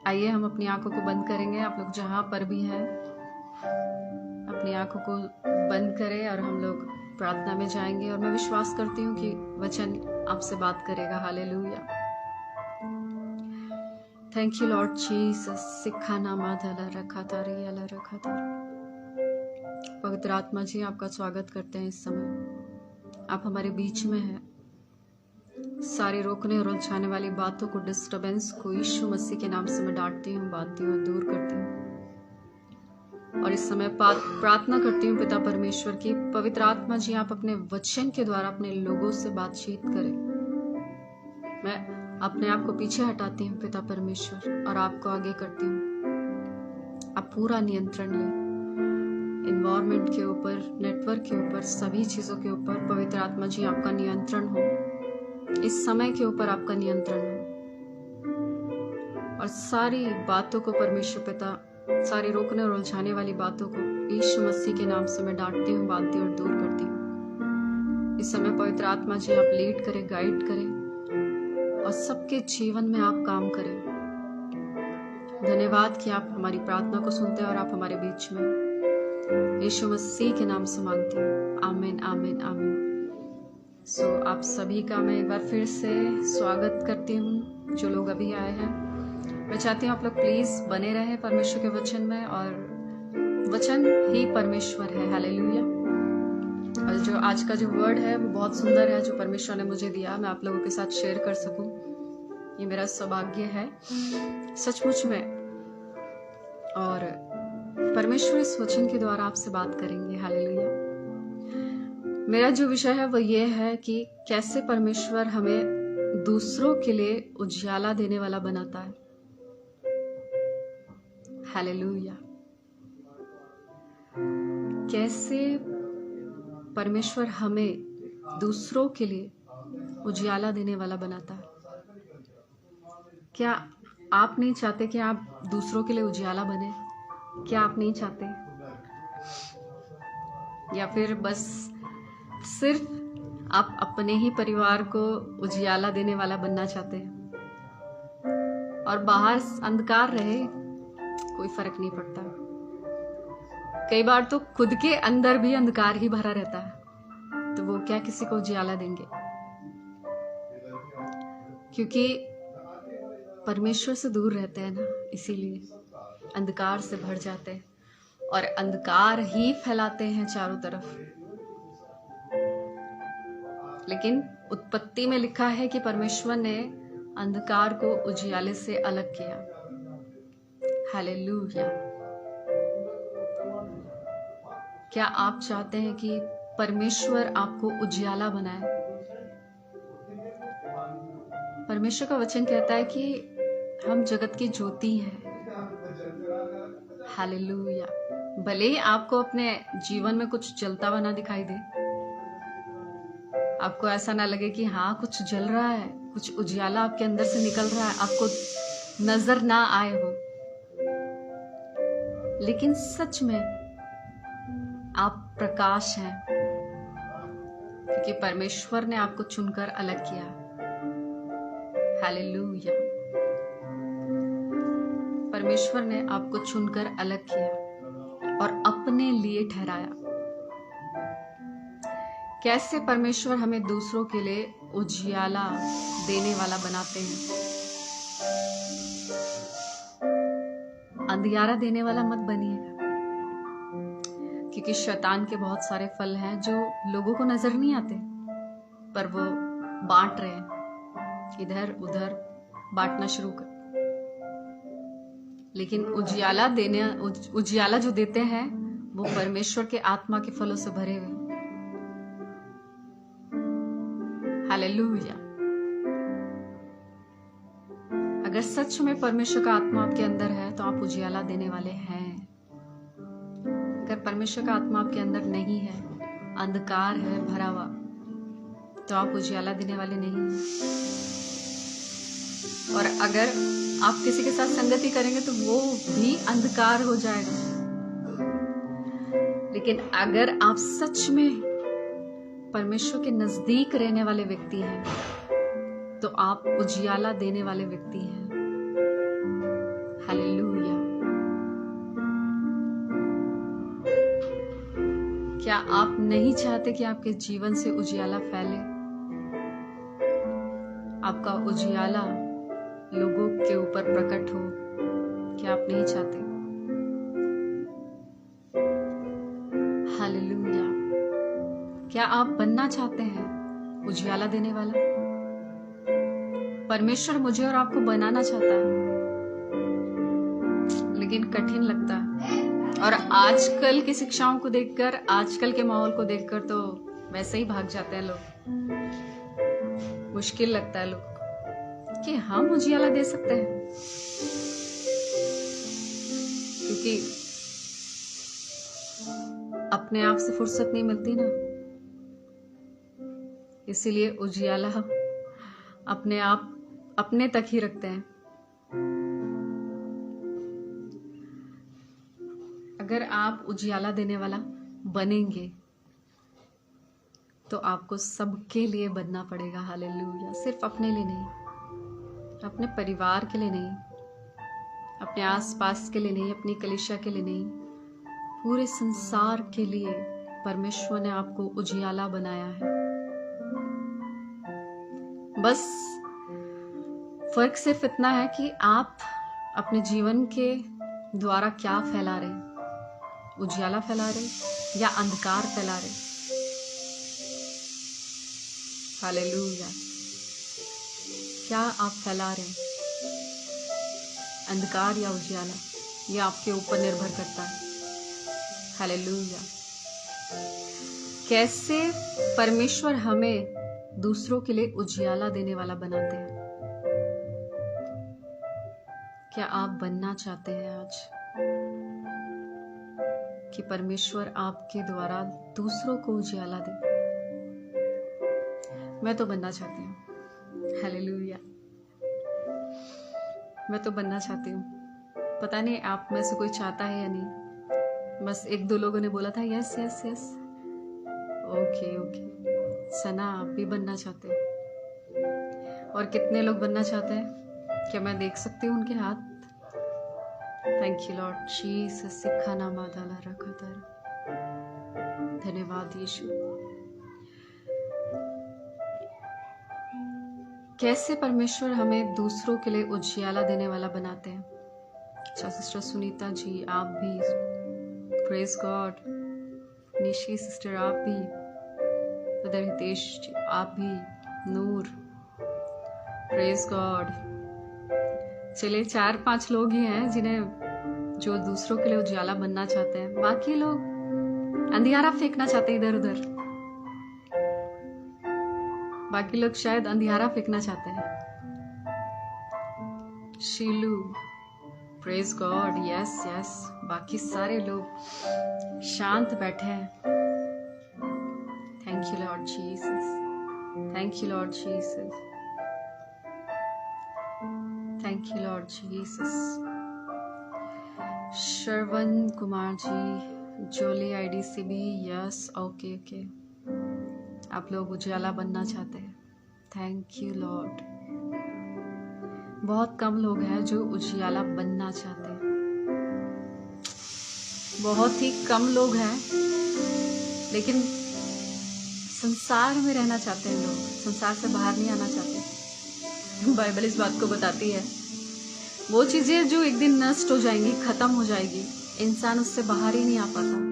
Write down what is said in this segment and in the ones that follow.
आइए हम अपनी आंखों को बंद करेंगे। आप लोग जहां पर भी हैं अपनी आंखों को बंद करें और हम लोग प्रार्थना में जाएंगे। और मैं विश्वास करती हूँ कि वचन आपसे बात करेगा। Hallelujah. Thank you Lord Jesus. सिखा नामा धला रखा तारी अला रखा तारी। पवित्र आत्मा जी, आपका स्वागत करते हैं इस समय। आप हमारे बीच में हैं। सारी रोकने और उलझाने वाली बातों को, डिस्टरबेंस को यीशु मसीह के नाम से मैं डांटती हूँ, बांधती हूँ, दूर करती हूँ। और इस समय प्रार्थना करती हूँ पिता परमेश्वर की, पवित्र आत्मा जी आप अपने वचन के द्वारा अपने लोगों से बातचीत करें। मैं अपने आप को पीछे हटाती हूँ पिता परमेश्वर और आपको आगे करती हूँ। आप पूरा नियंत्रण लें इन्वायरमेंट के ऊपर, नेटवर्क के ऊपर, सभी चीजों के ऊपर। पवित्र आत्मा जी आपका नियंत्रण हो, इस समय के ऊपर आपका नियंत्रण हो। और सारी बातों को परमेश्वर पिता, सारी रोकने और उलझाने वाली बातों को यीशु मसीह के नाम से मैं डांटती हूँ, बांधती हूँ और दूर करती हूँ। इस समय पवित्र आत्मा जी आप लीड करें, गाइड करें और सबके जीवन में आप काम करें। धन्यवाद कि आप हमारी प्रार्थना को सुनते हैं और आप हमारे बीच में। यीशु मसीह के नाम से मांगती हूँ, आमीन आमीन आमीन। आप सभी का मैं एक बार फिर से स्वागत करती हूँ। जो लोग अभी आए हैं, मैं चाहती हूँ आप लोग प्लीज बने रहें परमेश्वर के वचन में, और वचन ही परमेश्वर है। हालेलुया। और जो आज का जो वर्ड है वो बहुत सुंदर है, जो परमेश्वर ने मुझे दिया, मैं आप लोगों के साथ शेयर कर सकूं, ये मेरा सौभाग्य है सचमुच में। और परमेश्वर इस वचन के द्वारा आपसे बात करेंगे। हालेलुया। मेरा जो विषय है वो ये है कि कैसे परमेश्वर हमें दूसरों के लिए उजियाला देने वाला बनाता है। हालेलुया। कैसे परमेश्वर हमें दूसरों के लिए उजियाला देने वाला बनाता है। क्या आप नहीं चाहते कि आप दूसरों के लिए उजियाला बने? क्या आप नहीं चाहते? या फिर बस सिर्फ आप अपने ही परिवार को उजियाला देने वाला बनना चाहते हैं और बाहर अंधकार रहे, कोई फर्क नहीं पड़ता। कई बार तो खुद के अंदर भी अंधकार ही भरा रहता है, तो वो क्या किसी को उजियाला देंगे? क्योंकि परमेश्वर से दूर रहते हैं ना, इसीलिए अंधकार से भर जाते हैं और अंधकार ही फैलाते हैं चारों तरफ। लेकिन उत्पत्ति में लिखा है कि परमेश्वर ने अंधकार को उजियाले से अलग किया। हालेलुया। क्या आप चाहते हैं कि परमेश्वर आपको उजियाला बनाए? परमेश्वर का वचन कहता है कि हम जगत की ज्योति हैं। हालेलुया। भले ही आपको अपने जीवन में कुछ जलता हुआ ना दिखाई दे, आपको ऐसा ना लगे कि हाँ कुछ जल रहा है, कुछ उजियाला आपके अंदर से निकल रहा है, आपको नजर ना आए हो, लेकिन सच में आप प्रकाश हैं, क्योंकि परमेश्वर ने आपको चुनकर अलग किया। हालेलुया। परमेश्वर ने आपको चुनकर अलग किया और अपने लिए ठहराया। कैसे परमेश्वर हमें दूसरों के लिए उजियाला देने वाला बनाते हैं। अंधियारा देने वाला मत बनिएगा, क्योंकि शैतान के बहुत सारे फल हैं जो लोगों को नजर नहीं आते, पर वो बांट रहे हैं, इधर उधर बांटना शुरू कर। लेकिन उजियाला जो देते हैं वो परमेश्वर के आत्मा के फलों से भरे हुए। हालेलुया। अगर सच में परमेश्वर का आत्मा आपके अंदर है तो आप उजियाला देने वाले हैं। अगर परमेश्वर का आत्मा आपके अंदर नहीं है, अंधकार है भरा हुआ, तो आप उजियाला देने वाले नहीं हैं। और अगर आप किसी के साथ संगति करेंगे तो वो भी अंधकार हो जाएगा। लेकिन अगर आप सच में परमेश्वर के नजदीक रहने वाले व्यक्ति हैं तो आप उजियाला देने वाले व्यक्ति हैं। नहीं चाहते कि आपके जीवन से उजियाला फैले, आपका उजियाला लोगों के ऊपर प्रकट हो? क्या आप नहीं चाहते? हालेलुया। क्या आप बनना चाहते हैं उजियाला देने वाला? परमेश्वर मुझे और आपको बनाना चाहता है, लेकिन कठिन लगता है। और आजकल की शिक्षाओं को देखकर, आजकल के माहौल को देखकर तो वैसे ही भाग जाते हैं लोग। मुश्किल लगता है लोग कि हम उजियाला दे सकते हैं, क्योंकि अपने आप से फुर्सत नहीं मिलती ना, इसीलिए उजियाला अपने आप अपने तक ही रखते हैं। अगर आप उजियाला देने वाला बनेंगे तो आपको सबके लिए बनना पड़ेगा। हालेलुया। सिर्फ अपने लिए नहीं, अपने परिवार के लिए नहीं, अपने आसपास के लिए नहीं, अपनी कलीसिया के लिए नहीं, पूरे संसार के लिए परमेश्वर ने आपको उजियाला बनाया है। बस फर्क सिर्फ इतना है कि आप अपने जीवन के द्वारा क्या फैला रहे हैं, उजियाला फैला रहे या अंधकार फैला रहे। हालेलुया। क्या आप फैला रहे हैं, अंधकार या उजियाला? ये आपके ऊपर निर्भर करता है। हालेलुया। कैसे परमेश्वर हमें दूसरों के लिए उजियाला देने वाला बनाते हैं? क्या आप बनना चाहते हैं आज कि परमेश्वर आपके द्वारा दूसरों को उजियाला दे? मैं तो बनना चाहती हूँ। हालेलुया। मैं तो बनना चाहती हूँ। पता नहीं आप में से कोई चाहता है या नहीं। बस एक दो लोगों ने बोला था yes yes yes. Okay okay. Sana, आप भी बनना चाहते हो? और कितने लोग बनना चाहते हैं? क्या मैं देख सकती हूँ उनके हाथ? Thank you Lord Jesus. सिखाना मादाला रखा था। धन्यवाद यीशु। कैसे परमेश्वर हमें दूसरों के लिए उजियाला देने वाला बनाते हैं? अच्छा सिस्टर सुनीता जी, आप भी, प्रेज गॉड। निशी सिस्टर, आप भी, ब्रदर हितेश जी, आप भी, नूर, प्रेज गॉड। चलिए 4-5 लोग ही हैं जिन्हें जो दूसरों के लिए उजियाला बनना चाहते हैं। बाकी लोग अंधियारा फेंकना चाहते हैं इधर उधर। बाकी लोग शायद अंधियारा फेंकना चाहते हैं। Shilu, praise God, yes yes. बाकी सारे लोग शांत बैठे हैं। Thank you Lord Jesus. Thank you Lord Jesus. Thank you Lord Jesus. Shravan Kumar ji, Jolly ID से भी यस। Okay okay. आप लोग उजियाला बनना चाहते हैं। Thank you Lord. बहुत कम लोग हैं जो उजियाला बनना चाहते हैं। बहुत ही कम लोग हैं, लेकिन संसार में रहना चाहते हैं लोग, संसार से बाहर नहीं आना चाहते। बाइबल इस बात को बताती है, वो चीजें जो एक दिन नष्ट हो जाएंगी, खत्म हो जाएगी, इंसान उससे बाहर ही नहीं आ पाता।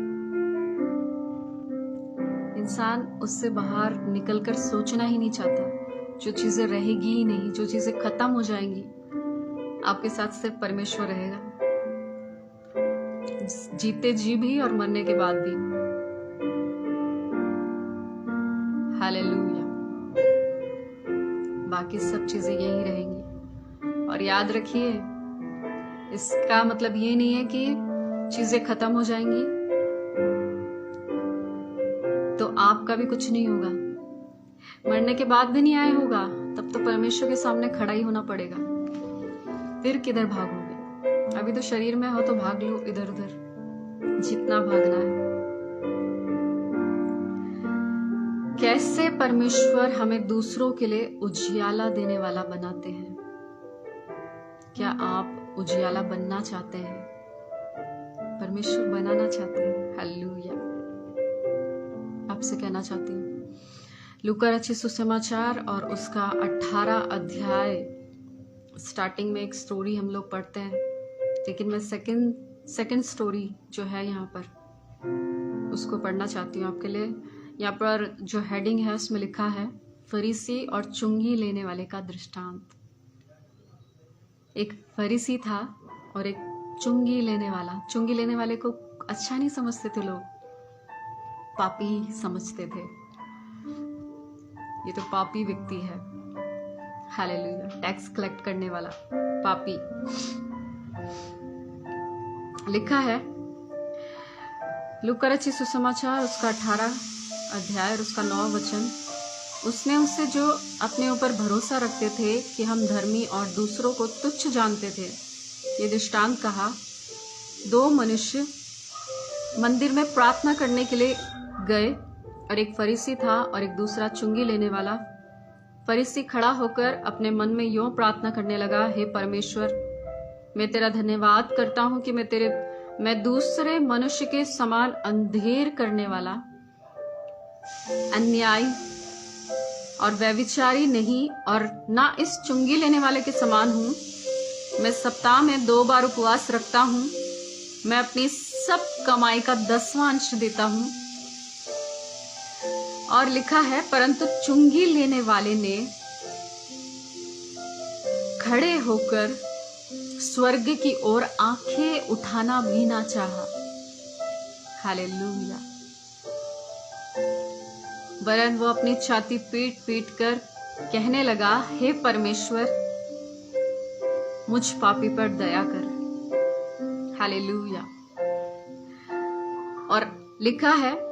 इंसान उससे बाहर निकलकर सोचना ही नहीं चाहता। जो चीजें रहेगी ही नहीं, जो चीजें खत्म हो जाएंगी, आपके साथ सिर्फ परमेश्वर रहेगा, जीते जी भी और मरने के बाद भी। हालेलुया। बाकी सब चीजें यही रहेंगी। और याद रखिए, इसका मतलब ये नहीं है कि चीजें खत्म हो जाएंगी तो आपका भी कुछ नहीं होगा। मरने के बाद भी नहीं आए होगा, तब तो परमेश्वर के सामने खड़ा ही होना पड़ेगा। फिर किधर भागोगे? अभी तो शरीर में हो तो भाग लो इधर उधर, जितना भागना है। कैसे परमेश्वर हमें दूसरों के लिए उजियाला देने वाला बनाते हैं? क्या आप उजियाला बनना चाहते हैं? परमेश्वर बनाना चाहते हैं। हालेलुया। आपसे कहना चाहती हूँ। लूका रचित सुसमाचार और उसका 18 अध्याय स्टार्टिंग में एक स्टोरी हम लोग पढ़ते हैं, लेकिन मैं सेकंड स्टोरी जो है यहाँ पर उसको पढ़ना चाहती हूँ आपके लिए। यहाँ पर जो हेडिंग है उसमें लिखा है फरीसी और चुंगी लेने वाले का दृष्टांत। एक फरीसी था और एक चुंगी लेने वाला। चुंगी लेने वाले को अच्छा नहीं समझते थे लोग, पापी समझते थे। ये तो पापी व्यक्ति है, हालेलुया, टैक्स कलेक्ट करने वाला पापी। लिखा है लूका रचित सुसमाचार उसका 18 अध्याय और उसका 9 वचन। उसने उससे जो अपने ऊपर भरोसा रखते थे कि हम धर्मी और दूसरों को तुच्छ जानते थे, ये दृष्टांत कहा। 2 मनुष्य मंदिर में प्रार्थना करने के लिए गए और एक फरीसी था और एक दूसरा चुंगी लेने वाला। फरीसी खड़ा होकर अपने मन में यूं प्रार्थना करने लगा, हे परमेश्वर, मैं तेरा धन्यवाद करता हूं कि मैं दूसरे मनुष्य के समान अंधेर करने वाला, अन्याय और व्यभिचारी नहीं और ना इस चुंगी लेने वाले के समान हूं। मैं सप्ताह में 2 बार उपवास रखता हूं। मैं अपनी सब कमाई का 10वां अंश देता हूं। और लिखा है परंतु चुंगी लेने वाले ने खड़े होकर स्वर्ग की ओर आंखें उठाना भी ना चाहा। हालेलुया। वरन वो अपनी छाती पीट पीट कर कहने लगा, हे परमेश्वर, मुझ पापी पर दया कर। हालेलुया। और लिखा है,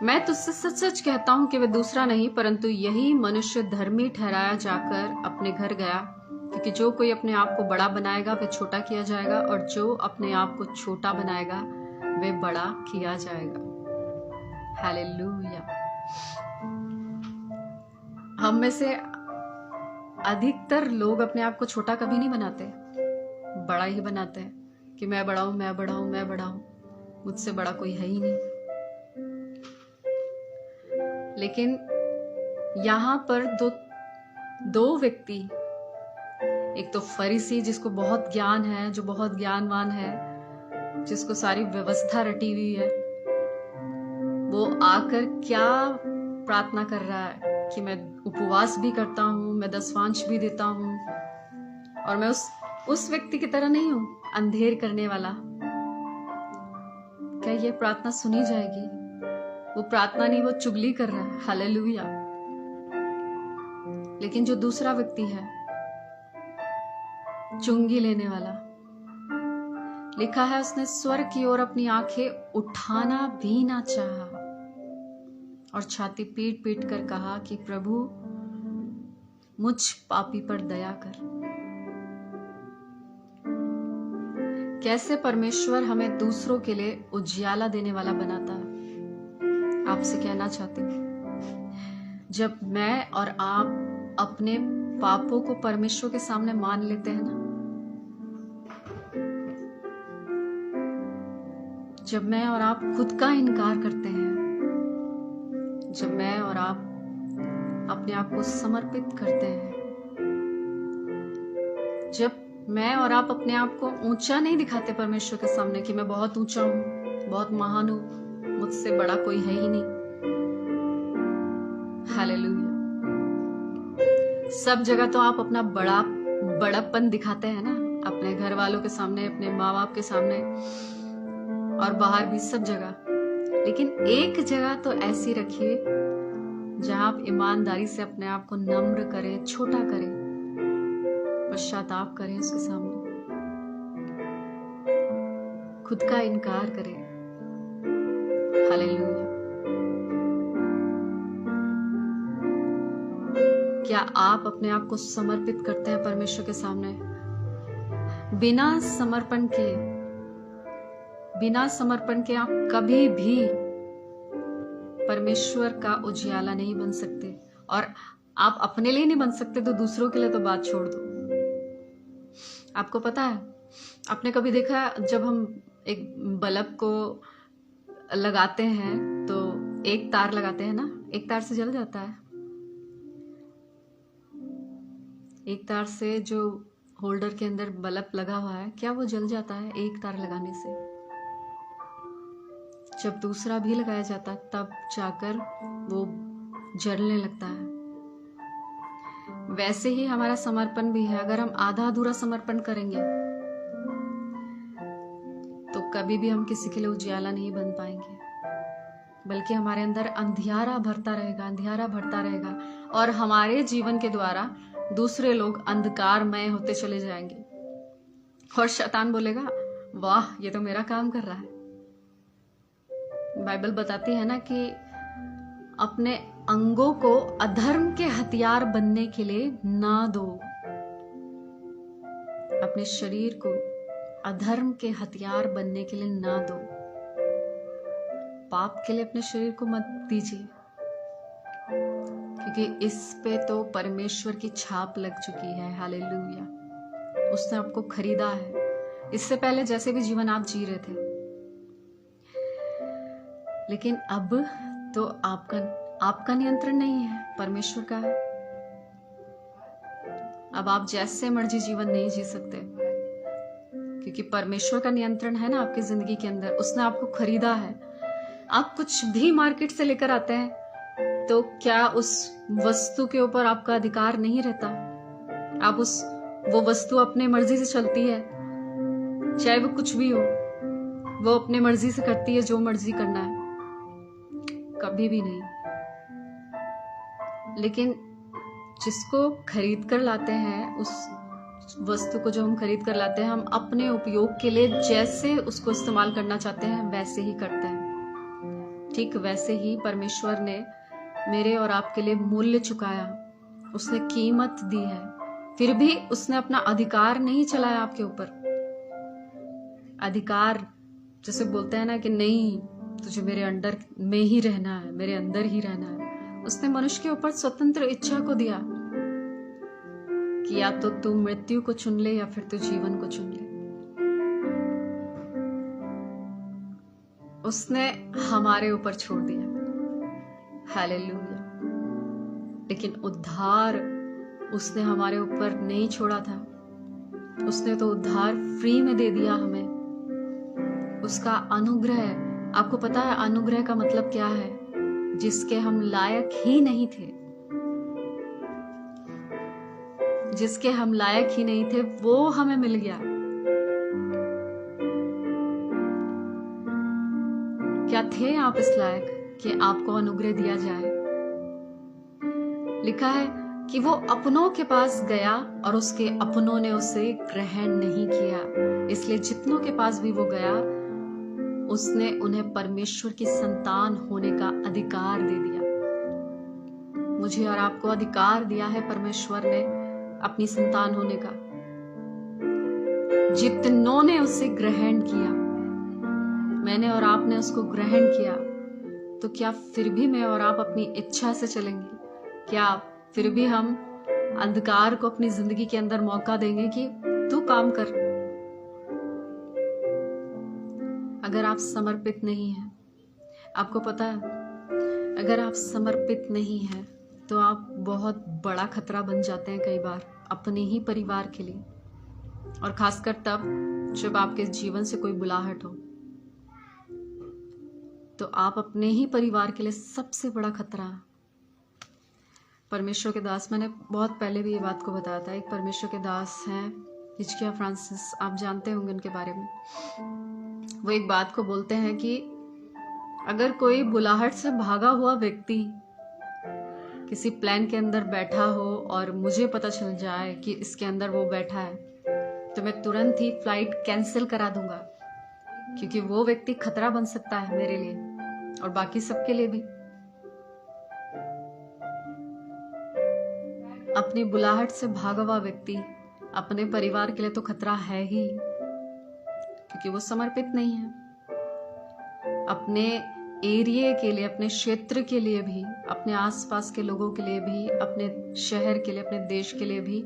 मैं तुझसे सच सच कहता हूं कि वह दूसरा नहीं परंतु यही मनुष्य धर्मी ठहराया जाकर अपने घर गया, क्योंकि जो कोई अपने आप को बड़ा बनाएगा वह छोटा किया जाएगा, और जो अपने आप को छोटा बनाएगा वह बड़ा किया जाएगा। हालेलुया। हम में से अधिकतर लोग अपने आप को छोटा कभी नहीं बनाते, बड़ा ही बनाते हैं कि मैं बड़ा हूं, मैं बड़ा हूं, मैं बड़ा हूं, मुझसे बड़ा कोई है ही नहीं। लेकिन यहां पर दो व्यक्ति, एक तो फरीसी जिसको बहुत ज्ञान है, जो बहुत ज्ञानवान है, जिसको सारी व्यवस्था रटी हुई है, वो आकर क्या प्रार्थना कर रहा है कि मैं उपवास भी करता हूं, मैं 10वां भी देता हूं, और मैं उस व्यक्ति की तरह नहीं हूं अंधेर करने वाला। क्या ये प्रार्थना सुनी जाएगी? वो प्रार्थना नहीं, वो चुगली कर रहा है। हालेलुया। लेकिन जो दूसरा व्यक्ति है, चुंगी लेने वाला, लिखा है उसने स्वर्ग की ओर अपनी आंखें उठाना भी ना चाहा और छाती पीट पीट कर कहा कि प्रभु, मुझ पापी पर दया कर। कैसे परमेश्वर हमें दूसरों के लिए उजियाला देने वाला बनाता है, आपसे कहना चाहती हूं। जब मैं और आप अपने पापों को परमेश्वर के सामने मान लेते हैं ना, जब मैं और आप खुद का इनकार करते हैं, जब मैं और आप अपने आप को समर्पित करते हैं, जब मैं और आप अपने आप को ऊंचा नहीं दिखाते परमेश्वर के सामने कि मैं बहुत ऊंचा हूं, बहुत महान हूं, मुझसे बड़ा कोई है ही नहीं। हालेलुया। सब जगह तो आप अपना बड़ापन दिखाते हैं ना, अपने घर वालों के सामने, अपने माँ बाप के सामने, और बाहर भी सब जगह। लेकिन एक जगह तो ऐसी रखिए जहां आप ईमानदारी से अपने आप को नम्र करें, छोटा करें, पश्चाताप करें उसके सामने, खुद का इनकार करें। हालेलुया। क्या आप अपने आप को समर्पित करते हैं परमेश्वर के सामने? बिना समर्पण के आप कभी भी परमेश्वर का उजियाला नहीं बन सकते, और आप अपने लिए नहीं बन सकते तो दूसरों के लिए तो बात छोड़ दो। आपको पता है, आपने कभी देखा जब हम एक बल्ब को लगाते हैं तो एक तार लगाते हैं ना, एक तार से जल जाता है। एक तार से जो होल्डर के अंदर बल्ब लगा हुआ है, क्या वो जल जाता है एक तार लगाने से? जब दूसरा भी लगाया जाता है तब जाकर वो जलने लगता है। वैसे ही हमारा समर्पण भी है। अगर हम आधा अधूरा समर्पण करेंगे तो कभी भी हम किसी के लिए उजियाला नहीं बन पाएंगे, बल्कि हमारे अंदर अंधियारा भरता रहेगा, अंधियारा भरता रहेगा, और हमारे जीवन के द्वारा दूसरे लोग अंधकारमय होते चले जाएंगे। और शैतान बोलेगा, वाह ये तो मेरा काम कर रहा है। बाइबल बताती है ना कि अपने अंगों को अधर्म के हथियार बनने के लिए ना दो। अपने शरीर को अधर्म के हथियार बनने के लिए ना दो। पाप के लिए अपने शरीर को मत दीजिए, क्योंकि इस पे तो परमेश्वर की छाप लग चुकी है। हालेलुया। उसने आपको खरीदा है। इससे पहले जैसे भी जीवन आप जी रहे थे, लेकिन अब तो आपका नियंत्रण नहीं है, परमेश्वर का है। अब आप जैसे मर्जी जीवन नहीं जी सकते, क्योंकि परमेश्वर का नियंत्रण है ना आपकी जिंदगी के अंदर। उसने आपको खरीदा है। आप कुछ भी मार्केट से लेकर आते हैं तो क्या उस वस्तु के ऊपर आपका अधिकार नहीं रहता? आप वो वस्तु अपने मर्जी से चलती है, चाहे वो कुछ भी हो, वो अपने मर्जी से करती है जो मर्जी करना है। कभी भी नहीं। लेकिन जिसको खरीद कर लाते हैं, उस वस्तु को जो हम खरीद कर लाते हैं, हम अपने उपयोग के लिए जैसे उसको इस्तेमाल करना चाहते हैं वैसे ही करते हैं। ठीक वैसे ही परमेश्वर ने मेरे और आपके लिए मूल्य चुकाया, उसने कीमत दी है, फिर भी उसने अपना अधिकार नहीं चलाया आपके ऊपर। अधिकार जैसे बोलते हैं ना कि नहीं, तुझे मेरे अंडर में ही रहना है, मेरे अंदर ही रहना है। उसने मनुष्य के ऊपर स्वतंत्र इच्छा को दिया कि या तो तू मृत्यु को चुन ले या फिर तू जीवन को चुन ले। उसने हमारे ऊपर छोड़ दिया। हालेलुया। लेकिन उद्धार उसने हमारे ऊपर नहीं छोड़ा था। उसने तो उद्धार फ्री में दे दिया हमें। उसका अनुग्रह, आपको पता है अनुग्रह का मतलब क्या है? जिसके हम लायक ही नहीं थे, जिसके हम लायक ही नहीं थे वो हमें मिल गया। क्या थे आप इस लायक कि आपको अनुग्रह दिया जाए? लिखा है कि वो अपनों के पास गया और उसके अपनों ने उसे ग्रहण नहीं किया, इसलिए जितनों के पास भी वो गया उसने उन्हें परमेश्वर की संतान होने का अधिकार दे दिया। मुझे और आपको अधिकार दिया है परमेश्वर ने अपनी संतान होने का। जितनों ने उसे ग्रहण किया, मैंने और आपने उसको ग्रहण किया, तो क्या फिर भी मैं और आप अपनी इच्छा से चलेंगे? क्या फिर भी हम अंधकार को अपनी जिंदगी के अंदर मौका देंगे कि तू काम कर? अगर आप समर्पित नहीं हैं, आपको पता है अगर आप समर्पित नहीं हैं तो आप बहुत बड़ा खतरा बन जाते हैं कई बार अपने ही परिवार के लिए, और खासकर तब जब आपके जीवन से कोई बुलाहट हो, तो आप अपने ही परिवार के लिए सबसे बड़ा खतरा। परमेश्वर के दास, मैंने बहुत पहले भी ये बात को बताया था, एक परमेश्वर के दास हैं हिचकिया फ्रांसिस, आप जानते होंगे उनके बारे में। वो एक बात को बोलते हैं कि अगर कोई बुलाहट से भागा हुआ व्यक्ति किसी प्लेन के अंदर बैठा हो और मुझे पता चल जाए कि इसके अंदर वो बैठा है, तो मैं तुरंत ही फ्लाइट कैंसिल करा दूंगा, क्योंकि वो व्यक्ति खतरा बन सकता है मेरे लिए और बाकी सबके लिए भी। अपनी बुलाहट से भागा हुआ व्यक्ति अपने परिवार के लिए तो खतरा है ही, क्योंकि वो समर्पित नहीं है। अपने एरिया के लिए, अपने क्षेत्र के लिए भी, अपने आसपास के लोगों के लिए भी, अपने शहर के लिए, अपने देश के लिए भी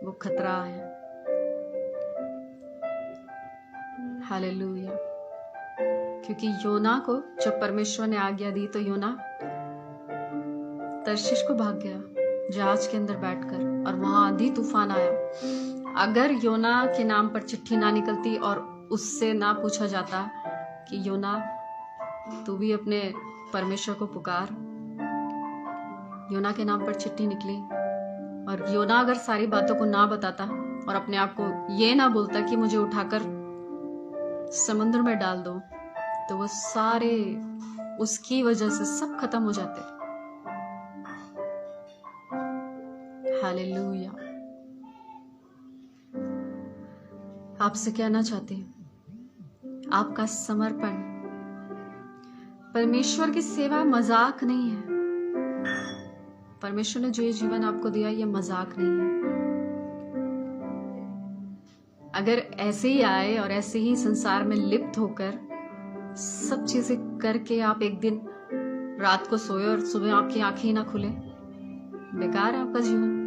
वो खतरा है। हालेलुया। क्योंकि योना को जब परमेश्वर ने आज्ञा दी तो योना तर्शीश को भाग गया जहाज के अंदर बैठकर, और वहां आंधी तूफान आया। अगर योना के नाम पर चिट्ठी ना निकलती और उससे ना पूछा जाता कि योना तू भी अपने परमेश्वर को पुकार, योना के नाम पर चिट्ठी निकली, और योना अगर सारी बातों को ना बताता और अपने आप को ये ना बोलता कि मुझे उठाकर समुद्र में डाल दो, तो वो सारे उसकी वजह से सब खत्म हो जाते। हालेलुया। आपसे कहना चाहती हूं, आपका समर्पण, परमेश्वर की सेवा मजाक नहीं है। परमेश्वर ने जो ये जीवन आपको दिया ये मजाक नहीं है। अगर ऐसे ही आए और ऐसे ही संसार में लिप्त होकर सब चीजें करके आप एक दिन रात को सोए और सुबह आपकी आंखें ही ना खुले, बेकार है आपका जीवन।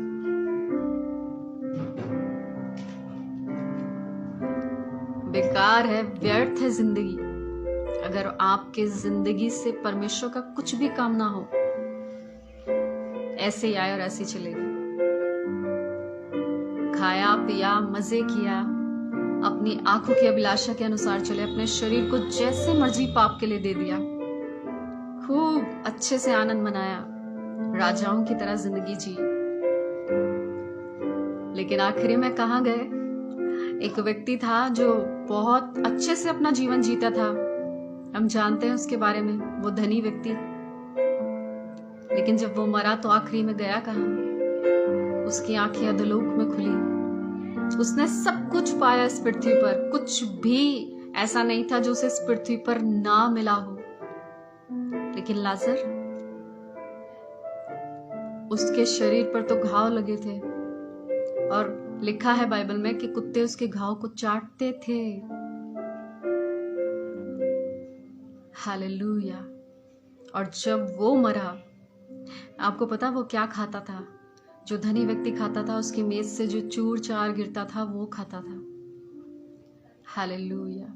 बेकार है, व्यर्थ है जिंदगी। अगर आपके जिंदगी से परमेश्वर का कुछ भी काम ना हो, ऐसे ही आए और ऐसे ही चले गए। खाया पिया, मजे किया, अपनी आंखों की अभिलाषा के अनुसार चले, अपने शरीर को जैसे मर्जी पाप के लिए दे दिया, खूब अच्छे से आनंद मनाया, राजाओं की तरह जिंदगी जी। लेकिन आखिरी में कहां गए? एक व्यक्ति था जो बहुत अच्छे से अपना जीवन जीता था, हम जानते हैं उसके बारे में, वो धनी व्यक्ति। लेकिन जब वो मरा तो आखिरी में गया कहां? उसकी आंखें अधोलोक में खुली। उसने सब कुछ पाया इस पृथ्वी पर, कुछ भी ऐसा नहीं था जो उसे इस पृथ्वी पर ना मिला हो। लेकिन लाजर, उसके शरीर पर तो घाव लगे थे, और लिखा है बाइबल में कि कुत्ते उसके घाव को चाटते थे। हालेलुया। और जब वो मरा, आपको पता वो क्या खाता था? जो धनी व्यक्ति खाता था, उसकी मेज से जो चूर चार गिरता था वो खाता था। हालेलुया।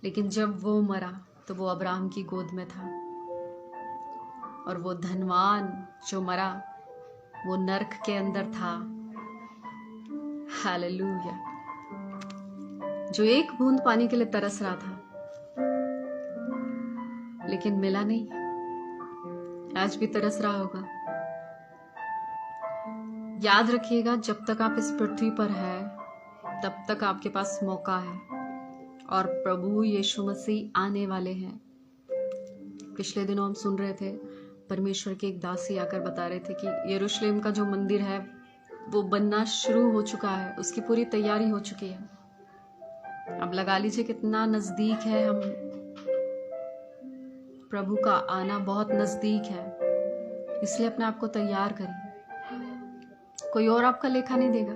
लेकिन जब वो मरा तो वो अब्राहम की गोद में था, और वो धनवान जो मरा वो नरक के अंदर था। हालेलुया। जो एक बूंद पानी के लिए तरस रहा था, लेकिन मिला नहीं। आज भी तरस रहा होगा। याद रखिएगा, जब तक आप इस पृथ्वी पर हैं तब तक आपके पास मौका है, और प्रभु यीशु मसीह आने वाले हैं। पिछले दिनों हम सुन रहे थे, परमेश्वर की एक दासी आकर बता रहे थे कि यरूशलेम का जो मंदिर है वो बनना शुरू हो चुका है, उसकी पूरी तैयारी हो चुकी है। अब लगा लीजिए कितना नजदीक है हम, प्रभु का आना बहुत नजदीक है। इसलिए अपने आप को तैयार करिए। कोई और आपका लेखा नहीं देगा।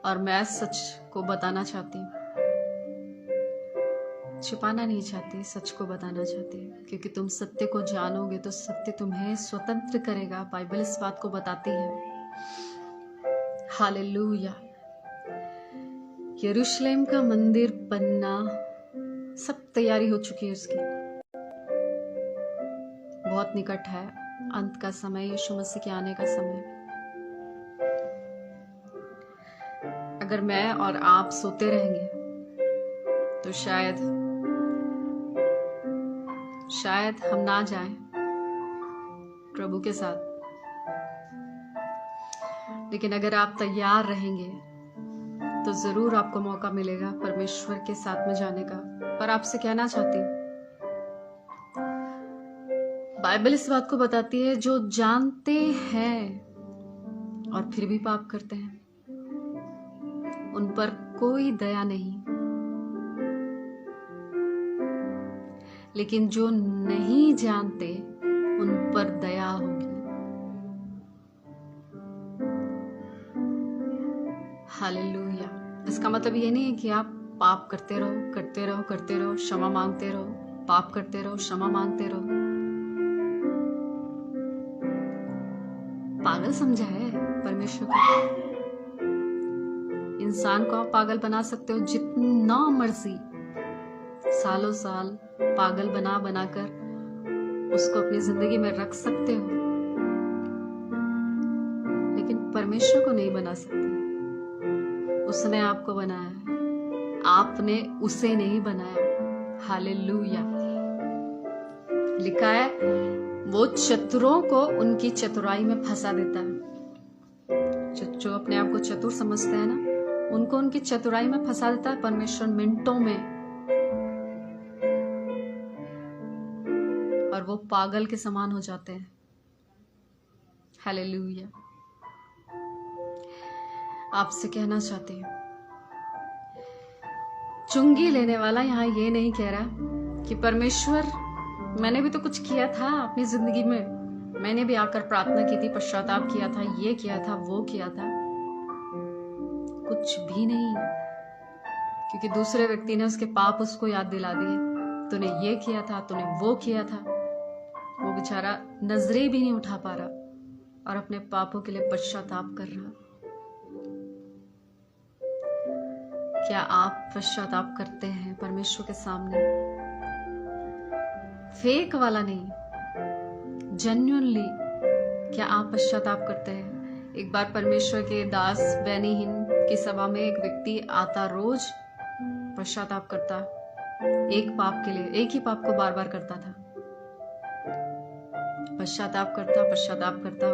और मैं सच को बताना चाहती हूँ, छुपाना नहीं चाहती, सच को बताना चाहती हूँ, क्योंकि तुम सत्य को जानोगे तो सत्य तुम्हें स्वतंत्र करेगा। बाइबल इस बात को बताती है। हालेलुया। यरूशलेम का मंदिर बनना, सब तैयारी हो चुकी है उसकी। बहुत निकट है अंत का समय, यीशु मसीह के आने का समय। अगर मैं और आप सोते रहेंगे तो शायद हम ना जाएं प्रभु के साथ। लेकिन अगर आप तैयार रहेंगे तो जरूर आपको मौका मिलेगा परमेश्वर के साथ में जाने का। पर आपसे कहना चाहती हूँ, बाइबल इस बात को बताती है, जो जानते हैं और फिर भी पाप करते हैं उन पर कोई दया नहीं, लेकिन जो नहीं जानते उन पर दया होगी। हालेलुया। इसका मतलब ये नहीं है कि आप पाप करते रहो, करते रहो, करते रहो, क्षमा मांगते रहो, पाप करते रहो, क्षमा मांगते रहो। पागल समझा है परमेश्वर को? इंसान को आप पागल बना सकते हो जितना मर्जी, सालों साल पागल बना बनाकर उसको अपनी जिंदगी में रख सकते हो, लेकिन परमेश्वर को नहीं बना सकते। उसने आपको बनाया है, आपने उसे नहीं बनाया। हालेलुया। लिखा है वो चतुरों को उनकी चतुराई में फंसा देता है। जो अपने आप को चतुर समझते हैं ना, उनको उनकी चतुराई में फंसा देता है परमेश्वर मिनटों में, और वो पागल के समान हो जाते हैं। हालेलुया। आपसे कहना चाहती हूँ, चुंगी लेने वाला यहाँ ये नहीं कह रहा कि परमेश्वर मैंने भी तो कुछ किया था अपनी जिंदगी में, मैंने भी आकर प्रार्थना की थी, पश्चाताप किया था, ये किया था, वो किया था। कुछ भी नहीं, क्योंकि दूसरे व्यक्ति ने उसके पाप उसको याद दिला दिए। तूने ये किया था, तूने वो किया था। वो बेचारा नजरें भी नहीं उठा पा रहा और अपने पापों के लिए पश्चाताप कर रहा। क्या आप पश्चाताप करते हैं परमेश्वर के सामने? फेक वाला नहीं, जेन्युइनली क्या आप पश्चाताप करते हैं? एक बार परमेश्वर के दास बेनी हिन की सभा में एक व्यक्ति आता, रोज पश्चाताप करता, एक पाप के लिए, एक ही पाप को बार बार करता था। पश्चाताप करता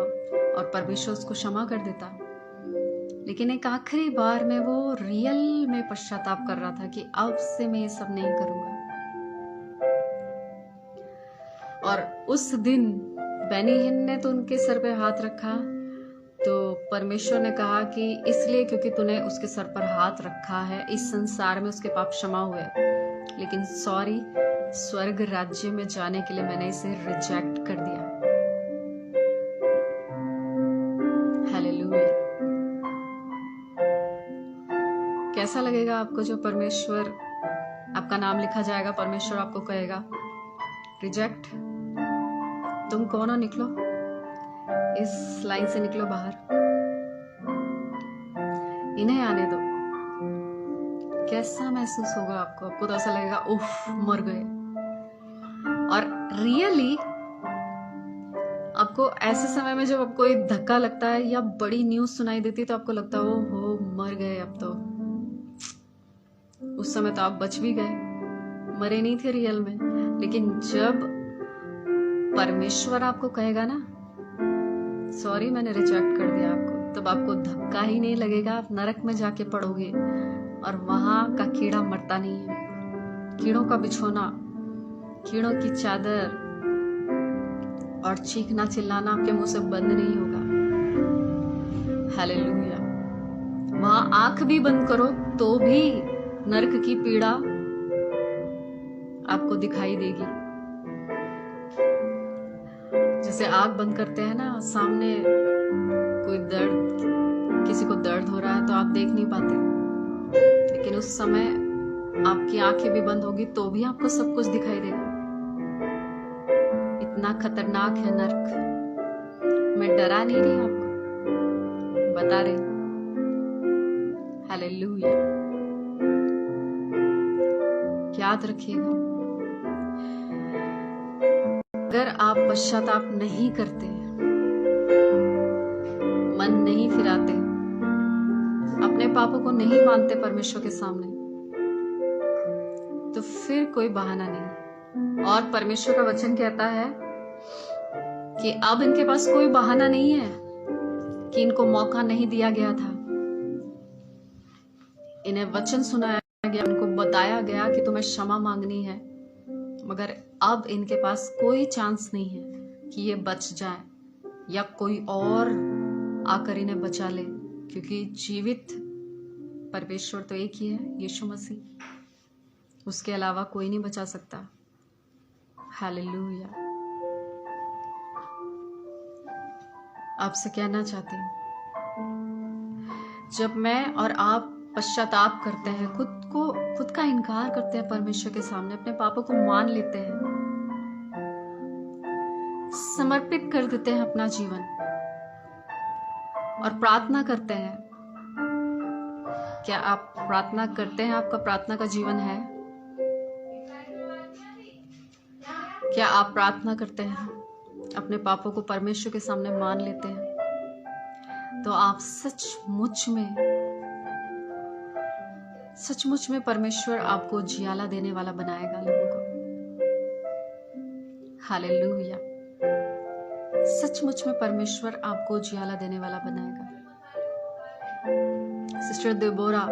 और परमेश्वर उसको क्षमा कर देता। लेकिन एक आखिरी बार में वो रियल में पश्चाताप कर रहा था कि अब से मैं ये सब नहीं करूंगा। और उस दिन बेनी हिन ने तो उनके सर पे हाथ रखा, तो परमेश्वर ने कहा कि इसलिए क्योंकि तूने उसके सर पर हाथ रखा है, इस संसार में उसके पाप क्षमा हुए, लेकिन सॉरी, स्वर्ग राज्य में जाने के लिए मैंने इसे रिजेक्ट कर दिया। हालेलुया। कैसा लगेगा आपको जो परमेश्वर, आपका नाम लिखा जाएगा, परमेश्वर आपको कहेगा रिजेक्ट, तुम कौन हो, निकलो इस लाइन से, निकलो बाहर, इन्हें आने दो। कैसा महसूस होगा आपको? आपको तो ऐसा लगेगा उफ, मर गए। और रियली आपको ऐसे समय में जब आपको एक धक्का लगता है या बड़ी न्यूज सुनाई देती है तो आपको लगता है ओ हो, मर गए अब तो। उस समय तो आप बच भी गए, मरे नहीं थे रियल में। लेकिन जब परमेश्वर आपको कहेगा ना सॉरी मैंने रिजेक्ट कर दिया आपको, तब आपको धक्का ही नहीं लगेगा, आप नरक में जाके पड़ोगे। और वहां का कीड़ा मरता नहीं है, कीड़ों का बिछोना, कीड़ों की चादर और चीखना चिल्लाना आपके मुंह से बंद नहीं होगा। हालेलुया। वहां आंख भी बंद करो तो भी नरक की पीड़ा आपको दिखाई देगी। जैसे आंख बंद करते हैं ना, सामने कोई दर्द, किसी को दर्द हो रहा है तो आप देख नहीं पाते, लेकिन उस समय आपकी आंखें भी बंद होगी तो भी आपको सब कुछ दिखाई देगा। इतना खतरनाक है नरक। मैं डरा नहीं रही आपको, बता रही। हालेलुया। याद रखिएगा, अगर आप पश्चाताप नहीं करते, मन नहीं फिराते, अपने पापों को नहीं मानते परमेश्वर के सामने, तो फिर कोई बहाना नहीं। और परमेश्वर का वचन कहता है कि अब इनके पास कोई बहाना नहीं है कि इनको मौका नहीं दिया गया था। इन्हें वचन सुनाया गया, उनको बताया गया कि तुम्हें क्षमा मांगनी है, मगर अब इनके पास कोई चांस नहीं है कि ये बच जाए या कोई और आकर इन्हें बचा ले, क्योंकि जीवित परमेश्वर तो एक ही है, यीशु मसीह। उसके अलावा कोई नहीं बचा सकता। हालेलुया। आपसे कहना चाहती हूँ, जब मैं और आप पश्चाताप करते हैं, खुद का इनकार करते हैं परमेश्वर के सामने, अपने पापों को मान लेते हैं, समर्पित कर देते हैं अपना जीवन और प्रार्थना करते हैं क्या आप प्रार्थना करते हैं? आपका प्रार्थना का जीवन है? क्या आप प्रार्थना करते हैं? अपने पापों को परमेश्वर के सामने मान लेते हैं? तो आप सचमुच में परमेश्वर आपको जियाला देने वाला बनाएगा लोगों को। हालेलुया। सचमुच में परमेश्वर आपको जियाला देने वाला बनाएगा। सिस्टर देबोरा,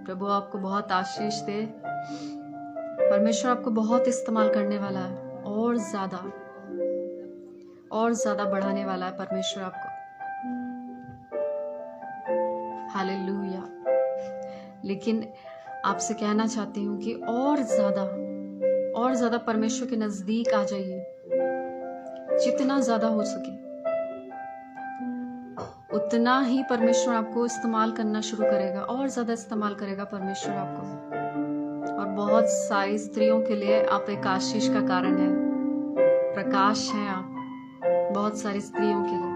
प्रभु आपको बहुत आशीष दे। परमेश्वर आपको बहुत इस्तेमाल करने वाला है, और ज्यादा बढ़ाने वाला है परमेश्वर आपको। हालेलुया। लेकिन आपसे कहना चाहती हूँ कि और ज्यादा परमेश्वर के नजदीक आ जाइए। जितना ज्यादा हो सके उतना ही परमेश्वर आपको इस्तेमाल करना शुरू करेगा, और ज्यादा इस्तेमाल करेगा परमेश्वर आपको। और बहुत सारी स्त्रियों के लिए आप एक आशीष का कारण है, प्रकाश हैं आप बहुत सारी स्त्रियों के लिए।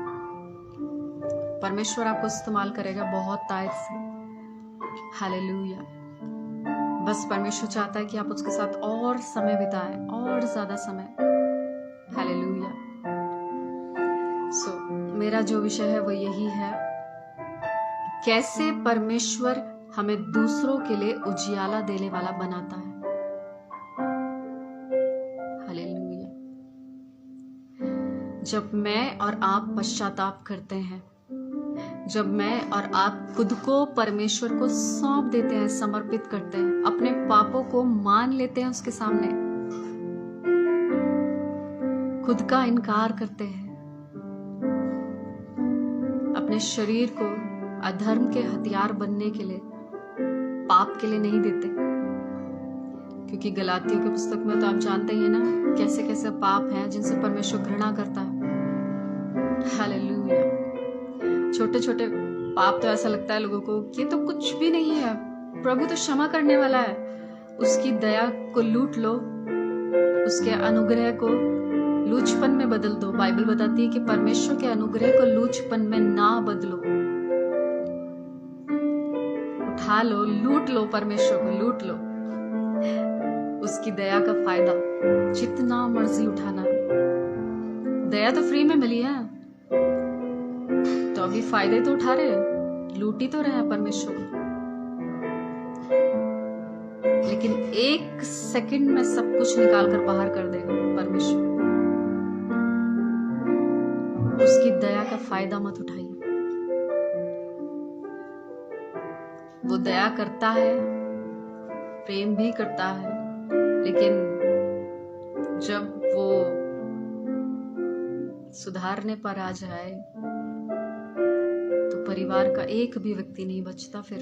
परमेश्वर आपको इस्तेमाल करेगा बहुत तायत से। हालेलुया। बस परमेश्वर चाहता है कि आप उसके साथ और समय बिताएं, और ज्यादा समय। हालेलुया। मेरा जो विषय है वो यही है, कैसे परमेश्वर हमें दूसरों के लिए उजियाला देने वाला बनाता है। हालेलुया। जब मैं और आप पश्चाताप करते हैं, जब मैं और आप खुद को परमेश्वर को सौंप देते हैं, समर्पित करते हैं, अपने पापों को मान लेते हैं उसके सामने, खुद का इनकार करते हैं, अपने शरीर को अधर्म के हथियार बनने के लिए, पाप के लिए नहीं देते। क्योंकि गलातियों की पुस्तक में तो आप जानते ही हैं ना, कैसे कैसे पाप हैं जिनसे परमेश्वर घृणा करता है। हालेलुया। छोटे छोटे पाप तो ऐसा लगता है लोगों को कि ये तो कुछ भी नहीं है, प्रभु तो क्षमा करने वाला है। उसकी दया को लूट लो, उसके अनुग्रह को लूचपन में बदल दो। बाइबल बताती है कि परमेश्वर के अनुग्रह को लूचपन में ना बदलो, उठा लो, लूट लो, परमेश्वर को लूट लो। उसकी दया का फायदा जितना मर्जी उठाना। दया तो फ्री में मिली है, तो अभी फायदे तो उठा रहे, लूट ही तो रहे हैं परमेश्वर को। लेकिन एक सेकंड में सब कुछ निकाल कर बाहर कर देगा परमेश्वर। उसकी दया का फायदा मत उठाइए। वो दया करता है, प्रेम भी करता है, लेकिन जब वो सुधारने पर आ जाए तो परिवार का एक भी व्यक्ति नहीं बचता। फिर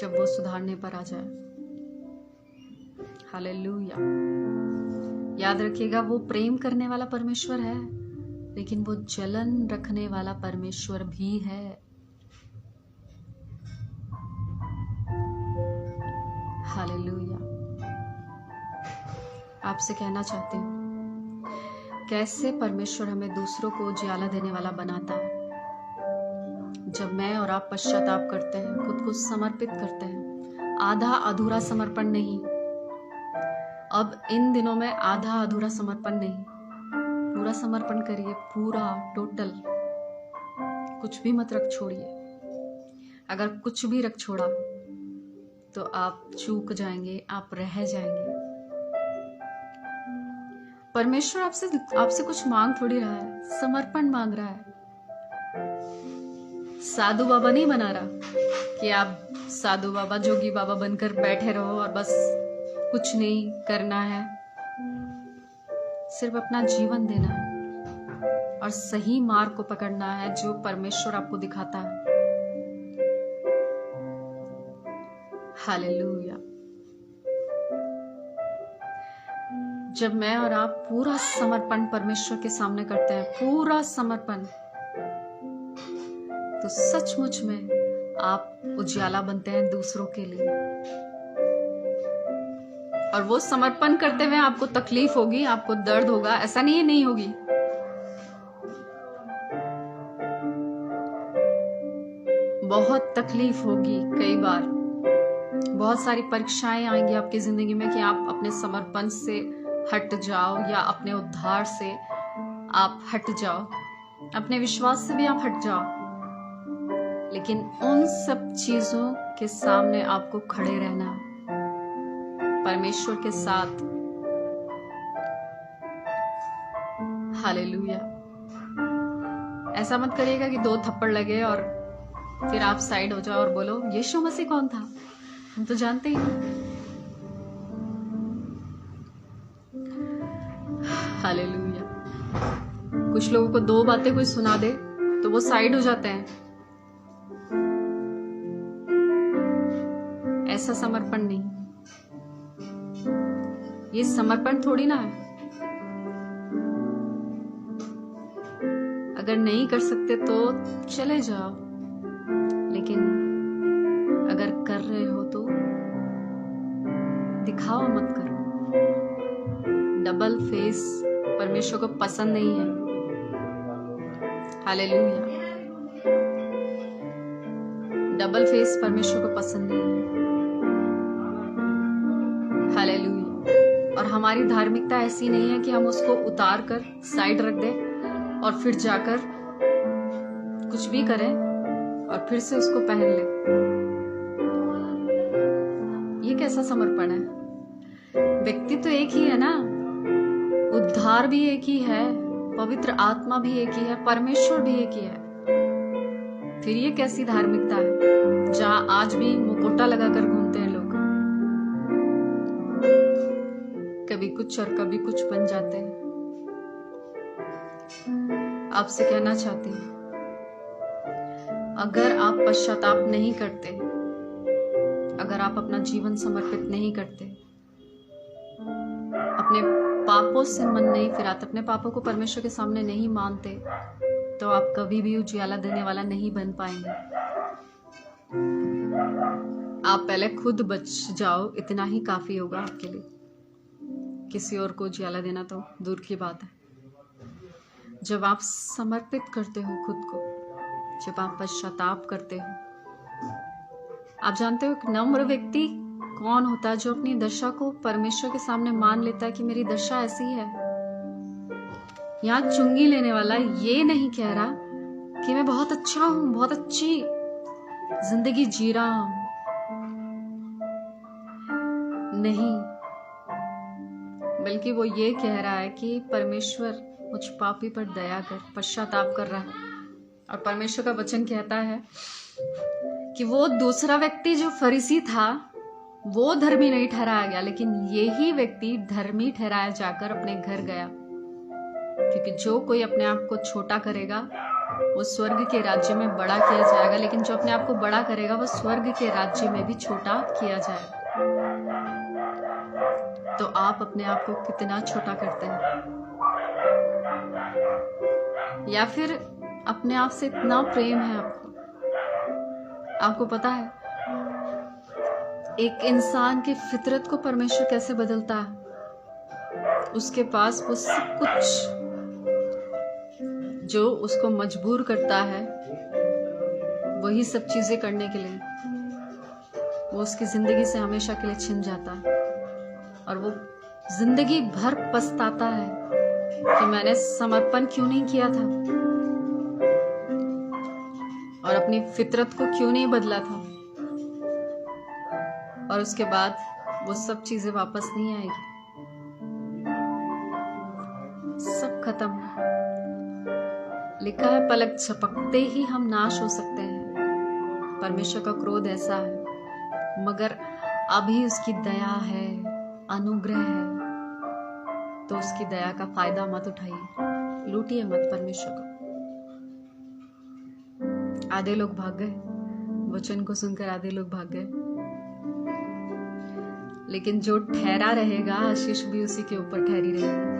जब वो सुधारने पर आ जाए, हालेलुया। याद रखिएगा, वो प्रेम करने वाला परमेश्वर है, लेकिन वो जलन रखने वाला परमेश्वर भी है। हालेलुया। आपसे कहना चाहती हूँ, कैसे परमेश्वर हमें दूसरों को उजियाला देने वाला बनाता है। जब मैं और आप पश्चाताप करते हैं, खुद को समर्पित करते हैं, आधा अधूरा समर्पण नहीं। अब इन दिनों में आधा अधूरा समर्पण नहीं, पूरा समर्पण करिए, पूरा टोटल। कुछ भी मत रख छोड़िए। अगर कुछ भी रख छोड़ा तो आप चूक जाएंगे, आप रह जाएंगे। परमेश्वर आपसे कुछ मांग थोड़ी रहा है, समर्पण मांग रहा है। साधु बाबा नहीं बना रहा कि आप साधु बाबा, जोगी बाबा बनकर बैठे रहो और बस कुछ नहीं करना है। सिर्फ अपना जीवन देना है और सही मार्ग को पकड़ना है जो परमेश्वर आपको दिखाता है। हालेलुया। जब मैं और आप पूरा समर्पण परमेश्वर के सामने करते हैं, पूरा समर्पण, तो सचमुच में आप उजियाला बनते हैं दूसरों के लिए। और वो समर्पण करते हुए आपको तकलीफ होगी, आपको दर्द होगा, ऐसा नहीं है नहीं होगी। बहुत तकलीफ होगी, कई बार बहुत सारी परीक्षाएं आएंगी आपकी जिंदगी में कि आप अपने समर्पण से हट जाओ या अपने उद्धार से आप हट जाओ, अपने विश्वास से भी आप हट जाओ। लेकिन उन सब चीजों के सामने आपको खड़े रहना परमेश्वर के साथ। हालेलुया। ऐसा मत करिएगा कि 2 थप्पड़ लगे और फिर आप साइड हो जाओ और बोलो यीशु मसीह कौन था, हम तो जानते ही नहीं। हालेलुया। कुछ लोगों को 2 बातें कोई सुना दे तो वो साइड हो जाते हैं। ऐसा समर्पण नहीं, ये समर्पण थोड़ी ना है। अगर नहीं कर सकते तो चले जाओ, लेकिन अगर कर रहे हो तो दिखावा मत करो। डबल फेस परमेश्वर को पसंद नहीं है। हालेलुया। डबल फेस परमेश्वर को पसंद नहीं है। हालेलुया। और हमारी धार्मिकता ऐसी नहीं है कि हम उसको उतार कर साइड रख दें और फिर जाकर कुछ भी करें और फिर से उसको पहन ले। ये कैसा समर्पण है? व्यक्ति तो एक ही है ना, उद्धार भी एक ही है, पवित्र आत्मा भी एक ही है, परमेश्वर भी एक ही है। फिर ये कैसी धार्मिकता है जहां आज भी मुकोटा लगाकर घूमते हैं लोग, कभी कुछ और कभी कुछ बन जाते हैं। आपसे कहना चाहती हूँ, अगर आप पश्चाताप नहीं करते, अगर आप अपना जीवन समर्पित नहीं करते, अपने पापों से मन नहीं फिराते, अपने पापों को परमेश्वर के सामने नहीं मानते, तो आप कभी भी उजियाला देने वाला नहीं बन पाएंगे। आप पहले खुद बच जाओ, इतना ही काफी होगा आपके लिए। किसी और को उजियाला देना तो दूर की बात है। जब आप समर्पित करते हो खुद को, जब आप पश्चाताप करते हो, आप जानते हो एक नम्र व्यक्ति कौन होता है? जो अपनी दशा को परमेश्वर के सामने मान लेता है कि मेरी दशा ऐसी है। यहाँ चुंगी लेने वाला ये नहीं कह रहा कि मैं बहुत अच्छा हूं, बहुत अच्छी जिंदगी जी रहा हूं। नहीं, बल्कि वो ये कह रहा है कि परमेश्वर मुझ पापी पर दया कर, पश्चाताप कर रहा है। और परमेश्वर का वचन कहता है कि वो दूसरा व्यक्ति जो फरीसी था वो धर्मी नहीं ठहराया गया, लेकिन यही व्यक्ति धर्मी ठहराया जाकर अपने घर गया। क्योंकि जो कोई अपने आप को छोटा करेगा वो स्वर्ग के राज्य में बड़ा किया जाएगा, लेकिन जो अपने आप को बड़ा करेगा वो स्वर्ग के राज्य में भी छोटा किया जाएगा। तो आप अपने आप को कितना छोटा करते हैं? या फिर अपने आप से इतना प्रेम है आपको पता है एक इंसान की फितरत को परमेश्वर कैसे बदलता है? उसके पास वो सब कुछ जो उसको मजबूर करता है वही सब चीजें करने के लिए, वो उसकी जिंदगी से हमेशा के लिए छिन जाता है और वो जिंदगी भर पछताता है कि मैंने समर्पण क्यों नहीं किया था और अपनी फितरत को क्यों नहीं बदला था। और उसके बाद वो सब चीजें वापस नहीं आएगी, सब खत्म। लिखा है पलक झपकते ही हम नाश हो सकते हैं। परमेश्वर का क्रोध ऐसा है, मगर अभी उसकी दया है, अनुग्रह है, तो उसकी दया का फायदा मत उठाइए, लूटिए मत परमेश्वर को। आधे लोग भाग गए, वचन को सुनकर आधे लोग भाग गए, लेकिन जो ठहरा रहेगा आशीष भी उसी के ऊपर ठहरी रहेगी।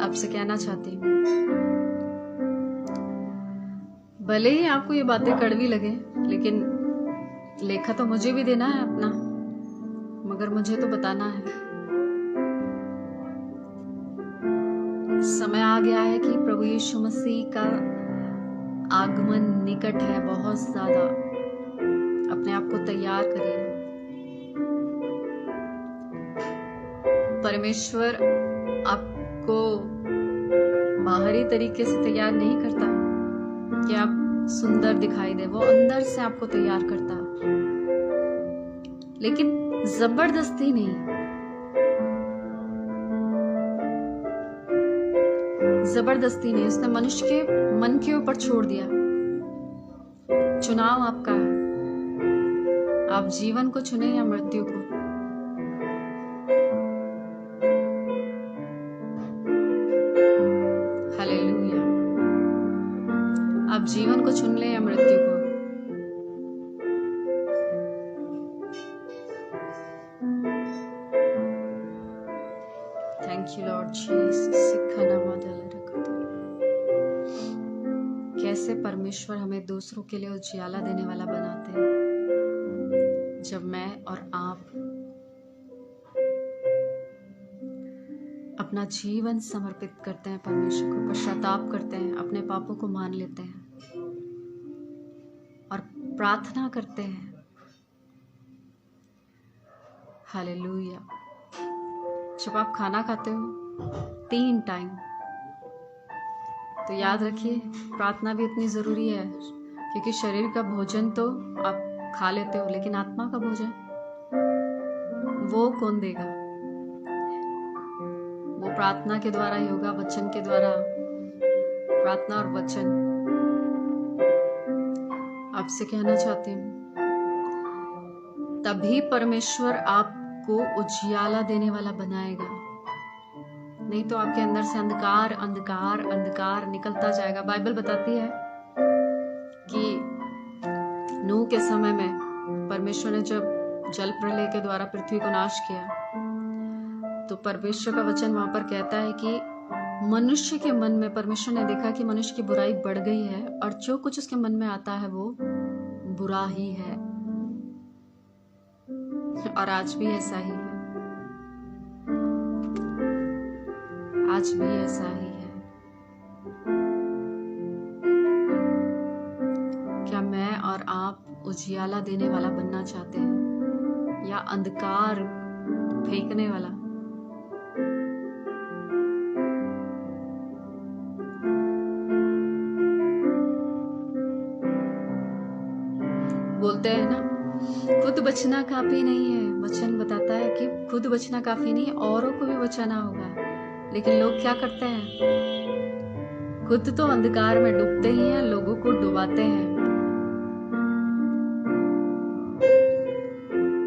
आपसे कहना चाहती हूँ, भले ही आपको ये बातें कड़वी लगे, लेकिन लेखा तो मुझे भी देना है अपना, मगर मुझे तो बताना है। समय आ गया है कि प्रभु यीशु मसीह का आगमन निकट है, बहुत ज्यादा। अपने आप को तैयार करिए। परमेश्वर आपको बाहरी तरीके से तैयार नहीं करता कि आप सुंदर दिखाई दे, वो अंदर से आपको तैयार करता, लेकिन जबरदस्ती नहीं। जबरदस्ती नहीं, उसने मनुष्य के मन के ऊपर छोड़ दिया। चुनाव आपका है, आप जीवन को चुने या मृत्यु को। हालेलुया। आप जीवन को चुन ले या मृत्यु को। Thank you Lord Jesus. कैसे परमेश्वर हमें दूसरों के लिए उजियाला देने वाला बनाते हैं जब मैं और आप अपना जीवन समर्पित करते हैं परमेश्वर को, पश्चाताप करते हैं, अपने पापों को मान लेते हैं और प्रार्थना करते हैं। हालेलुया। जब आप खाना खाते हो 3 टाइम, तो याद रखिए प्रार्थना भी उतनी जरूरी है, क्योंकि शरीर का भोजन तो आप खा लेते हो, लेकिन आत्मा का भोजन वो कौन देगा? वो प्रार्थना के द्वारा ही होगा, वचन के द्वारा। प्रार्थना और वचन। आपसे कहना चाहती हूँ, तभी परमेश्वर आपको उजियाला देने वाला बनाएगा, नहीं तो आपके अंदर से अंधकार अंधकार अंधकार निकलता जाएगा। बाइबल बताती है कि नूह के समय में परमेश्वर ने जब जल प्रलय के द्वारा पृथ्वी को नाश किया, तो परमेश्वर का वचन वहां पर कहता है कि मनुष्य के मन में, परमेश्वर ने देखा कि मनुष्य की बुराई बढ़ गई है और जो कुछ उसके मन में आता है वो बुरा ही है। और आज भी ऐसा ही है, आज भी ऐसा ही है। क्या मैं और आप उजियाला देने वाला बनना चाहते हैं या अंधकार फेंकने वाला? बोलते हैं ना, खुद बचना काफी नहीं है। वचन बताता है कि खुद बचना काफी नहीं, औरों को भी बचाना होगा। लेकिन लोग क्या करते हैं? खुद तो अंधकार में डूबते ही हैं, लोगों को डुबाते हैं।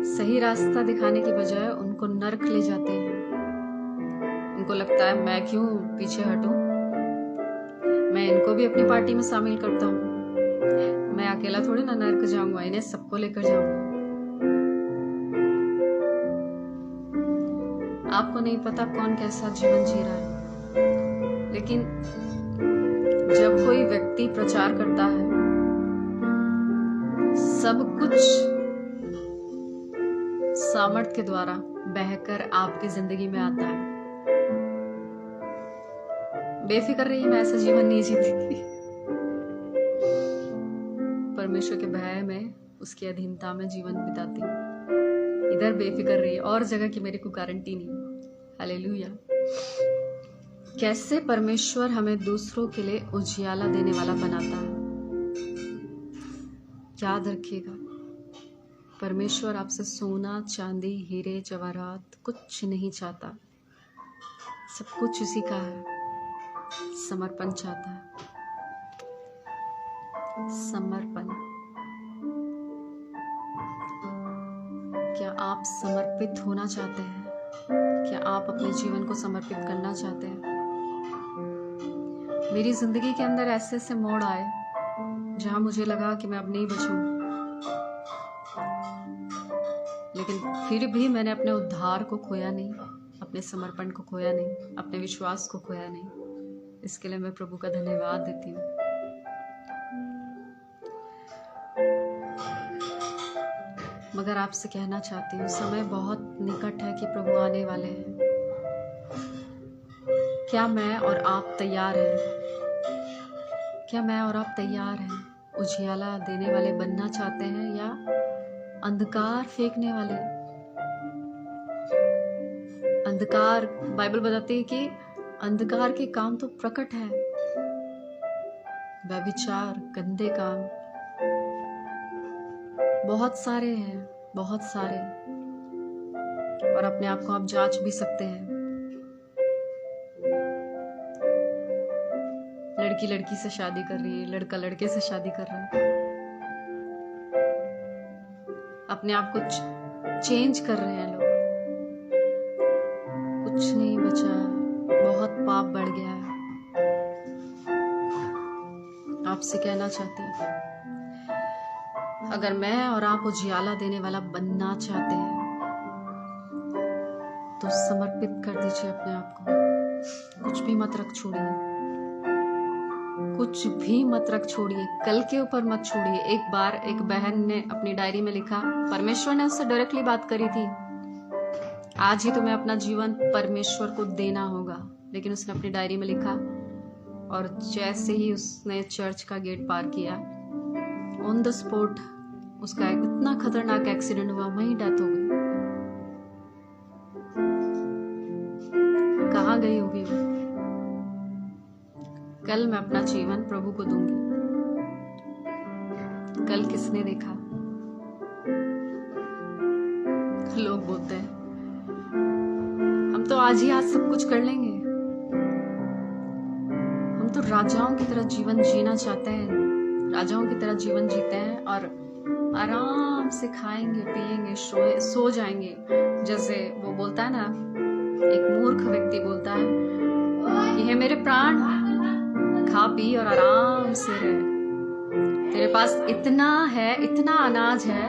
सही रास्ता दिखाने की बजाय उनको नर्क ले जाते हैं। उनको लगता है मैं क्यों पीछे हटूं, मैं इनको भी अपनी पार्टी में शामिल करता हूँ, मैं अकेला थोड़ी ना नर्क जाऊंगा, इन्हें सबको लेकर जाऊंगा। आपको नहीं पता कौन कैसा जीवन जी रहा है, लेकिन जब कोई व्यक्ति प्रचार करता है, सब कुछ सामर्थ के द्वारा बहकर आपकी जिंदगी में आता है। बेफिक्र रहिए, मैं ऐसा जीवन नहीं जीती। परमेश्वर के भय में, उसकी अधीनता में जीवन बिताती हूँ। इधर बेफिक्र रहिए, और जगह की मेरी कोई गारंटी नहीं। हालेलुया। कैसे परमेश्वर हमें दूसरों के लिए उजियाला देने वाला बनाता है। याद रखिएगा, परमेश्वर आपसे सोना चांदी हीरे जवाहरात कुछ नहीं चाहता, सब कुछ उसी का है। समर्पण चाहता है, समर्पण। क्या आप समर्पित होना चाहते हैं? क्या आप अपने जीवन को समर्पित करना चाहते हैं? मेरी जिंदगी के अंदर ऐसे ऐसे मोड़ आए जहां मुझे लगा कि मैं अब नहीं बचूं, लेकिन फिर भी मैंने अपने उद्धार को खोया नहीं, अपने समर्पण को खोया नहीं, अपने विश्वास को खोया नहीं। इसके लिए मैं प्रभु का धन्यवाद देती हूँ। मगर आपसे कहना चाहती हूँ, समय बहुत निकट है कि प्रभु आने वाले हैं। क्या मैं और आप तैयार हैं? क्या मैं और आप तैयार हैं उजियाला देने वाले बनना चाहते हैं या अंधकार फेंकने वाले? अंधकार, बाइबल बताती है कि अंधकार के काम तो प्रकट है, व्यभिचार, गंदे काम बहुत सारे हैं, बहुत सारे। और अपने आप को आप जांच भी सकते हैं। लड़की लड़की से शादी कर रही है, लड़का लड़के से शादी कर रहा है, अपने आप को चेंज कर रहे हैं लोग। कुछ नहीं बचा है, बहुत पाप बढ़ गया है। आपसे कहना चाहती हूँ, अगर मैं और आप उजियाला देने वाला बनना चाहते हैं तो समर्पित कर दीजिए अपने आप को। कुछ भी मत रख छोड़िए, कुछ भी मत रख छोड़िए, कल के ऊपर मत छोड़िए। एक बार एक बहन ने अपनी डायरी में लिखा, परमेश्वर ने उससे डायरेक्टली बात करी थी, आज ही तुम्हें अपना जीवन परमेश्वर को देना होगा। लेकिन उसने अपनी डायरी में लिखा और जैसे ही उसने चर्च का गेट पार किया, ऑन द स्पॉट उसका इतना खतरनाक एक्सीडेंट हुआ, वहीं डेथ हो गई। कहाँ गई होगी वो? कल मैं अपना जीवन प्रभु को दूंगी। कल किसने देखा? लोग बोलते हैं हम तो आज ही आज सब कुछ कर लेंगे, हम तो राजाओं की तरह जीवन जीना चाहते हैं, राजाओं की तरह जीवन जीते हैं और आराम से खाएंगे पिएंगे सो जाएंगे। जैसे वो बोलता है ना, एक मूर्ख व्यक्ति बोलता है कि हे मेरे प्राण, खा पी और आराम से रह। तेरे पास इतना है, इतना अनाज है,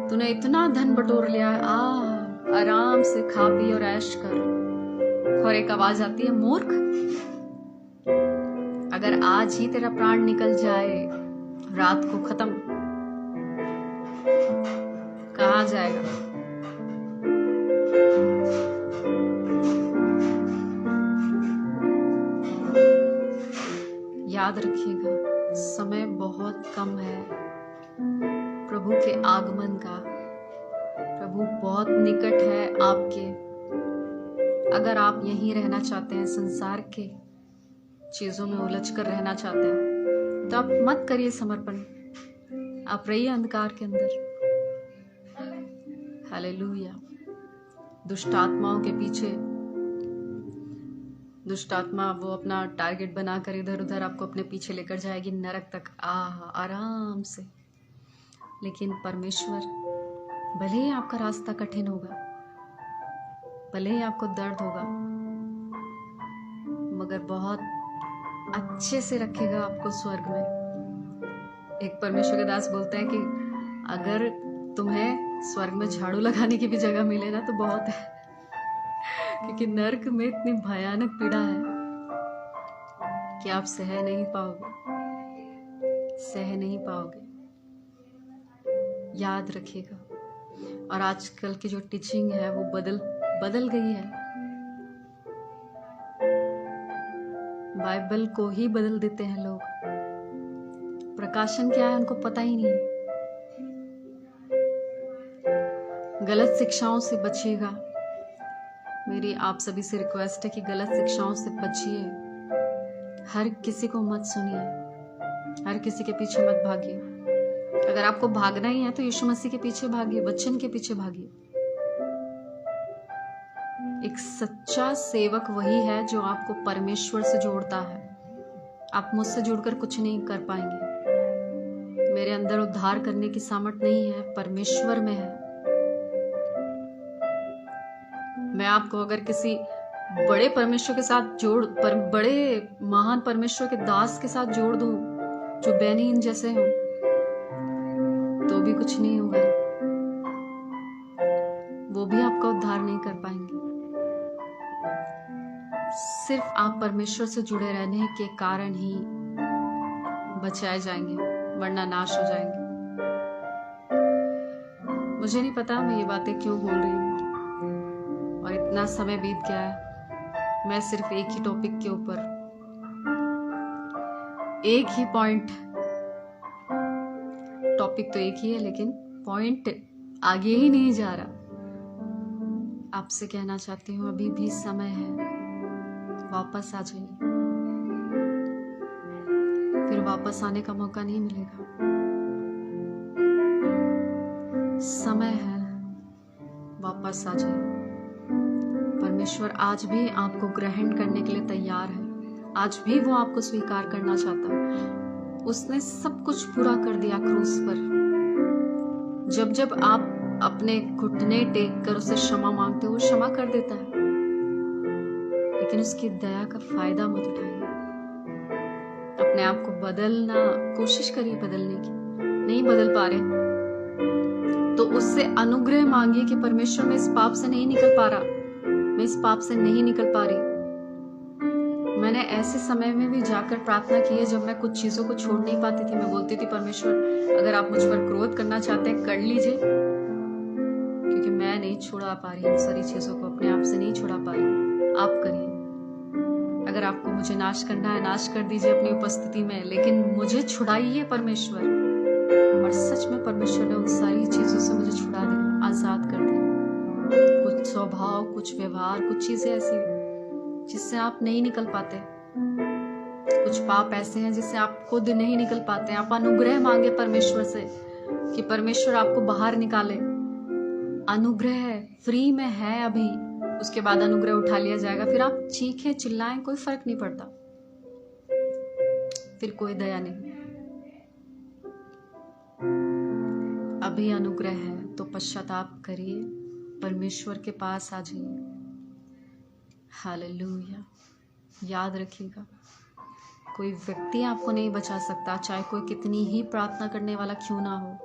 तूने इतना धन बटोर लिया है, आराम से खा पी और ऐश कर। और एक आवाज आती है, मूर्ख, अगर आज ही तेरा प्राण निकल जाए, रात को खत्म, कहाँ जाएगा? याद रखिएगा, समय बहुत कम है प्रभु के आगमन का। प्रभु बहुत निकट है आपके। अगर आप यहीं रहना चाहते हैं, संसार के चीजों में उलझ कर रहना चाहते हैं, तो आप मत करिए समर्पण, आप रहिए अंधकार के अंदर। हालेलुया। दुष्ट आत्माओं के पीछे, दुष्ट आत्मा वो अपना टारगेट बनाकर इधर उधर आपको अपने पीछे लेकर जाएगी नरक तक, आराम से। लेकिन परमेश्वर, भले ही आपका रास्ता कठिन होगा, भले ही आपको दर्द होगा, मगर बहुत अच्छे से रखेगा आपको स्वर्ग में। एक परमेश्वर के दास बोलते हैं कि अगर तुम्हें स्वर्ग में झाड़ू लगाने की भी जगह मिले ना तो बहुत है, क्योंकि नर्क में इतनी भयानक पीड़ा है कि आप सह नहीं पाओगे, सह नहीं पाओगे। याद रखिएगा। और आजकल की जो टीचिंग है वो बदल गई है। बाइबल को ही बदल देते हैं लोग। प्रकाशन क्या है उनको पता ही नहीं। गलत शिक्षाओं से बचिएगा। मेरी आप सभी से रिक्वेस्ट है कि गलत शिक्षाओं से बचिए। हर किसी को मत सुनिए, हर किसी के पीछे मत भागिए। अगर आपको भागना ही है तो यीशु मसीह के पीछे भागिए, वचन के पीछे भागिए। एक सच्चा सेवक वही है जो आपको परमेश्वर से जोड़ता है। आप मुझसे जुड़कर कुछ नहीं कर पाएंगे। मेरे अंदर उद्धार करने की सामर्थ नहीं है, परमेश्वर में है। मैं आपको अगर किसी बड़े परमेश्वर के साथ बड़े महान परमेश्वर के दास के साथ जोड़ दूं जो बेनीन जैसे हो, तो भी कुछ नहीं होगा। वो भी आपका उद्धार नहीं कर पाएंगे। सिर्फ आप परमेश्वर से जुड़े रहने के कारण ही बचाए जाएंगे, वरना नाश हो जाएंगे। मुझे नहीं पता मैं ये बातें क्यों बोल रही हूँ और इतना समय बीत गया है। मैं सिर्फ एक ही टॉपिक के ऊपर एक ही पॉइंट, टॉपिक तो एक ही है लेकिन पॉइंट आगे ही नहीं जा रहा। आपसे कहना चाहती हूँ अभी भी समय है, वापस आ जाइए, फिर वापस आने का मौका नहीं मिलेगा। समय है, वापस आ जाइए। परमेश्वर आज भी आपको ग्रहण करने के लिए तैयार है, आज भी वो आपको स्वीकार करना चाहता है। उसने सब कुछ पूरा कर दिया क्रूस पर। जब जब आप अपने घुटने टेक कर उसे क्षमा मांगते हो, वो क्षमा कर देता है, लेकिन उसकी दया का फायदा मत उठाइए। अपने आप को बदलना कोशिश करिए, बदलने की। नहीं बदल पा रहे तो उससे अनुग्रह मांगिए कि परमेश्वर मैं इस पाप से नहीं निकल पा रहा, मैं इस पाप से नहीं निकल पा रही। मैंने ऐसे समय में भी जाकर प्रार्थना की है जब मैं कुछ चीजों को छोड़ नहीं पाती थी। मैं बोलती थी परमेश्वर अगर आप मुझ पर क्रोध करना चाहते हैं कर लीजिए, क्योंकि मैं नहीं छुड़ा पा रही इन सारी चीजों को, अपने आप से नहीं छुड़ा पा रही। आप करिए। अगर आपको मुझे नाश करना है, नाश कर दीजिए अपनी उपस्थिति में, लेकिन मुझे छुड़ाइए परमेश्वर। और सच में परमेश्वर ने उन सारी चीजों से मुझे छुड़ा दिया, आजाद कर दिया। कुछ स्वभाव, कुछ व्यवहार, कुछ चीजें ऐसी जिससे आप नहीं निकल पाते, कुछ पाप ऐसे हैं जिससे आप खुद नहीं निकल पाते। आप अनुग्रह मांगे परमेश्वर से कि परमेश्वर आपको बाहर निकाले। अनुग्रह फ्री में है अभी, उसके बाद अनुग्रह उठा लिया जाएगा। फिर आप चीखें चिल्लाएं, कोई फर्क नहीं पड़ता, फिर कोई दया नहीं। अभी अनुग्रह है तो पश्चाताप करिए, परमेश्वर के पास आ जाइए। हालेलुया। याद रखिएगा, कोई व्यक्ति आपको नहीं बचा सकता, चाहे कोई कितनी ही प्रार्थना करने वाला क्यों ना हो,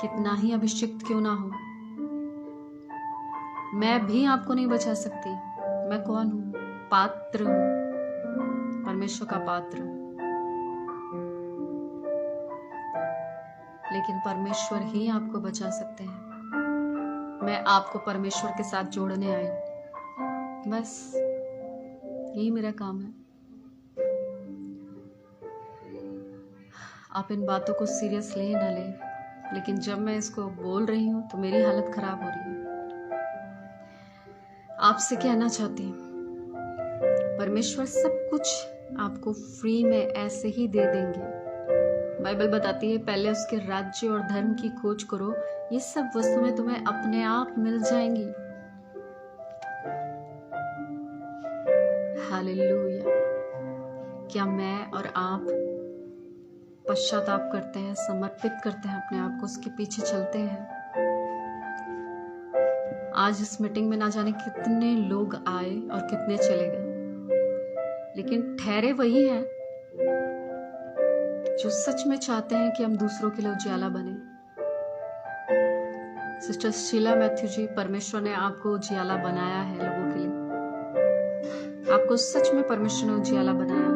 कितना ही अभिषिक्त क्यों ना हो। मैं भी आपको नहीं बचा सकती। मैं कौन हूं? पात्र हूं, परमेश्वर का पात्र। लेकिन परमेश्वर ही आपको बचा सकते हैं। मैं आपको परमेश्वर के साथ जोड़ने आई, बस यही मेरा काम है। आप इन बातों को सीरियस ले ना ले, लेकिन जब मैं इसको बोल रही हूं तो मेरी हालत खराब हो रही है। आपसे कहना चाहती हूँ परमेश्वर सब कुछ आपको फ्री में ऐसे ही दे देंगे। बाइबल बताती है पहले उसके राज्य और धर्म की खोज करो, ये सब वस्तुएं तुम्हें अपने आप मिल जाएंगी। हालेलुया। क्या मैं और आप पश्चाताप करते हैं, समर्पित करते हैं अपने आप को, उसके पीछे चलते हैं? आज इस मीटिंग में ना जाने कितने लोग आए और कितने चले गए, लेकिन ठहरे वही हैं जो सच में चाहते हैं कि हम दूसरों के लिए उजियाला बने। सिस्टर शीला मैथ्यू जी, परमेश्वर ने आपको उजियाला बनाया है लोगों के लिए। आपको सच में परमेश्वर ने उजियाला बनाया है।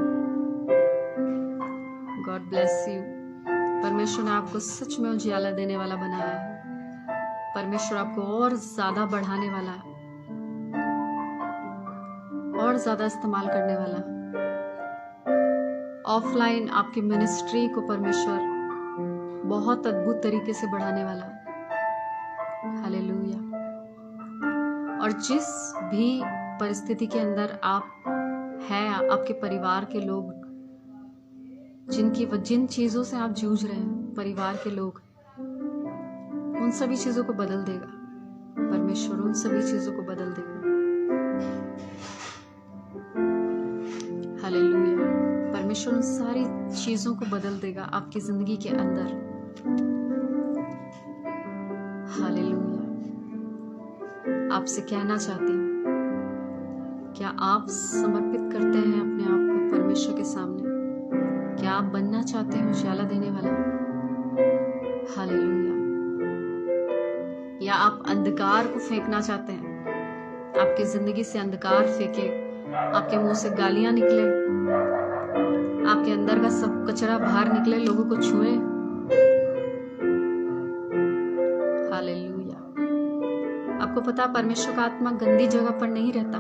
God bless you. परमेश्वर ने आपको सच में उजियाला देने वाला बनाया है। परमेश्वर आपको और ज्यादा बढ़ाने वाला है, और ज्यादा इस्तेमाल करने वाला है। ऑफलाइन आपकी मिनिस्ट्री को परमेश्वर बहुत अद्भुत तरीके से बढ़ाने वाला है। हालेलुया। और जिस भी परिस्थिति के अंदर आप हैं, आपके परिवार के लोग जिन चीजों से आप जूझ रहे हैं, परिवार के लोग, उन सभी चीजों को बदल देगा परमेश्वर, उन सभी चीजों को बदल देगा। हालेलुया। परमेश्वर उन सारी चीजों को बदल देगा आपकी जिंदगी के अंदर। हालेलुया। आपसे कहना चाहती हूँ, क्या आप समर्पित करते हैं अपने आप को परमेश्वर के सामने? क्या आप बनना चाहते हैं उजियाला देने वाला? हालेलुया। या आप अंधकार को फेंकना चाहते हैं? आपकी जिंदगी से अंधकार फेंके, आपके मुंह से गालियां निकले, आपके अंदर का सब कचरा बाहर निकले, लोगों को छुए। हालेलुया। आपको पता, परमेश्वर का आत्मा गंदी जगह पर नहीं रहता,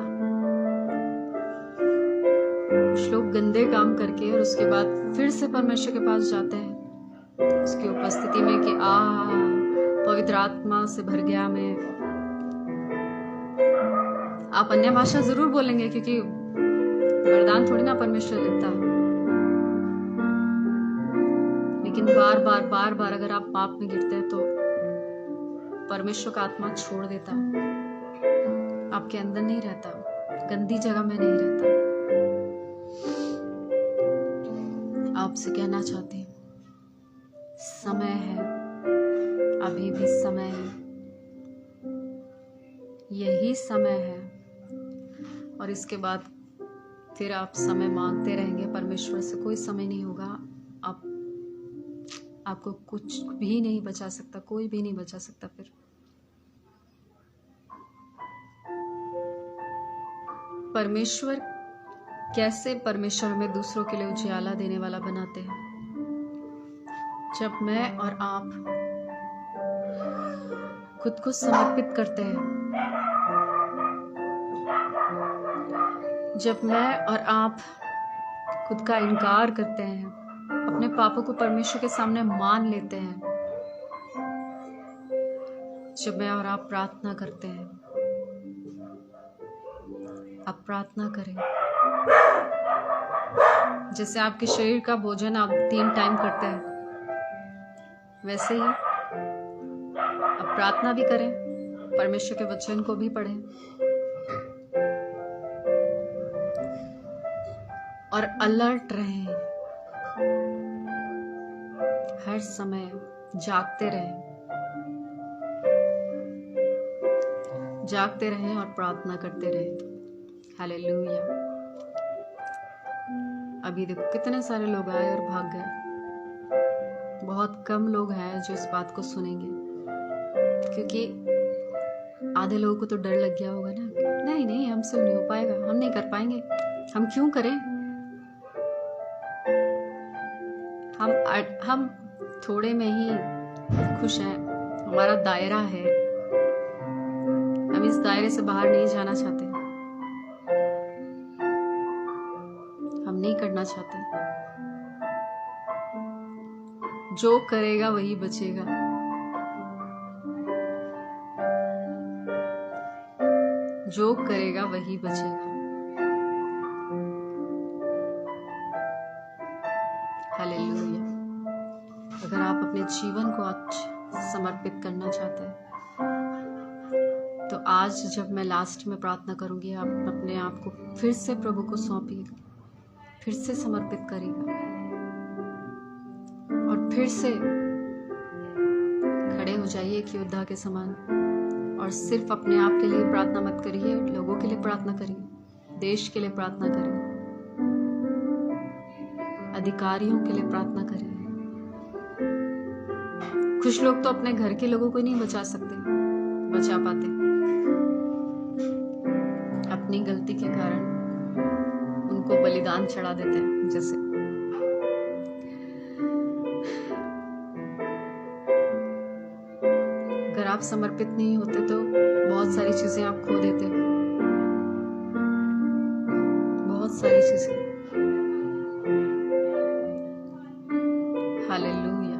कुछ लोग गंदे काम करके और उसके बाद फिर से परमेश्वर के पास जाते हैं उसकी उपस्थिति में कि पवित्र आत्मा से भर गया मैं। आप अन्य भाषा जरूर बोलेंगे क्योंकि वरदान थोड़ी ना परमेश्वर देता, लेकिन बार बार अगर आप पाप में गिरते हैं तो परमेश्वर का आत्मा छोड़ देता, आपके अंदर नहीं रहता, गंदी जगह में नहीं रहता। आपसे कहना चाहते हैं समय है, अभी भी समय है, यही समय है। और इसके बाद फिर आप समय मांगते रहेंगे परमेश्वर से, कोई समय नहीं होगा। आपको कुछ भी नहीं बचा सकता, कोई भी नहीं बचा सकता। फिर परमेश्वर परमेश्वर हमें दूसरों के लिए उजियाला देने वाला बनाते हैं। जब मैं और आप खुद को समर्पित करते हैं, जब मैं और आप खुद का इनकार करते हैं, अपने पापों को परमेश्वर के सामने मान लेते हैं, जब मैं और आप प्रार्थना करते हैं, आप प्रार्थना करें जैसे आपके शरीर का भोजन आप 3 टाइम करते हैं, वैसे ही आप प्रार्थना भी करें, परमेश्वर के वचन को भी पढ़ें और अलर्ट रहें, हर समय जागते रहें और प्रार्थना करते रहें। हालेलुया। अभी देखो कितने सारे लोग आए और भाग गए। बहुत कम लोग हैं जो इस बात को सुनेंगे, क्योंकि आधे लोगों को तो डर लग गया होगा ना, नहीं हमसे नहीं हो पाएगा, हम नहीं कर पाएंगे, हम क्यों करें, हम थोड़े में ही खुश हैं, हमारा दायरा है, हम इस दायरे से बाहर नहीं जाना चाहते, हम नहीं करना चाहते। जो करेगा वही बचेगा, जो करेगा वही बचेगा। हालेलुया। अगर आप अपने जीवन को आज समर्पित करना चाहते हैं तो आज जब मैं लास्ट में प्रार्थना करूंगी, आप अपने आप को फिर से प्रभु को सौंपिएगा, फिर से समर्पित करिएगा और फिर से खड़े हो जाइए एक योद्धा के समान। और सिर्फ अपने आप के लिए प्रार्थना मत करिए, लोगों के लिए प्रार्थना करिए, देश के लिए प्रार्थना करिए, अधिकारियों के लिए प्रार्थना करिए। कुछ लोग तो अपने घर के लोगों को नहीं बचा पाते, अपनी गलती के कारण उनको बलिदान चढ़ा देते हैं। जैसे अगर आप समर्पित नहीं होते तो बहुत सारी चीजें आप खो देते हो, बहुत सारी चीजें। हालेलुया।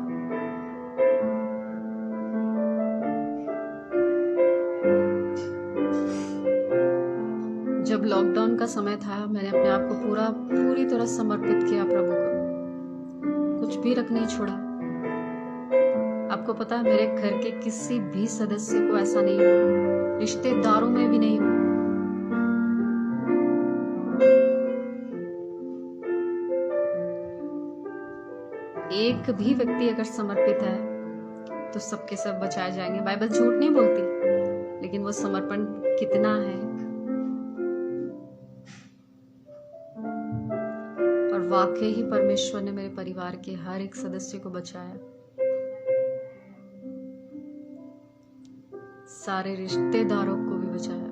जब लॉकडाउन का समय था, मैंने अपने आप को पूरी तरह समर्पित किया प्रभु को, कुछ भी रख नहीं छोड़ा। आपको पता है मेरे घर के किसी भी सदस्य को ऐसा नहीं हुआ, रिश्तेदारों में भी नहीं हुआ। एक भी व्यक्ति अगर समर्पित है तो सबके सब बचाए जाएंगे। बाइबल झूठ नहीं बोलती, लेकिन वो समर्पण कितना है। और वाकई ही परमेश्वर ने मेरे परिवार के हर एक सदस्य को बचाया, सारे रिश्तेदारों को भी बचाया।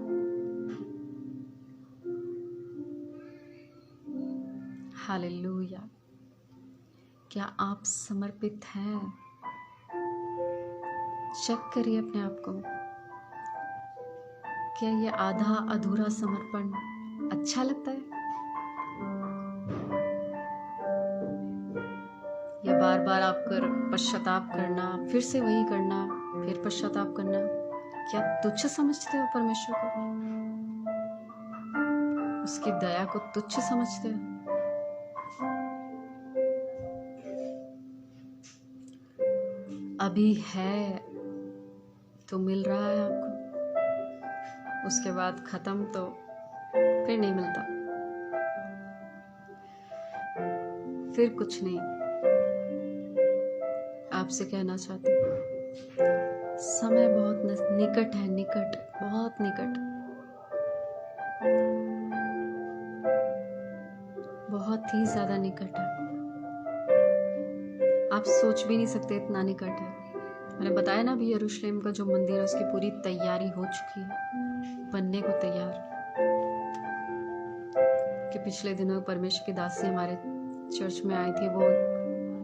हालेलुया। क्या आप समर्पित हैं? चेक करिए अपने आप को, क्या ये आधा अधूरा समर्पण अच्छा लगता है? बार बार आप कर पश्चाताप करना, फिर से वही करना, फिर पश्चाताप करना, क्या तुच्छ समझते हो परमेश्वर को? उसकी दया को तुच्छ समझते हो? अभी है तो मिल रहा है आपको, उसके बाद खत्म तो फिर नहीं मिलता, फिर कुछ नहीं। आपसे कहना चाहती हूँ, समय बहुत निकट है, निकट, बहुत निकट, बहुत ही ज्यादा निकट है। आप सोच भी नहीं सकते इतना निकट है। मैंने बताया ना अभी, यरूशलेम का जो मंदिर है उसकी पूरी तैयारी हो चुकी है, बनने को तैयार। कि पिछले दिनों परमेश्वर की दासी हमारे चर्च में आई थी, वो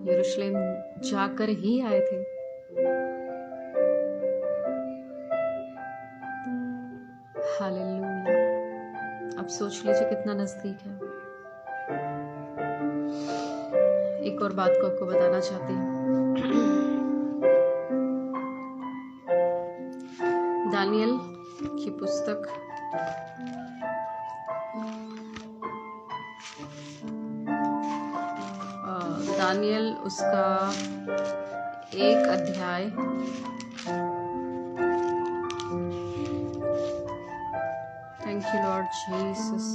यरूशलेम जाकर ही आए थे। हालेलुया। अब सोच लीजिए कितना नजदीक है। एक और बात को आपको बताना चाहती हूँ। दानियल की पुस्तक दानियल उसका 1 अध्याय थैंक यू लॉर्ड जीसस,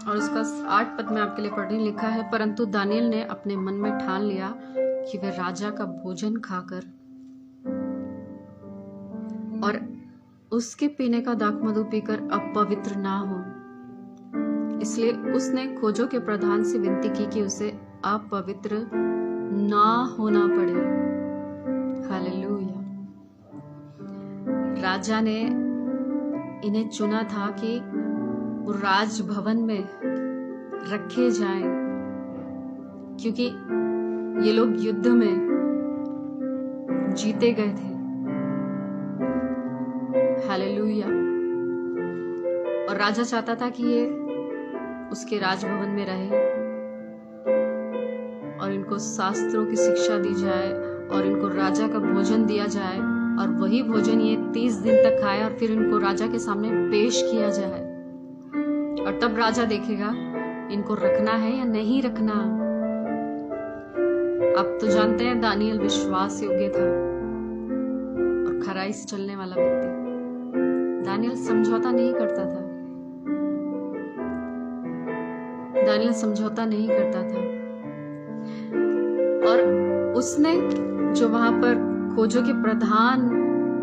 और उसका 8 पद में आपके लिए पढ़ रही, लिखा है, परंतु दानियल ने अपने मन में ठान लिया कि वह राजा का भोजन खाकर और उसके पीने का दाखमधु पीकर अपवित्र ना हो, इसलिए उसने खोजों के प्रधान से विनती की कि उसे अपवित्र ना होना पड़े। हालेलुया। राजा ने इन्हें चुना था कि वो राजभवन में रखे जाएं, क्योंकि ये लोग युद्ध में जीते गए थे। हालेलुया। और राजा चाहता था कि ये उसके राजभवन में रहे और इनको शास्त्रों की शिक्षा दी जाए और इनको राजा का भोजन दिया जाए, और वही भोजन ये 30 दिन तक खाए और फिर इनको राजा के सामने पेश किया जाए, और तब राजा देखेगा इनको रखना है या नहीं रखना। आप तो जानते हैं दानियल विश्वास योग्य था और खराई से चलने वाला व्यक्ति। दानियल समझौता नहीं करता था, दानियल समझौता नहीं करता था। और उसने जो वहां पर खोजों के प्रधान,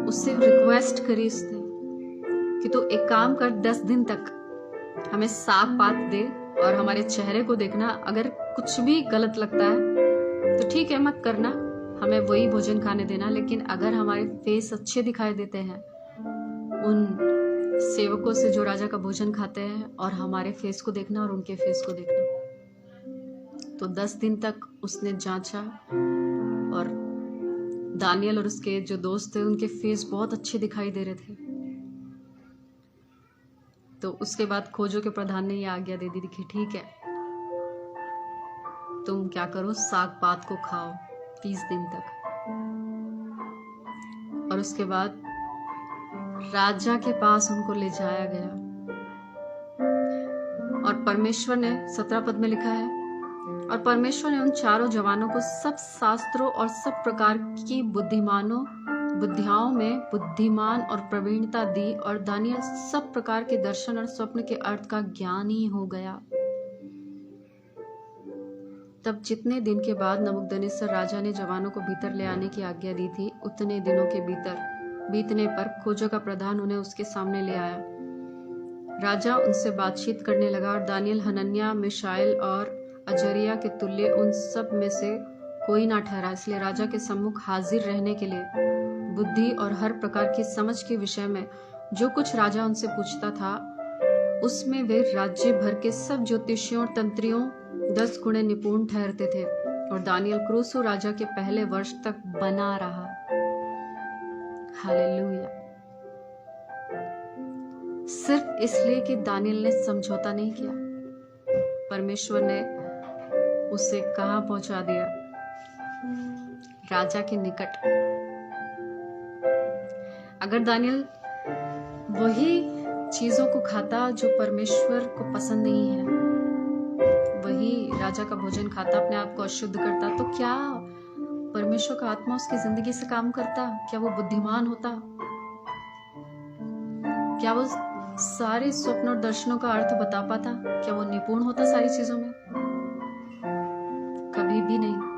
उससे रिक्वेस्ट करी उसने कि तू एक काम कर, 10 दिन तक हमें साग पात दे और हमारे चेहरे को देखना, अगर कुछ भी गलत लगता है तो ठीक है मत करना, हमें वही भोजन खाने देना, लेकिन अगर हमारे फेस अच्छे दिखाई देते हैं उन सेवकों से जो राजा का भोजन खाते हैं, और हमारे फेस को देखना और उनके फेस को देखना। तो 10 दिन तक उसने जांचा, और दानियल और उसके जो दोस्त थे उनके फेस बहुत अच्छे दिखाई दे रहे थे। तो उसके बाद खोजों के प्रधान ने ये आज्ञा दे दी कि ठीक है, तुम क्या करो, साग पात को खाओ 30 दिन तक। और उसके बाद राजा के पास उनको ले जाया गया, और परमेश्वर ने 17 पद में लिखा है, और परमेश्वर ने उन चारों जवानों को सब शास्त्रों और सब प्रकार की बुद्धियाओं में बुद्धिमान और प्रवीणता दी, और दानियल सब प्रकार के दर्शन और स्वप्न के अर्थ का ज्ञानी हो गया। तब जितने दिन के बाद नबूकदनेस्सर राजा ने जवानों को भीतर ले आने की आज्ञा दी थी, उतने दिनों के बीतने पर खोजों का प्रधान उन्हें उसके सामने ले आया। राजा उनसे बातचीत करने लगा, और दानियल हनन्याह, मिशाएल और अजरिया के तुल्य उन सब में से कोई ना ठहरा, इसलिए राजा के सम्मुख हाजिर रहने के लिए बुद्धि और हर प्रकार की समझ के विषय में जो कुछ राजा उनसे पूछता था, उसमें वे राज्य भर के सब ज्योतिषियों और तंत्रियों 10 गुणे निपुण ठहरते थे। और दानियल क्रूसो राजा के पहले वर्ष तक बना रहा। हालेलुया। सिर्फ इसलिए कि दानियल ने समझौता नहीं किया, परमेश्वर ने उसे कहां पहुंचा दिया, राजा के निकट। अगर दानियल वही चीजों को खाता जो परमेश्वर को पसंद नहीं है, वही राजा का भोजन खाता, अपने आप को अशुद्ध करता, तो क्या परमेश्वर का आत्मा उसकी जिंदगी से काम करता? क्या वो बुद्धिमान होता? क्या वो सारे स्वप्न और दर्शनों का अर्थ बता पाता? क्या वो निपुण होता सारी चीजों में? कभी भी नहीं।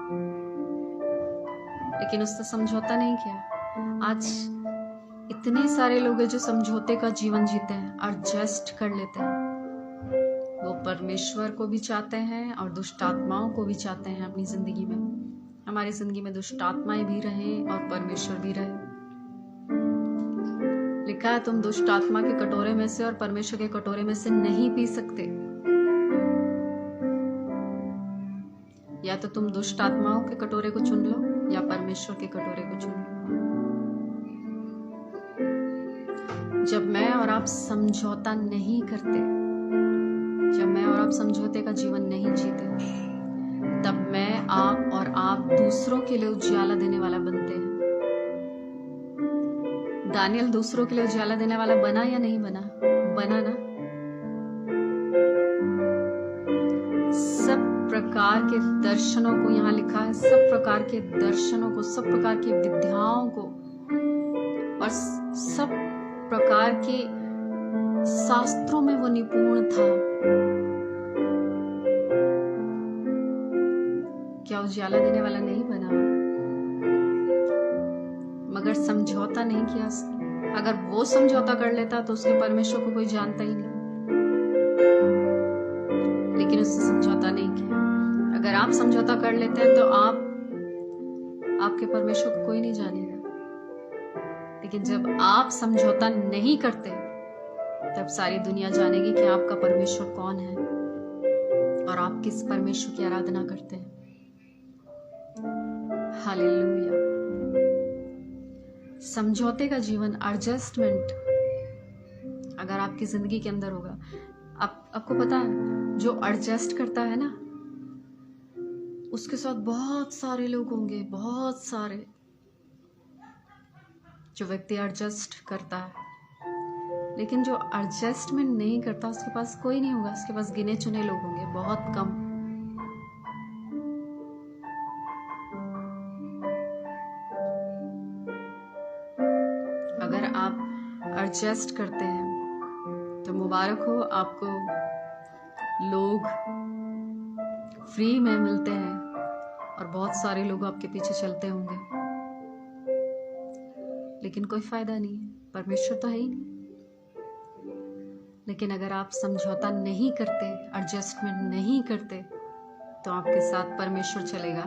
लेकिन उसने समझौता नहीं किया। आज इतने सारे लोग हैं जो समझौते का जीवन जीते हैं, एडजस्ट कर लेते हैं। वो परमेश्वर को भी चाहते हैं और दुष्ट आत्माओं को भी चाहते हैं अपनी जिंदगी में। हमारी जिंदगी में दुष्ट आत्माएं भी रहें और परमेश्वर भी रहे। लिखा है तुम दुष्ट आत्मा के कटोरे में से और परमेश्वर के कटोरे में से नहीं पी सकते। या तो तुम दुष्ट आत्माओं के कटोरे को चुन लो या परमेश्वर के कटोरे को चुन लो। जब मैं और आप समझौता नहीं करते, जब मैं और आप समझौते का जीवन नहीं जीते, तब मैं, आप और आप दूसरों के लिए उजियाला देने वाला बनते हैं। दानियल दूसरों के लिए उजियाला देने वाला बना या नहीं बना? बना ना। सब प्रकार के दर्शनों को, यहाँ लिखा है, सब प्रकार के दर्शनों को, सब प्रकार की विद्याओं को और सब प्रकार के शास्त्रों में वो निपुण था। क्या उजियाला देने वाला नहीं बना? मगर समझौता नहीं किया उसने। अगर वो समझौता कर लेता तो उसके परमेश्वर को कोई जानता ही नहीं। लेकिन उसने समझौता नहीं किया। अगर आप समझौता कर लेते हैं तो आपके परमेश्वर को कोई नहीं जानेगा। लेकिन जब आप समझौता नहीं करते, तब सारी दुनिया जानेगी कि आपका परमेश्वर कौन है और आप किस परमेश्वर की आराधना करते हैं। हालेलुया। समझौते का जीवन, एडजस्टमेंट अगर आपकी जिंदगी के अंदर होगा, आपको पता है जो एडजस्ट करता है ना, उसके साथ बहुत सारे लोग होंगे, बहुत सारे। जो व्यक्ति एडजस्ट करता है, लेकिन जो एडजस्टमेंट नहीं करता, उसके पास कोई नहीं होगा। उसके पास गिने चुने लोग होंगे, बहुत कम। अगर आप एडजस्ट करते हैं तो मुबारक हो आपको। लोग फ्री में मिलते हैं और बहुत सारे लोग आपके पीछे चलते होंगे, लेकिन कोई फायदा नहीं है। परमेश्वर तो है ही नहीं। लेकिन अगर आप समझौता नहीं करते, एडजस्टमेंट नहीं करते, तो आपके साथ परमेश्वर चलेगा,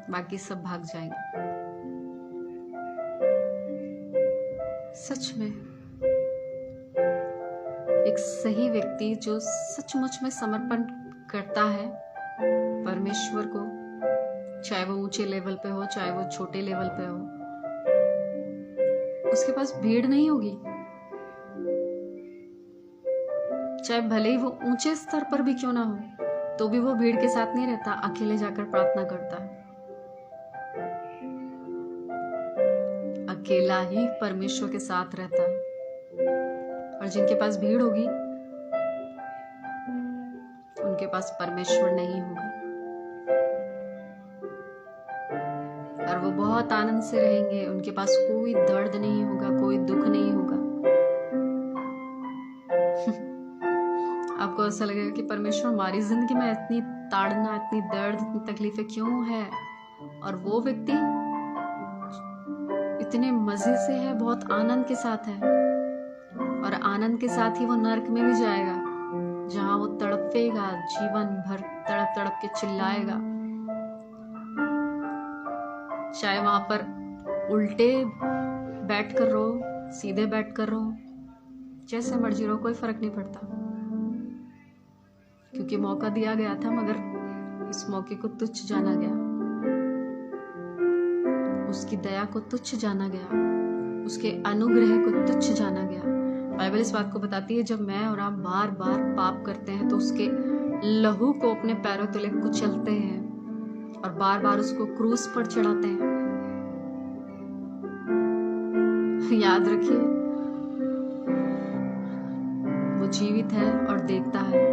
बाकी सब भाग जाएंगे। सच में एक सही व्यक्ति जो सचमुच में समर्पण करता है परमेश्वर को, चाहे वो ऊंचे लेवल पे हो, चाहे वो छोटे लेवल पे हो, उसके पास भीड़ नहीं होगी। चाहे भले ही वो ऊंचे स्तर पर भी क्यों ना हो, तो भी वो भीड़ के साथ नहीं रहता, अकेले जाकर प्रार्थना करता है। अकेला ही परमेश्वर के साथ रहता है। और जिनके पास भीड़ होगी, उनके पास परमेश्वर नहीं होगा और वो बहुत आनंद से रहेंगे। उनके पास कोई दर्द नहीं होगा, कोई दुख नहीं होगा। आपको ऐसा लगेगा कि परमेश्वर हमारी जिंदगी में इतनी ताड़ना, इतनी दर्द, इतनी तकलीफें क्यों है, और वो व्यक्ति इतने मजे से है, बहुत आनंद के साथ है। और आनंद के साथ ही वो नरक में भी जाएगा, जहां वो तड़पेगा, जीवन भर तड़प तड़प के चिल्लाएगा। चाहे वहां पर उल्टे बैठ कर रो, सीधे बैठ कर रो, जैसे मर्जी रो, कोई फर्क नहीं पड़ता, क्योंकि मौका दिया गया था, मगर इस मौके को तुच्छ जाना गया, उसकी दया को तुच्छ जाना गया, उसके अनुग्रह को तुच्छ जाना गया। बाइबल इस बात को बताती है, जब मैं और आप बार बार पाप करते हैं तो उसके लहू को अपने पैरों तले कुचलते हैं, और बार बार उसको क्रूस पर चढ़ाते हैं। याद रखिए, वो जीवित है और देखता है।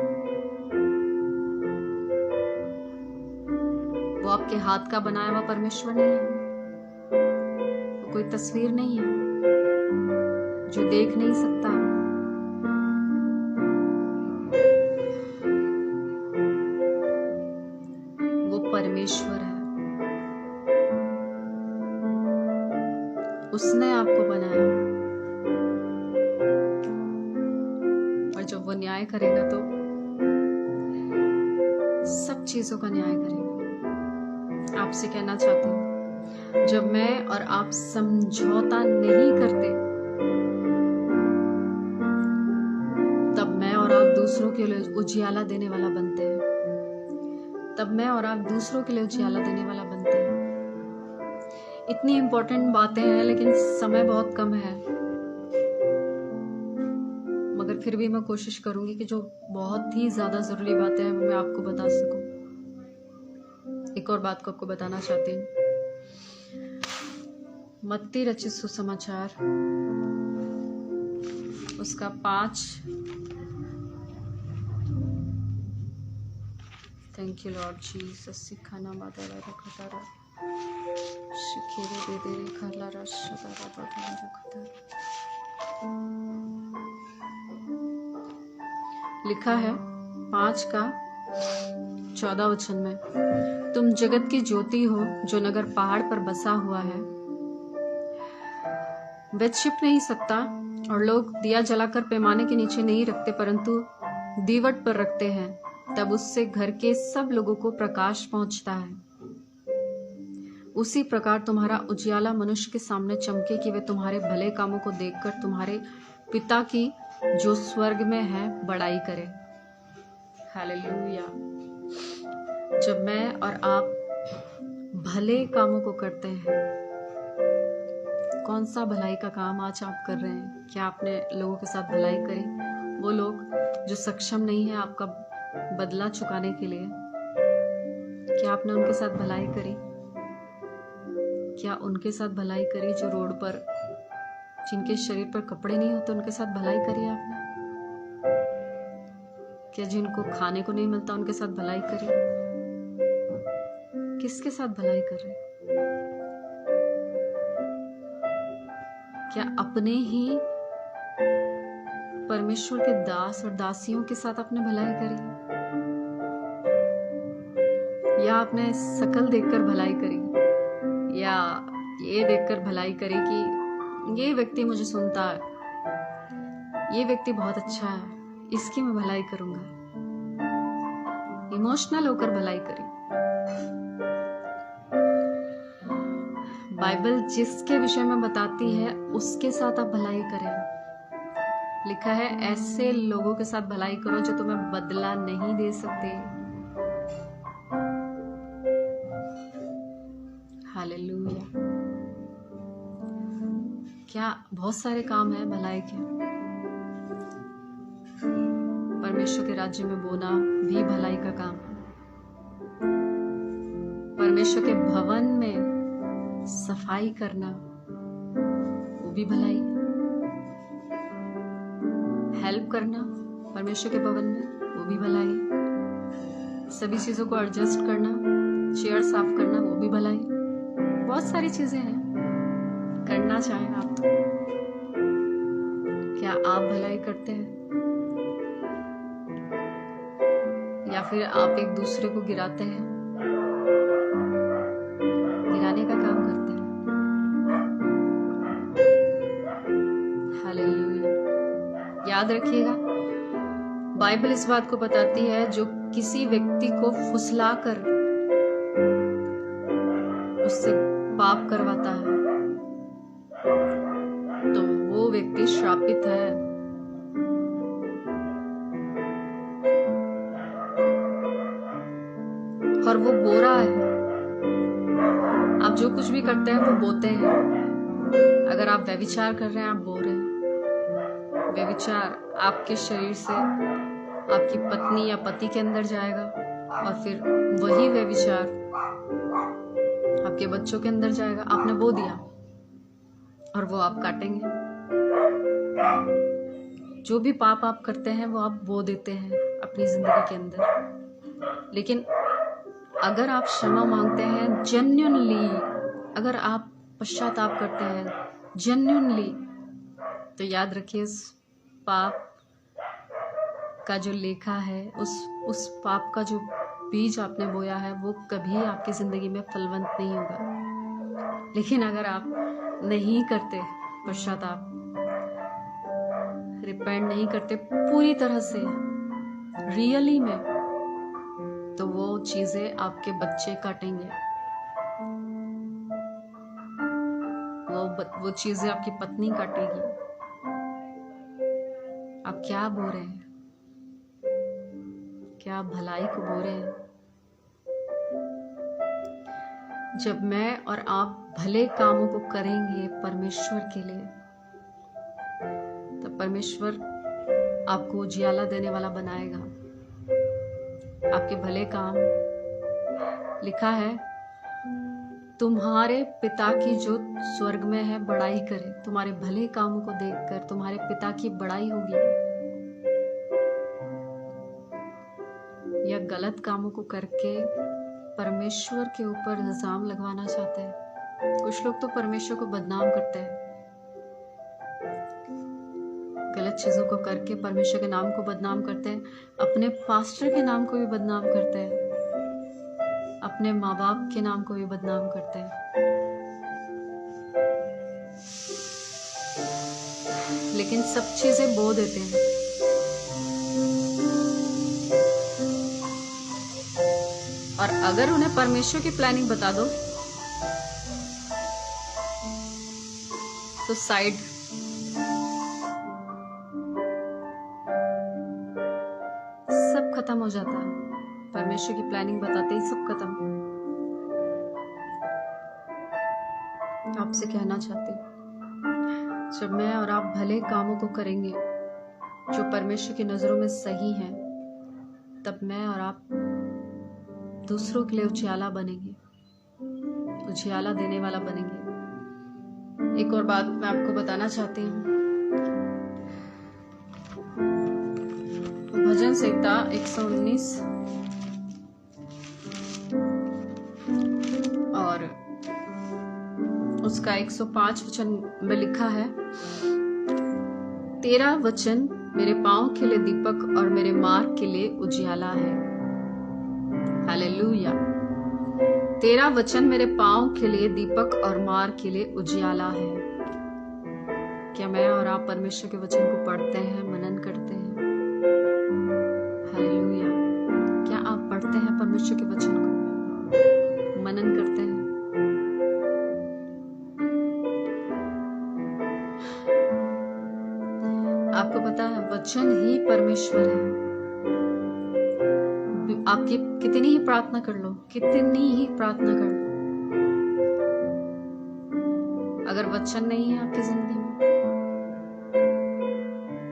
वो आपके हाथ का बनाया हुआ परमेश्वर नहीं है, वो कोई तस्वीर नहीं है जो देख नहीं सकता। वो परमेश्वर है, उसने आपको बनाया, और जब वो न्याय करेगा तो सब चीजों का न्याय करेगा। आपसे कहना चाहती हूँ, जब मैं और आप समझौता नहीं करते, तब मैं और आप दूसरों के लिए उजियाला देने वाला बनते हैं। तब मैं और आप दूसरों के लिए उजियाला देने वाला बनते हैं। इतनी इंपॉर्टेंट बातें हैं, लेकिन समय बहुत कम है, मगर फिर भी मैं कोशिश करूंगी कि जो बहुत ही ज्यादा जरूरी बातें हैं वो मैं आपको बता सकूं। एक और बात को आपको बताना चाहती हूँ। मत्ती रचित सुसमाचार उसका 5। Thank you Lord Jesus. सिखाना मादारा रखतारा शिखेरे बेदेरे खाला राशदारा बादारा रखतारा। लिखा है 5:14 में, तुम जगत की ज्योति हो। जो नगर पहाड़ पर बसा हुआ है वह छिप नहीं सकता, और लोग दिया जलाकर पैमाने के नीचे नहीं रखते, परंतु दीवट पर रखते हैं, तब उससे घर के सब लोगों को प्रकाश पहुंचता है। उसी प्रकार तुम्हारा उजियाला मनुष्य के सामने चमके, कि वे तुम्हारे भले कामों को देखकर तुम्हारे पिता की जो स्वर्ग में है बड़ाई करे। हालेलुया। जब मैं और आप भले कामों को करते हैं, कौन सा भलाई का काम आज आप कर रहे हैं? क्या आपने लोगों के साथ भलाई करी? वो लोग जो सक्षम नहीं है आपका बदला चुकाने के लिए, क्या आपने उनके साथ भलाई करी? क्या उनके साथ भलाई करी जो रोड पर, जिनके शरीर पर कपड़े नहीं होते, उनके साथ भलाई करी आपने? क्या जिनको खाने को नहीं मिलता उनके साथ भलाई करी? किसके साथ भलाई कर रहे? क्या अपने ही परमेश्वर के दास और दासियों के साथ आपने भलाई करी, या आपने शकल देखकर भलाई करी, या ये देखकर भलाई करी कि ये व्यक्ति मुझे सुनता है, ये व्यक्ति बहुत अच्छा है, इसकी मैं भलाई करूंगा। इमोशनल होकर भलाई करी। बाइबल जिसके विषय में बताती है उसके साथ आप भलाई करें। लिखा है, ऐसे लोगों के साथ भलाई करो जो तुम्हें बदला नहीं दे सकते। हालेलुया। क्या बहुत सारे काम हैं भलाई के। परमेश्वर के राज्य में बोना भी भलाई का काम है। परमेश्वर के भवन में सफाई करना वो भी भलाई है। हेल्प करना परमेश्वर के भवन में वो भी भलाई है। सभी चीजों को एडजस्ट करना, चेयर साफ करना वो भी भलाई। बहुत सारी चीजें हैं, करना चाहें आप तो। क्या आप भलाई करते हैं, या फिर आप एक दूसरे को गिराते हैं? गिराने का काम करते हैं। हालेलुया। याद रखिएगा, बाइबल इस बात को बताती है, जो किसी व्यक्ति को फुसलाकर उससे पाप करवाता है तो वो व्यक्ति श्रापित है। और वो बोरा है। आप जो कुछ भी करते हैं वो बोते हैं। अगर आप व्यभिचार कर रहे हैं, आप बो रहे हैं। व्यभिचार आपके शरीर से आपकी पत्नी या पति के अंदर जाएगा, और फिर वही व्यभिचार आपके बच्चों के अंदर जाएगा। आपने बो दिया और वो आप काटेंगे। जो भी पाप आप करते हैं वो आप बो देते हैं अपनी जिंदगी के अंदर। लेकिन अगर आप क्षमा मांगते हैं जेन्युइनली, अगर आप पश्चाताप करते हैं जेन्युइनली, तो याद रखिए उस पाप का जो लेखा है, उस पाप का जो बीज आपने बोया है वो कभी आपकी जिंदगी में फलवंत नहीं होगा। लेकिन अगर आप नहीं करते पश्चाताप, रिपेंट नहीं करते पूरी तरह से रियली में, तो वो चीजें आपके बच्चे काटेंगे, वो चीजें आपकी पत्नी काटेगी। आप क्या बो रहे हैं? क्या आप भलाई को बो रहे हैं? जब मैं और आप भले कामों को करेंगे परमेश्वर के लिए, तब परमेश्वर आपको उजियाला देने वाला बनाएगा। आपके भले काम, लिखा है, तुम्हारे पिता की जो स्वर्ग में है बड़ाई करे। तुम्हारे भले कामों को देखकर तुम्हारे पिता की बड़ाई होगी। या गलत कामों को करके परमेश्वर के ऊपर इल्जाम लगवाना चाहते हैं। कुछ लोग तो परमेश्वर को बदनाम करते हैं, गलत चीजों को करके परमेश्वर के नाम को बदनाम करते हैं, अपने पास्टर के नाम को भी बदनाम करते हैं, अपने माँ बाप के नाम को भी बदनाम करते हैं। लेकिन सब चीजें बो देते हैं। और अगर उन्हें परमेश्वर की प्लानिंग बता दो तो साइड, सब खत्म हो जाता है। परमेश्वर की प्लानिंग बताते ही सब खत्म। आपसे कहना चाहती हूँ, जब मैं और आप भले कामों को करेंगे जो परमेश्वर की नजरों में सही हैं, तब मैं और आप दूसरों के लिए उजियाला बनेंगे, उजियाला देने वाला बनेंगे। एक और बात मैं आपको बताना चाहती हूँ। भजन संहिता 119 और उसका 105 वचन में लिखा है, तेरा वचन मेरे पांव के लिए दीपक और मेरे मार्ग के लिए उजियाला है। हालेलुया। तेरा वचन मेरे पांव के लिए दीपक और मार्ग के लिए उजियाला है। क्या मैं और आप परमेश्वर के वचन को पढ़ते हैं, मनन करते हैं? हालेलुया। क्या आप पढ़ते हैं परमेश्वर के वचन को, मनन करते हैं? आपको पता है वचन ही परमेश्वर है। आपकी कितनी ही प्रार्थना कर लो, कितनी ही प्रार्थना कर लो, अगर वचन नहीं है आपकी जिंदगी में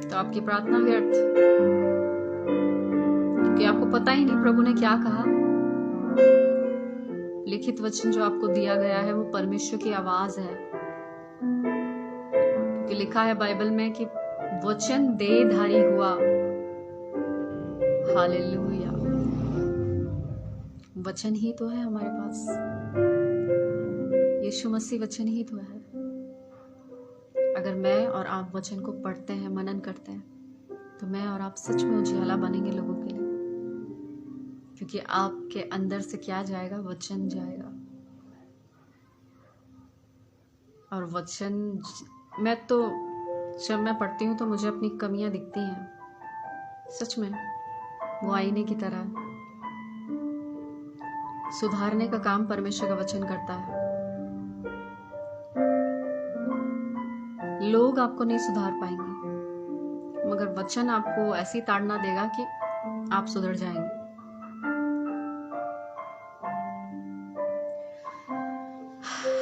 तो आपकी प्रार्थना व्यर्थ, क्योंकि आपको पता ही नहीं प्रभु ने क्या कहा। लिखित वचन जो आपको दिया गया है वो परमेश्वर की आवाज है, क्योंकि लिखा है बाइबल में कि वचन देहधारी हुआ। हालेलुया। वचन ही तो है हमारे पास, यीशु मसीह वचन ही तो है। अगर मैं और आप वचन को पढ़ते हैं, मनन करते हैं, तो मैं और आप सच में उजियाला बनेंगे लोगों के लिए, क्योंकि आपके अंदर से क्या जाएगा? वचन जाएगा। और वचन, मैं तो जब मैं पढ़ती हूँ तो मुझे अपनी कमियां दिखती हैं, सच में वो आईने की तरह है। सुधारने का काम परमेश्वर का वचन करता है। लोग आपको नहीं सुधार पाएंगे, मगर वचन आपको ऐसी ताड़ना देगा कि आप सुधर जाएंगे।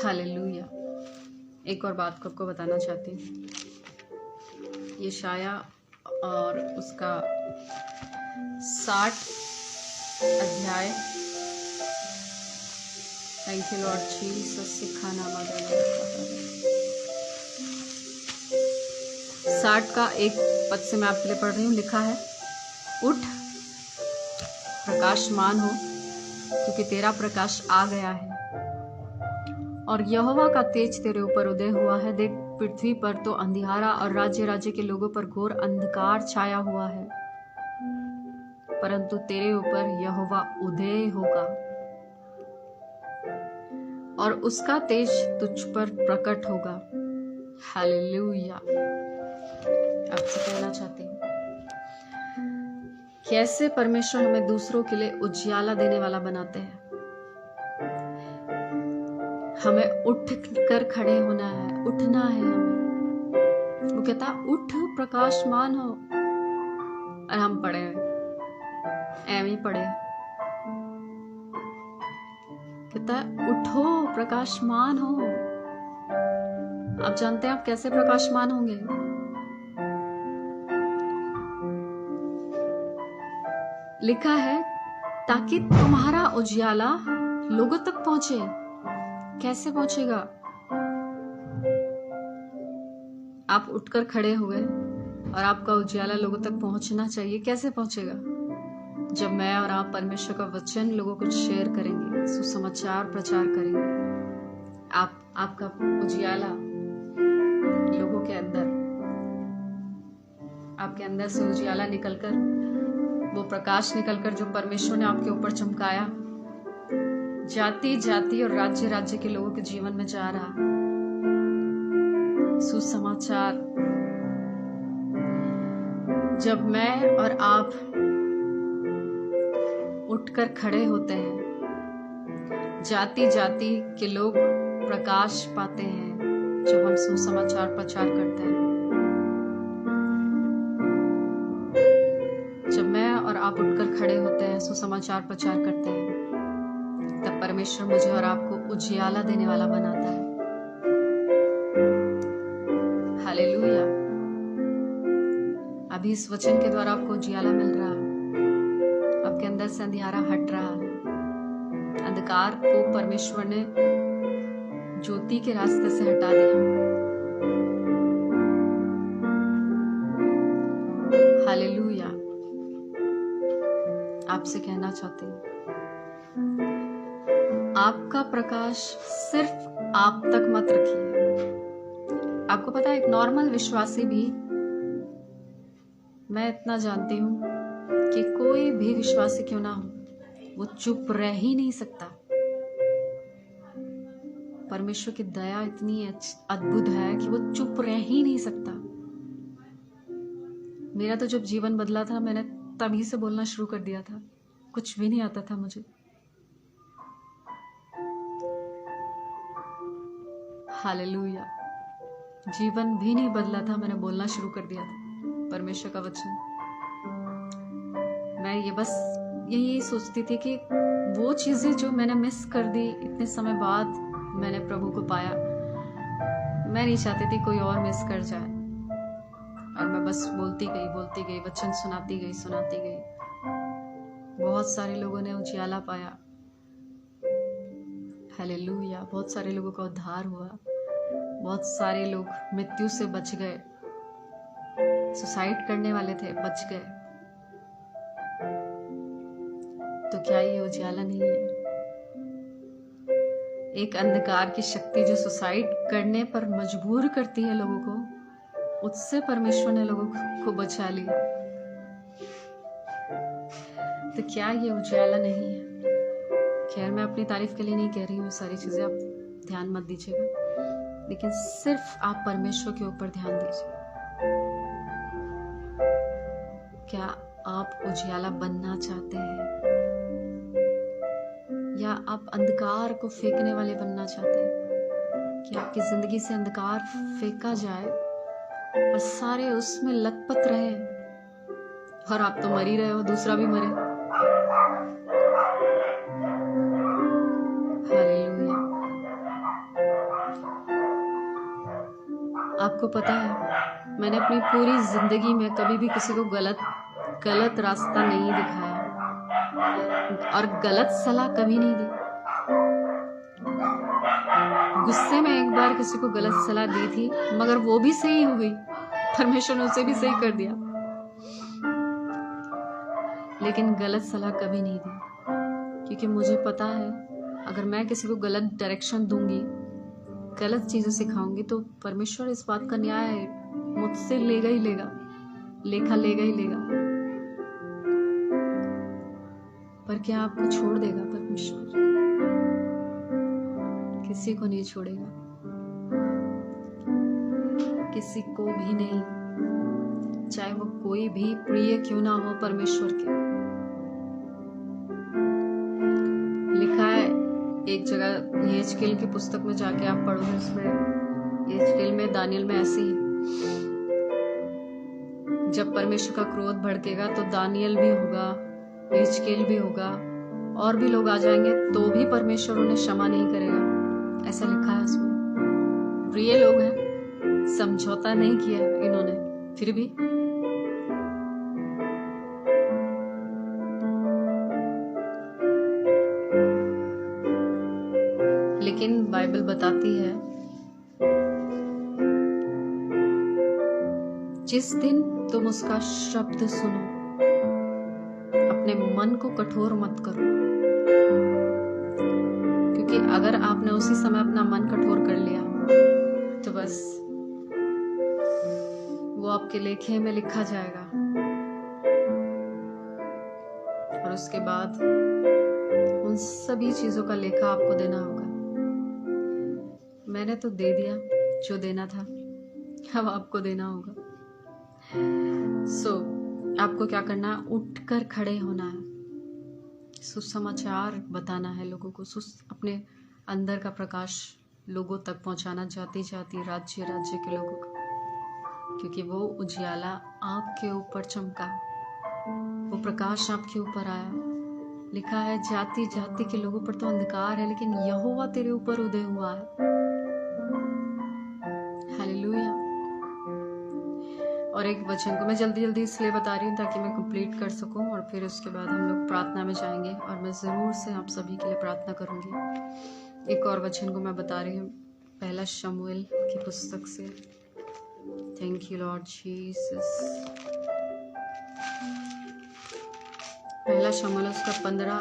हालेलुया। एक और बात को आपको बताना चाहती हूँ। यशाया और उसका 60 अध्याय। Thank you Lord Jesus. सिखाना मदद 60 का 1 पद से मैं आपके लिए पढ़ रही हूँ। लिखा है, उठ प्रकाशमान हो, क्योंकि तेरा प्रकाश आ गया है और यहोवा का तेज तेरे ऊपर उदय हुआ है। देख, पृथ्वी पर तो अंधियारा और राज्य राज्य के लोगों पर घोर अंधकार छाया हुआ है, परंतु तेरे ऊपर यहोवा उदय होगा और उसका तेज तुझ पर प्रकट होगा। हालेलुया। आपसे कहना चाहती हूँ, कैसे परमेश्वर हमें दूसरों के लिए उजियाला देने वाला बनाते हैं। हमें उठ कर खड़े होना है, उठना है हमें। वो कहता, उठ प्रकाशमान हो, और हम पड़े एवं ही पड़े। कहता है, उठो प्रकाशमान हो। आप जानते हैं आप कैसे प्रकाशमान होंगे? लिखा है, ताकि तुम्हारा उजियाला लोगों तक पहुंचे। कैसे पहुंचेगा? आप उठकर खड़े हुए और आपका उजियाला लोगों तक पहुंचना चाहिए। कैसे पहुंचेगा? जब मैं और आप परमेश्वर का वचन लोगों को शेयर करेंगे, सुसमाचार प्रचार करेंगे। आपका उजियाला लोगों के अंदर, आपके अंदर से उजियाला निकलकर, वो प्रकाश निकलकर जो परमेश्वर ने आपके ऊपर चमकाया, जाति जाति और राज्य राज्य के लोगों के जीवन में जा रहा सुसमाचार। जब मैं और आप उठकर खड़े होते हैं, जाति जाति के लोग प्रकाश पाते हैं जब हम सुसमाचार प्रचार करते हैं। जब मैं और आप उठकर खड़े होते हैं, सुसमाचार प्रचार करते हैं, तब परमेश्वर मुझे और आपको उजियाला देने वाला बनाता है। हालेलुया। अभी इस वचन के द्वारा आपको उजियाला मिल रहा है। आपके अंदर से अंधियारा हट रहा है। अंधकार को परमेश्वर ने ज्योति के रास्ते से हटा दिया। हालेलुया। आपसे कहना चाहती हूँ, आपका प्रकाश सिर्फ आप तक मत रखिए। आपको पता है, एक नॉर्मल विश्वासी भी, मैं इतना जानती हूं कि कोई भी विश्वासी क्यों ना हो, वो चुप रह ही नहीं सकता। परमेश्वर की दया इतनी अद्भुत है कि वो चुप रह ही नहीं सकता। मेरा तो जब जीवन बदला था, मैंने तभी से बोलना शुरू कर दिया था। कुछ भी नहीं आता था मुझे। हालेलुया। जीवन भी नहीं बदला था, मैंने बोलना शुरू कर दिया था परमेश्वर का वचन। मैं ये बस यही सोचती थी कि वो चीजें जो मैंने मिस कर दी, इतने समय बाद मैंने प्रभु को पाया, मैं नहीं चाहती थी कोई और मिस कर जाए। और मैं बस बोलती गई, वचन सुनाती गई। बहुत सारे लोगों ने उजियाला पाया। हालेलुया। बहुत सारे लोगों का उद्धार हुआ। बहुत सारे लोग मृत्यु से बच गए। सुसाइड करने वाले थे, बच गए। तो क्या ये उजियाला नहीं है? एक अंधकार की शक्ति जो सुसाइड करने पर मजबूर करती है लोगों को, उससे परमेश्वर ने लोगों को बचा लिया। तो क्या ये उजियाला नहीं है? खैर, मैं अपनी तारीफ के लिए नहीं कह रही हूँ, सारी चीजें आप ध्यान मत दीजिएगा, लेकिन सिर्फ आप परमेश्वर के ऊपर ध्यान दीजिए। क्या आप उजियाला बनना चाहते हैं, या आप अंधकार को फेंकने वाले बनना चाहते हैं? कि आपकी जिंदगी से अंधकार फेंका जाए और सारे उसमें लथपथ रहे, और आप तो मर ही रहे हो, दूसरा भी मरे। हालेलुया। आपको पता है, मैंने अपनी पूरी जिंदगी में कभी भी किसी को गलत रास्ता नहीं दिखाया। और गलत सलाह कभी नहीं दी। गुस्से में एक बार किसी को गलत सलाह दी थी, मगर वो भी सही हो गई, परमेश्वर ने उसे भी सही कर दिया, लेकिन गलत सलाह कभी नहीं दी। क्योंकि मुझे पता है अगर मैं किसी को गलत डायरेक्शन दूंगी, गलत चीजें सिखाऊंगी, तो परमेश्वर इस बात का न्याय मुझसे लेगा ही लेगा, लेखा लेगा ही लेगा। पर क्या आपको छोड़ देगा परमेश्वर? किसी को नहीं छोड़ेगा, किसी को भी नहीं, चाहे वो कोई भी प्रिय क्यों ना हो परमेश्वर के। लिखा है एक जगह यहेजकेल की पुस्तक में, जाके आप पढ़ोगे, उसमें यहेजकेल में, दानियल में ऐसे ही, जब परमेश्वर का क्रोध भड़केगा तो दानियल भी होगा, यहेजकेल भी होगा, और भी लोग आ जाएंगे, तो भी परमेश्वर उन्हें क्षमा नहीं करेगा। ऐसा लिखा है उसमें। प्रिय लोग हैं, समझौता नहीं किया इन्होंने, फिर भी लेकिन बाइबल बताती है जिस दिन तुम उसका शब्द सुनो, अपने मन को कठोर मत करो, क्योंकि अगर आपने उसी समय अपना मन कठोर कर लिया तो बस वो आपके लेखे में लिखा जाएगा, और उसके बाद उन सभी चीजों का लेखा आपको देना होगा। मैंने तो दे दिया जो देना था, अब आपको देना होगा। आपको क्या करना है? उठकर खड़े होना है, सुसमाचार बताना है लोगों को, अपने अंदर का प्रकाश लोगों तक पहुंचाना, जाती जाती राज्य राज्य के लोगों का, क्योंकि वो उजियाला आपके ऊपर चमका, वो प्रकाश आपके ऊपर आया। लिखा है जाति जाति के लोगों पर तो अंधकार है, लेकिन यहोवा तेरे ऊपर उदय हुआ है। हालेलुया। और एक वचन को मैं जल्दी जल्दी इसलिए बता रही हूँ ताकि मैं कंप्लीट कर सकूं, और फिर उसके बाद हम लोग प्रार्थना में जाएंगे, और मैं ज़रूर से आप सभी के लिए प्रार्थना करूंगी। एक और वचन को मैं बता रही हूँ, पहला शमूएल की पुस्तक से। Thank you Lord Jesus. पहला शमूएल उसका 15।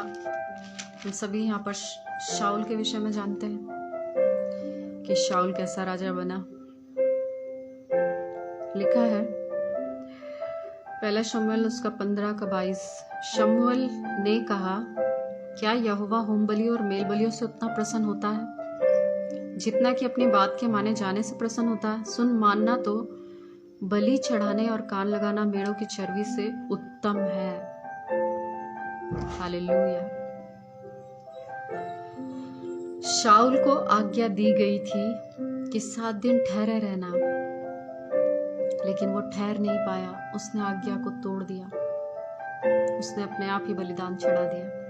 हम सभी यहाँ पर शाऊल के विषय में जानते हैं कि शाऊल कैसा राजा बना। लिखा है पहला शमूएल उसका 15 का 22। शमूएल ने कहा, क्या यहोवा होम बलि और मेल बलियों से उतना प्रसन्न होता है जितना कि अपनी बात के माने जाने से प्रसन्न होता है? सुन, मानना तो बलि चढ़ाने और कान लगाना मेढ़ों की चर्बी से उत्तम है। हालेलुया। शाऊल को आज्ञा दी गई थी कि 7 दिन ठहरे रहना, लेकिन वो ठहर नहीं पाया। उसने आज्ञा को तोड़ दिया, उसने अपने आप ही बलिदान चढ़ा दिया।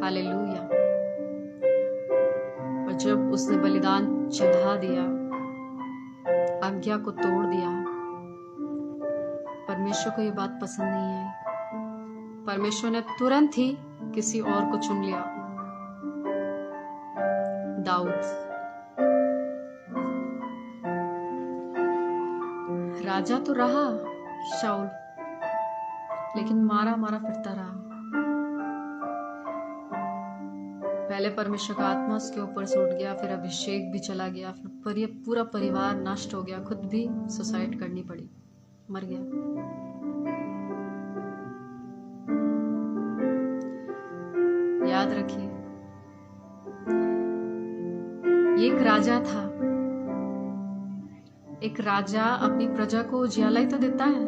हालेलुया। और जब उसने बलिदान चढ़ा दिया, आज्ञा को तोड़ दिया, परमेश्वर को ये बात पसंद नहीं आई। परमेश्वर ने तुरंत ही किसी और को चुन लिया, दाऊद। राजा तो रहा शाऊल, लेकिन मारा मारा फिरता रहा। पहले परमेश्वर का आत्मा उसके ऊपर से उठ गया, फिर अभिषेक भी चला गया, फिर पूरा परिवार नष्ट हो गया, खुद भी सुसाइड करनी पड़ी, मर गया। याद रखिए, ये एक राजा था। एक राजा अपनी प्रजा को उजियाला ही तो देता है।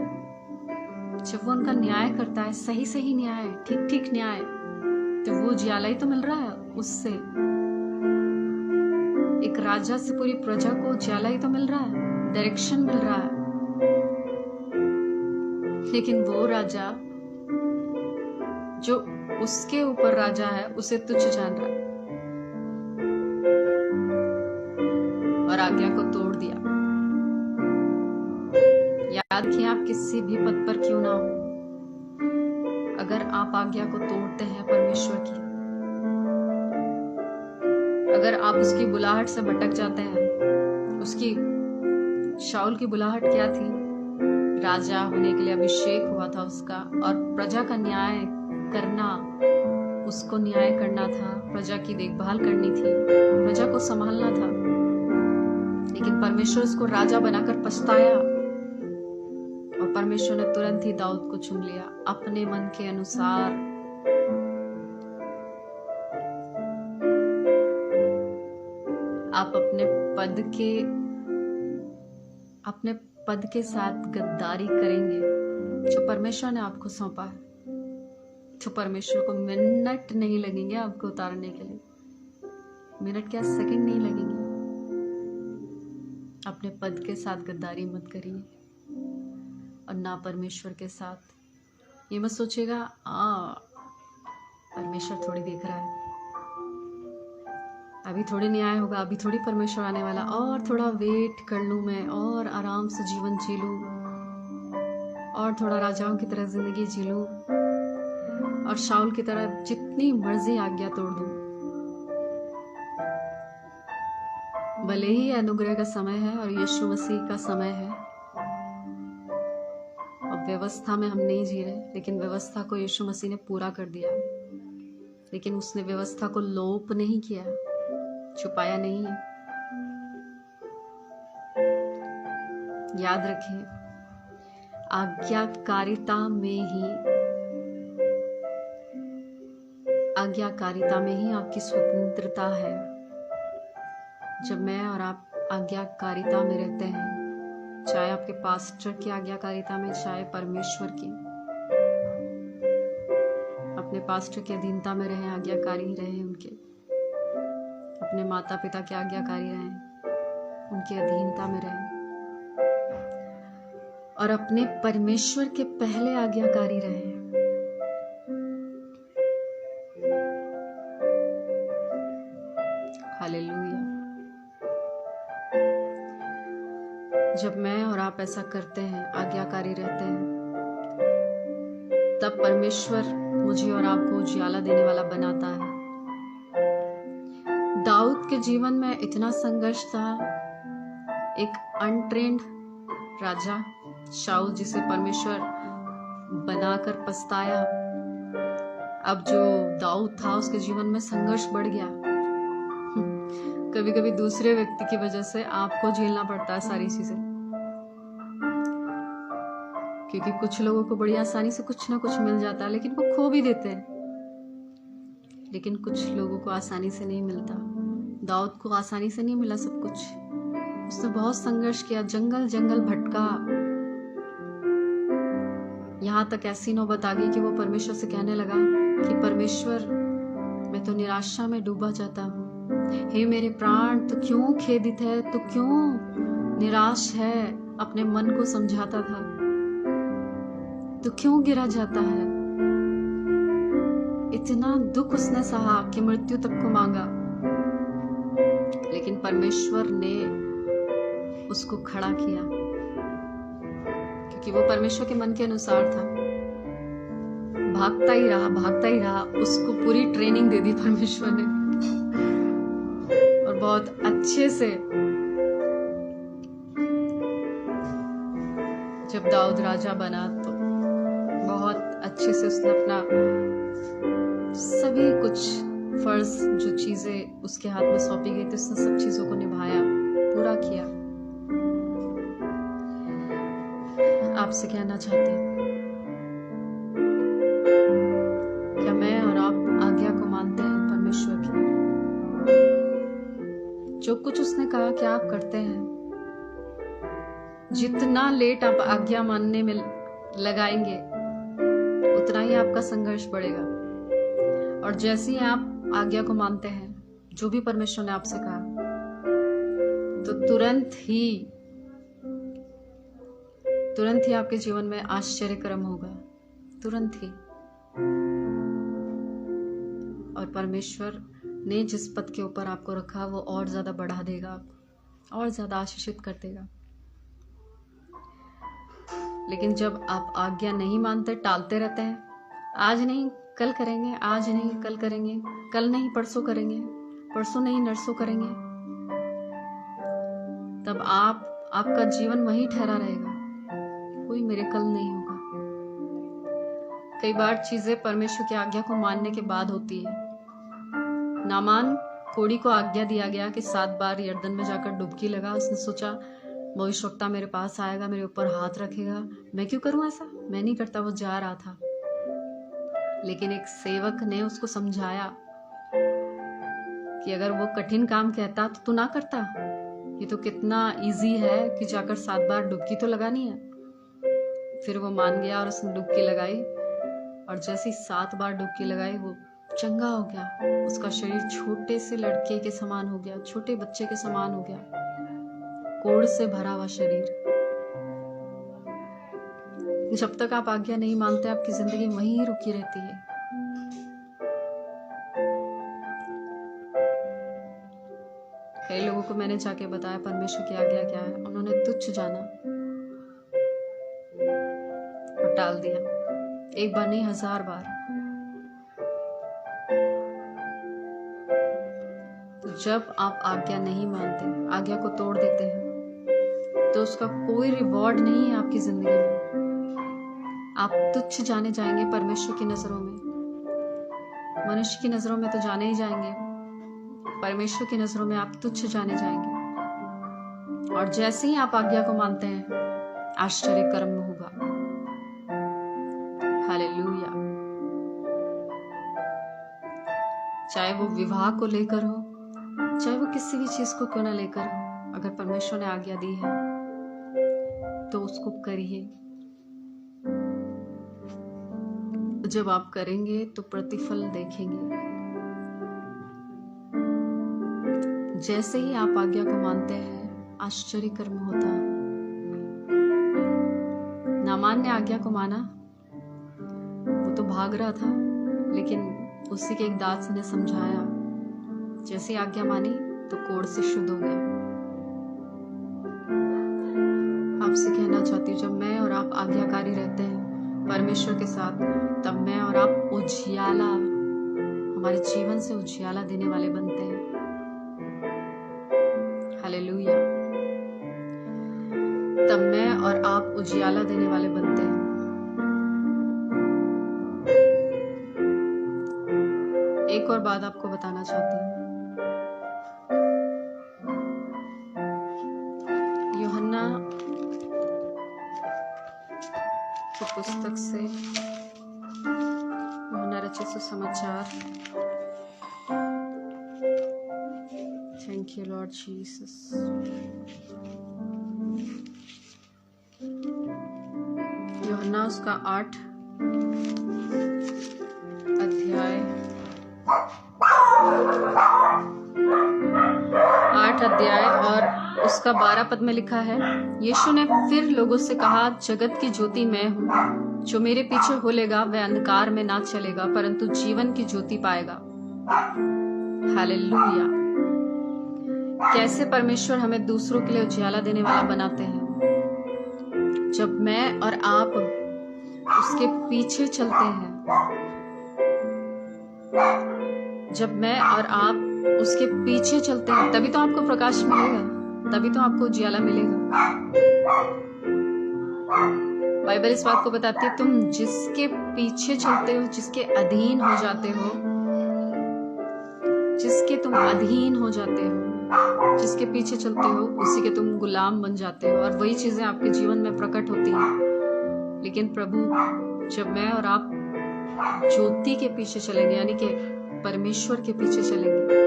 जब वो उनका न्याय करता है, सही सही न्याय, ठीक ठीक न्याय, तो वो उजियाला ही तो मिल रहा है उससे। एक राजा से पूरी प्रजा को उजियाला ही तो मिल रहा है, डायरेक्शन मिल रहा है। लेकिन वो राजा जो उसके ऊपर राजा है, उसे तुच्छ जान रहा है और आज्ञा को तोड़ दिया। याद रखिए, आप किसी भी पद पर क्यों ना हो, अगर आप आज्ञा को तोड़ते हैं परमेश्वर की, अगर आप उसकी बुलाहट से भटक जाते हैं, उसकी शाऊल की बुलाहट क्या थी? राजा होने के लिए अभिषेक हुआ था उसका, और प्रजा का न्याय करना, उसको न्याय करना था, प्रजा की देखभाल करनी थी, प्रजा को संभालना था। लेकिन परमेश्वर उसको राजा बनाकर पछताया, और परमेश्वर ने तुरंत ही दाऊद को चुन लिया अपने मन के अनुसार। आप अपने पद के साथ गद्दारी करेंगे जो परमेश्वर ने आपको सौंपा है, जो परमेश्वर को मिनट नहीं लगेंगे आपको उतारने के लिए, मिनट क्या सेकंड नहीं लगेंगे। अपने पद के साथ गद्दारी मत करिए, और ना परमेश्वर के साथ। ये मत सोचिएगा परमेश्वर थोड़ी देख रहा है, अभी थोड़ी न्याय होगा, अभी थोड़ी परमेश्वर आने वाला, और थोड़ा वेट कर लूं मैं, और आराम से जीवन जी लूं, और थोड़ा राजाओं की तरह जिंदगी जी लूं, और शाऊल की तरह जितनी मर्जी आज्ञा तोड़ दूं। भले ही अनुग्रह का समय है और यीशु मसीह का समय है, अब व्यवस्था में हम नहीं जी रहे, लेकिन व्यवस्था को यीशु मसीह ने पूरा कर दिया। लेकिन उसने व्यवस्था को लोप नहीं किया, छुपाया नहीं है। याद रखिए, आज्ञाकारिता में ही आपकी स्वतंत्रता है। जब मैं और आप आज्ञाकारिता में रहते हैं, चाहे आपके पास्टर की आज्ञाकारिता में, चाहे परमेश्वर की, अपने पास्टर की अधीनता में रहें, आज्ञाकारी रहें उनके, अपने माता पिता के आज्ञाकारी रहें, उनकी अधीनता में रहें, और अपने परमेश्वर के पहले आज्ञाकारी रहें। हालेलुया। जब मैं और आप ऐसा करते हैं, आज्ञाकारी रहते हैं, तब परमेश्वर मुझे और आपको उजियाला देने वाला बनाता है। दाऊद के जीवन में इतना संघर्ष था, एक अनट्रेंड राजा शाऊल, जिसे परमेश्वर बनाकर पछताया। अब जो दाऊद था, उसके जीवन में संघर्ष बढ़ गया। कभी कभी दूसरे व्यक्ति की वजह से आपको झेलना पड़ता है सारी चीजें, क्योंकि कुछ लोगों को बड़ी आसानी से कुछ ना कुछ मिल जाता है, लेकिन वो खो भी देते हैं। लेकिन कुछ लोगों को आसानी से नहीं मिलता। दाऊद को आसानी से नहीं मिला सब कुछ, उसने बहुत संघर्ष किया, जंगल जंगल भटका, यहाँ तक ऐसी नौबत आ गई कि वो परमेश्वर से कहने लगा कि परमेश्वर, मैं तो निराशा में डूबा जाता हूँ। हे मेरे प्राण, तू क्यों खेदित है, तू क्यों निराश है? अपने मन को समझाता था, तू क्यों गिरा जाता है? इतना दुख उसने सहा कि मृत्यु तक को मांगा, लेकिन परमेश्वर ने उसको खड़ा किया, क्योंकि वो परमेश्वर के मन के अनुसार था। भागता ही रहा, उसको पूरी ट्रेनिंग दे दी परमेश्वर ने, और बहुत अच्छे से जब दाऊद राजा बना, तो बहुत अच्छे से उसने अपना सभी कुछ फर्ज, जो चीजें उसके हाथ में सौंपी गई थी, उसने सब चीजों को निभाया, पूरा किया। आपसे कहना चाहती हूँ, क्या मैं और आप आज्ञा को मानते हैं परमेश्वर की? जो कुछ उसने कहा कि आप करते हैं, जितना लेट आप आज्ञा मानने में लगाएंगे, उतना ही आपका संघर्ष बढ़ेगा। और जैसे ही आप आज्ञा को मानते हैं, जो भी परमेश्वर ने आपसे कहा, तो तुरंत ही आपके जीवन में आश्चर्यक्रम होगा, तुरंत ही। और परमेश्वर ने जिस पद के ऊपर आपको रखा, वो और ज्यादा बढ़ा देगा आपको, और ज्यादा आशीषित कर देगा। लेकिन जब आप आज्ञा नहीं मानते, टालते रहते हैं, आज नहीं कल करेंगे, आज नहीं कल करेंगे, कल नहीं परसों करेंगे, परसों नहीं नरसों करेंगे, तब आपका जीवन वहीं ठहरा रहेगा, कोई मिरेकल नहीं होगा। कई बार चीजें परमेश्वर की आज्ञा को मानने के बाद होती है। नामान कोढ़ी को आज्ञा दिया गया कि 7 बार यर्दन में जाकर डुबकी लगा। उसने सोचा भविष्यवक्ता मेरे पास आएगा, मेरे ऊपर हाथ रखेगा, मैं क्यों करूं ऐसा, मैं नहीं करता। वो जा रहा था, लेकिन एक सेवक ने उसको समझाया कि अगर वो कठिन काम कहता तो तू ना करता, ये तो कितना इजी है कि जाकर 7 बार डुबकी तो लगानी है। फिर वो मान गया और उसने डुबकी लगाई, और जैसे ही 7 बार डुबकी लगाई वो चंगा हो गया। उसका शरीर छोटे से लड़के के समान हो गया, छोटे बच्चे के समान हो गया, कोढ़ से भरा हुआ शरीर। जब तक आप आज्ञा नहीं मानते आपकी जिंदगी वहीं रुकी रहती है। कई लोगों को मैंने जाके बताया परमेश्वर की आज्ञा क्या है, उन्होंने तुच्छ जाना और टाल दिया, एक बार नहीं 1000 बार। तो जब आप आज्ञा नहीं मानते, आज्ञा को तोड़ देते हैं, तो उसका कोई रिवॉर्ड नहीं है आपकी जिंदगी में। आप तुच्छ जाने जाएंगे परमेश्वर की नजरों में। मनुष्य की नजरों में तो जाने ही जाएंगे, परमेश्वर की नजरों में आप तुच्छ जाने जाएंगे। और जैसे ही आप आज्ञा को मानते हैं, आश्चर्य कर्म होगा। हालेलुया। चाहे वो विवाह को लेकर हो, चाहे वो किसी भी चीज को क्यों ना लेकर हो, अगर परमेश्वर ने आज्ञा दी है तो उसको करिए। जब आप करेंगे तो प्रतिफल देखेंगे। जैसे ही आप आज्ञा को मानते हैं, आश्चर्य कर्म होता है। नामान ने आज्ञा को माना, वो तो भाग रहा था, लेकिन उसी के एक दास ने समझाया, जैसे ही आज्ञा मानी तो कोढ़ से शुद्ध हो गया। आपसे कहना चाहती हूँ, जब मैं और आप आज्ञाकारी रहते हैं परमेश्वर के साथ, तब मैं और आप उजियाला, हमारे जीवन से उजियाला देने वाले बनते हैं। हालेलुया। तब मैं और आप उजियाला देने वाले बनते हैं। एक और बात आपको बताना चाहती हूँ। यूहन्ना की पुस्तक से, यूहन्ना रचित सुसमाचार, थैंक यू लॉर्ड जीसस। यूहन्ना उसका 8 अध्याय और उसका 12 पद में लिखा है, यीशु ने फिर लोगों से कहा, जगत की ज्योति मैं हूँ, जो मेरे पीछे हो लेगा वह अंधकार में ना चलेगा परंतु जीवन की ज्योति पाएगा। हालेलुया। कैसे परमेश्वर हमें दूसरों के लिए उजियाला देने वाला बनाते हैं? जब मैं और आप उसके पीछे चलते हैं, जब मैं और आप उसके पीछे चलते हैं, तभी तो आपको प्रकाश मिलेगा, तभी तो आपको उजियाला मिलेगा। बाइबल इस बात को बताती है, तुम जिसके पीछे चलते हो, जिसके अधीन हो जाते हो, जिसके तुम अधीन हो जाते हो, जिसके पीछे चलते हो, उसी के तुम गुलाम बन जाते हो, और वही चीजें आपके जीवन में प्रकट होती हैं। लेकिन प्रभु, जब मैं और आप ज्योति के पीछे चलेंगे, यानी कि परमेश्वर के पीछे चलेंगे,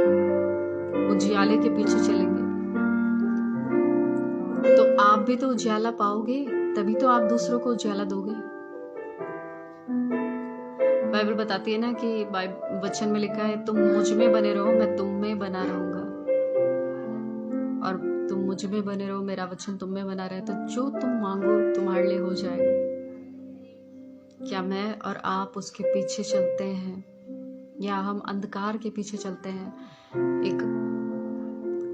उजियाले के पीछे चलेंगे, तो आप भी तो उजियाला पाओगे, तभी तो आप दूसरों को उजियाला दोगे। बाइबल बताती है ना कि वचन में लिखा है, तुम मुझ में बने रहो, मैं तुम में बना रहूंगा, और तुम मुझ में बने रहो, मेरा वचन तुम में बना रहे, तो जो तुम मांगो तुम्हारे लिए हो जाएगा। क्या मैं और आप उसके पीछे चलते हैं, या हम अंधकार के पीछे चलते हैं?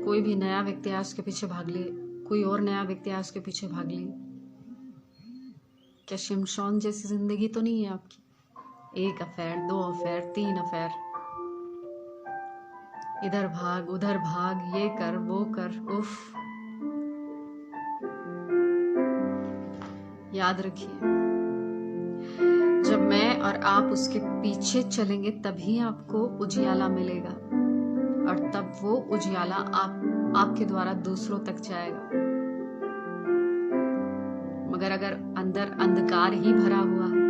कोई भी नया व्यक्ति आया उसके पीछे भाग लिए, कोई और नया व्यक्ति आया उसके पीछे भाग लिए। क्या शिमशोन जैसी जिंदगी तो नहीं है आपकी? 1 अफेयर, 2 अफेयर, 3 अफेयर, इधर भाग उधर भाग, ये कर वो कर, उफ। याद रखिए, जब मैं और आप उसके पीछे चलेंगे तभी आपको उजियाला मिलेगा, और तब वो उजियाला आपके द्वारा दूसरों तक जाएगा। मगर अगर अंदर अंधकार ही भरा हुआ है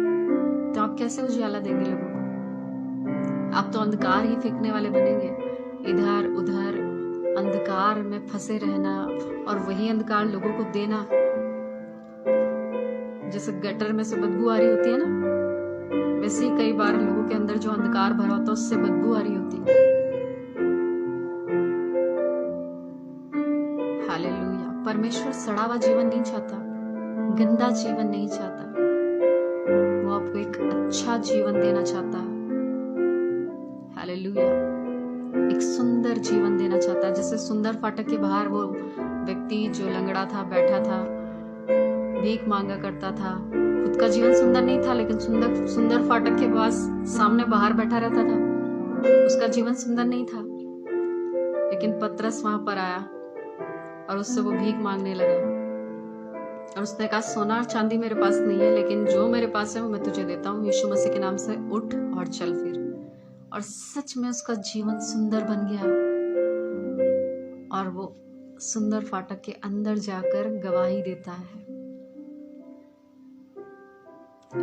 तो आप कैसे उजियाला देंगे लोगों को? आप तो अंधकार ही फेंकने वाले बनेंगे, इधर उधर अंधकार में फंसे रहना और वही अंधकार लोगों को देना। जैसे गटर में से बदबू आ रही होती है ना, वैसे ही कई बार लोगों के अंदर जो अंधकार भरा होता है उससे बदबू आ रही होती है। हालेलुया। परमेश्वर सड़ा हुआ जीवन नहीं चाहता, गंदा जीवन नहीं चाहता, वो आपको एक अच्छा जीवन देना चाहता है। हालेलुया। एक सुंदर जीवन देना चाहता है। जैसे सुंदर फाटक के बाहर वो व्यक्ति जो लंगड़ा था, बैठा था, भीख मांगा करता था, खुद का जीवन सुंदर नहीं था, लेकिन सुंदर फाटक के पास सामने बाहर बैठा रहता था, उसका जीवन सुंदर नहीं था। लेकिन पतरस वहां पर आया और उससे वो भीख मांगने लगा, और उसने कहा, सोना और चांदी मेरे पास नहीं है, लेकिन जो मेरे पास है वो मैं तुझे देता हूँ, यीशु मसीह के नाम से उठ और चल फिर। और सच में उसका जीवन सुंदर बन गया, और वो सुंदर फाटक के अंदर जाकर गवाही देता है।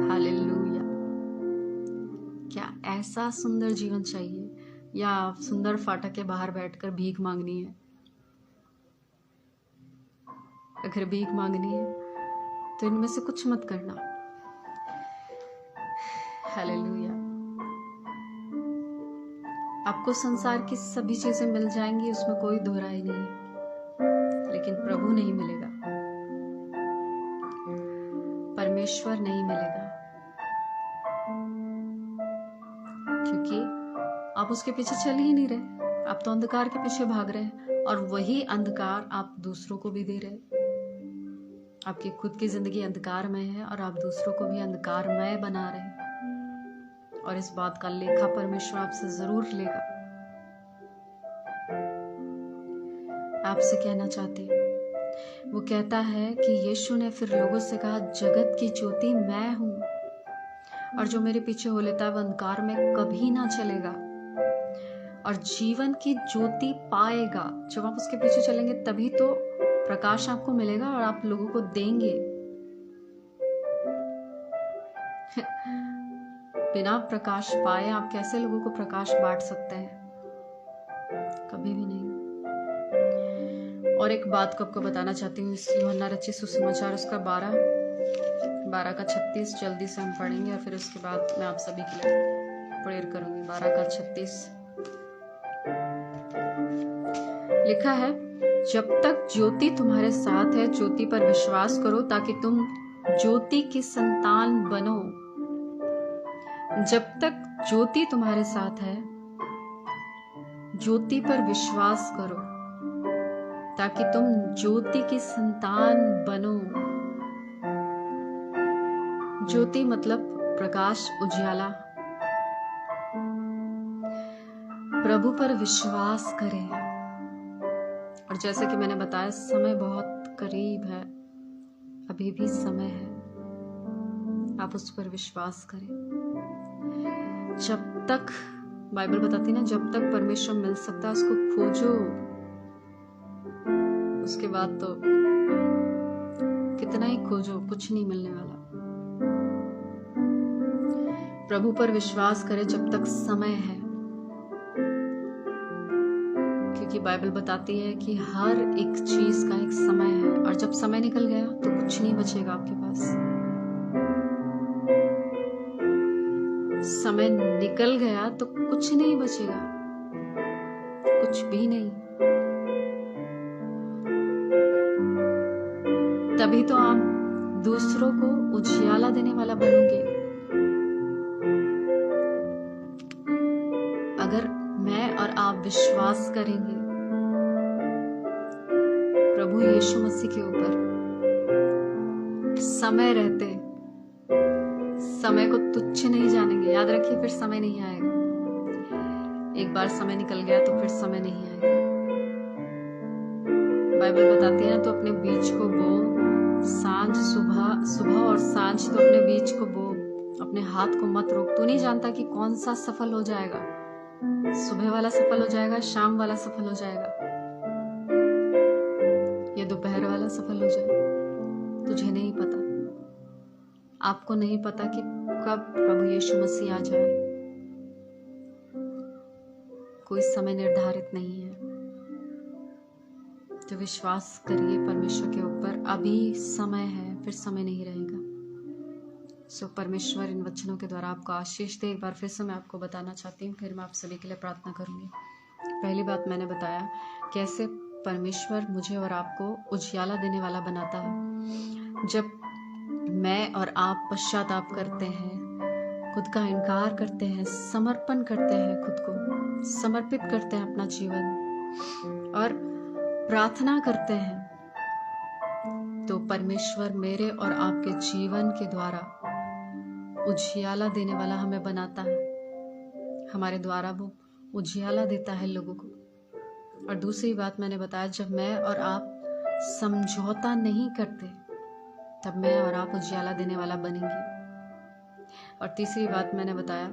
हालेलुया। क्या ऐसा सुंदर जीवन चाहिए, या सुंदर फाटक के बाहर बैठकर भीख मांगनी है? अगर भीख मांगनी है तो इनमें से कुछ मत करना। हालेलुया। आपको संसार की सभी चीजें मिल जाएंगी, उसमें कोई दो राय नहीं है, लेकिन प्रभु नहीं मिलेगा, परमेश्वर नहीं मिलेगा, क्योंकि आप उसके पीछे चल ही नहीं रहे। आप तो अंधकार के पीछे भाग रहे हैं, और वही अंधकार आप दूसरों को भी दे रहे। आपकी खुद की जिंदगी अंधकारमय है और आप दूसरों को भी अंधकारमय बना रहे हैं, और इस बात का लेखा परमेश्वर आपसे जरूर लेगा। आपसे कहना चाहती, वो कहता है कि यीशु ने फिर लोगों से कहा, जगत की ज्योति मैं हूं, और जो मेरे पीछे हो लेता है वह अंधकार में कभी ना चलेगा और जीवन की ज्योति पाएगा। जब आप उसके पीछे चलेंगे तभी तो प्रकाश आपको मिलेगा और आप लोगों को देंगे। बिना प्रकाश पाए आप कैसे लोगों को प्रकाश बांट सकते हैं? कभी भी नहीं। और एक बात को आपको बताना चाहती हूँ, यूहन्ना रचित सुसमाचार उसका 12 का 36 जल्दी से हम पढ़ेंगे, और फिर उसके बाद मैं आप सभी के लिए प्रेयर करूंगी। 12 का 36 लिखा है, जब तक ज्योति तुम्हारे साथ है ज्योति पर विश्वास करो ताकि तुम ज्योति की संतान बनो। जब तक ज्योति तुम्हारे साथ है ज्योति पर विश्वास करो ताकि तुम ज्योति की संतान बनो। ज्योति मतलब प्रकाश, उजियाला। प्रभु पर विश्वास करें। और जैसे कि मैंने बताया, समय बहुत करीब है, अभी भी समय है, आप उस पर विश्वास करें। जब तक बाइबल बताती ना, जब तक परमेश्वर मिल सकता है उसको खोजो, उसके बाद तो कितना ही खोजो कुछ नहीं मिलने वाला। प्रभु पर विश्वास करें जब तक समय है, क्योंकि बाइबल बताती है कि हर एक चीज का एक समय है, और जब समय निकल गया तो कुछ नहीं बचेगा आपके पास। समय निकल गया तो कुछ नहीं बचेगा, कुछ भी नहीं। तभी तो आप दूसरों को उजियाला देने वाला बनोगे। अगर मैं और आप विश्वास करेंगे प्रभु यीशु मसीह के ऊपर, समय रहते समय को तुच्छ नहीं जानेंगे। याद रखिए, फिर समय नहीं आएगा। एक बार समय निकल गया तो फिर समय नहीं आएगा। बाइबल बताती है ना, तो अपने बीज को बो, सांझ सुबह और सांझ तो अपने बीज को बो, अपने हाथ को मत रोक। तू नहीं जानता कि कौन सा सफल हो जाएगा, सुबह वाला सफल हो जाएगा, शाम वाला सफल हो जाएगा, या दोपहर वाला सफल हो जाएगा। तुझे नहीं पता, आपको नहीं पता कि कब प्रभु यीशु मसीह आ जाए। कोई समय निर्धारित नहीं है। तो विश्वास करिए परमेश्वर के ऊपर, अभी समय है, फिर समय नहीं रहेगा। सो परमेश्वर इन वचनों के द्वारा आपको आशीष दे। एक बार फिर से मैं आपको बताना चाहती हूँ, फिर मैं आप सभी के लिए प्रार्थना करूंगी। पहली बात मैंने बताया कैसे परमेश्वर मुझे और आपको उजियाला देने वाला बनाता है। जब मैं और आप पश्चाताप करते हैं, खुद का इनकार करते हैं, समर्पण करते हैं, खुद को समर्पित करते हैं अपना जीवन और प्रार्थना करते हैं, तो परमेश्वर मेरे और आपके जीवन के द्वारा उजियाला देने वाला हमें बनाता है। हमारे द्वारा वो उजियाला देता है लोगों को। और दूसरी बात मैंने बताया, जब मैं और आप समझौता नहीं करते, तब मैं और आप उजियाला देने वाला बनेंगे। और तीसरी बात मैंने बताया,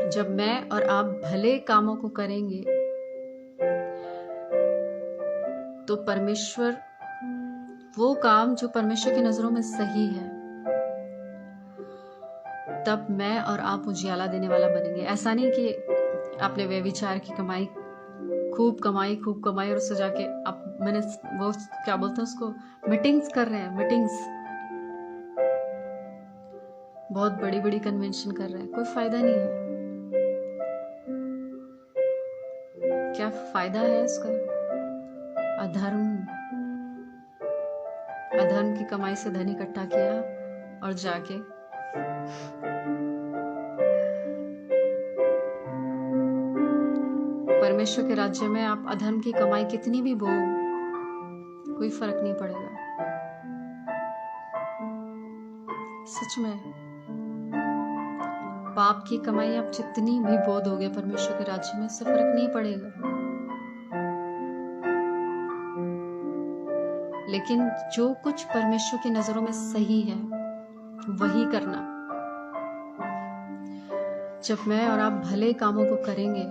जब मैं और आप भले कामों को करेंगे, तो परमेश्वर, वो काम जो परमेश्वर की नजरों में सही है, तब मैं और आप उजियाला देने वाला बनेंगे। ऐसा नहीं कि आपने व्यभिचार की कमाई खूब कमाई और उससे जाके आप, मैंने वो क्या बोलते हैं उसको, मीटिंग्स कर रहे हैं, मीटिंग्स, बहुत बड़ी बड़ी कन्वेंशन कर रहे हैं, कोई फायदा नहीं है। क्या फायदा है इसका? अधर्म की कमाई से धन इकट्ठा किया और जाके परमेश्वर के राज्य में आप अधर्म की कमाई कितनी भी बो, कोई फर्क नहीं पड़ेगा। सच में पाप की कमाई आप जितनी भी बो दोगे परमेश्वर के राज्य में, इससे फर्क नहीं पड़ेगा। लेकिन जो कुछ परमेश्वर की नजरों में सही है वही करना। जब मैं और आप भले कामों को करेंगे,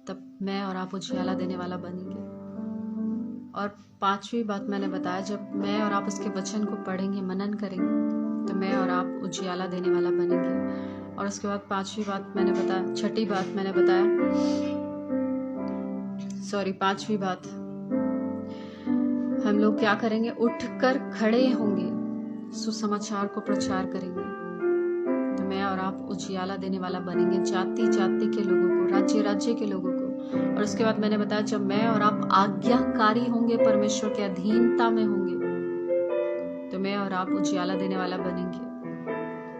तब मैं और आप उजियाला देने वाला बनेंगे। और पांचवी बात मैंने बताया, जब मैं और आप उसके वचन को पढ़ेंगे, मनन करेंगे, तो मैं और आप उजियाला देने वाला बनेंगे। और उसके बाद पांचवी बात मैंने बताया, छठी बात मैंने बताया, पांचवी बात, हम लोग क्या करेंगे? उठकर खड़े होंगे, सुसमाचार को प्रचार करेंगे। तो मैं और आप उजियाला देने वाला बनेंगे, जाति जाति के लोगों को, राज्य राज्य के लोगों को। और उसके बाद मैंने बताया, जब मैं और आप आज्ञाकारी होंगे, परमेश्वर के अधीनता में होंगे, तो मैं और आप उजियाला देने वाला बनेंगे।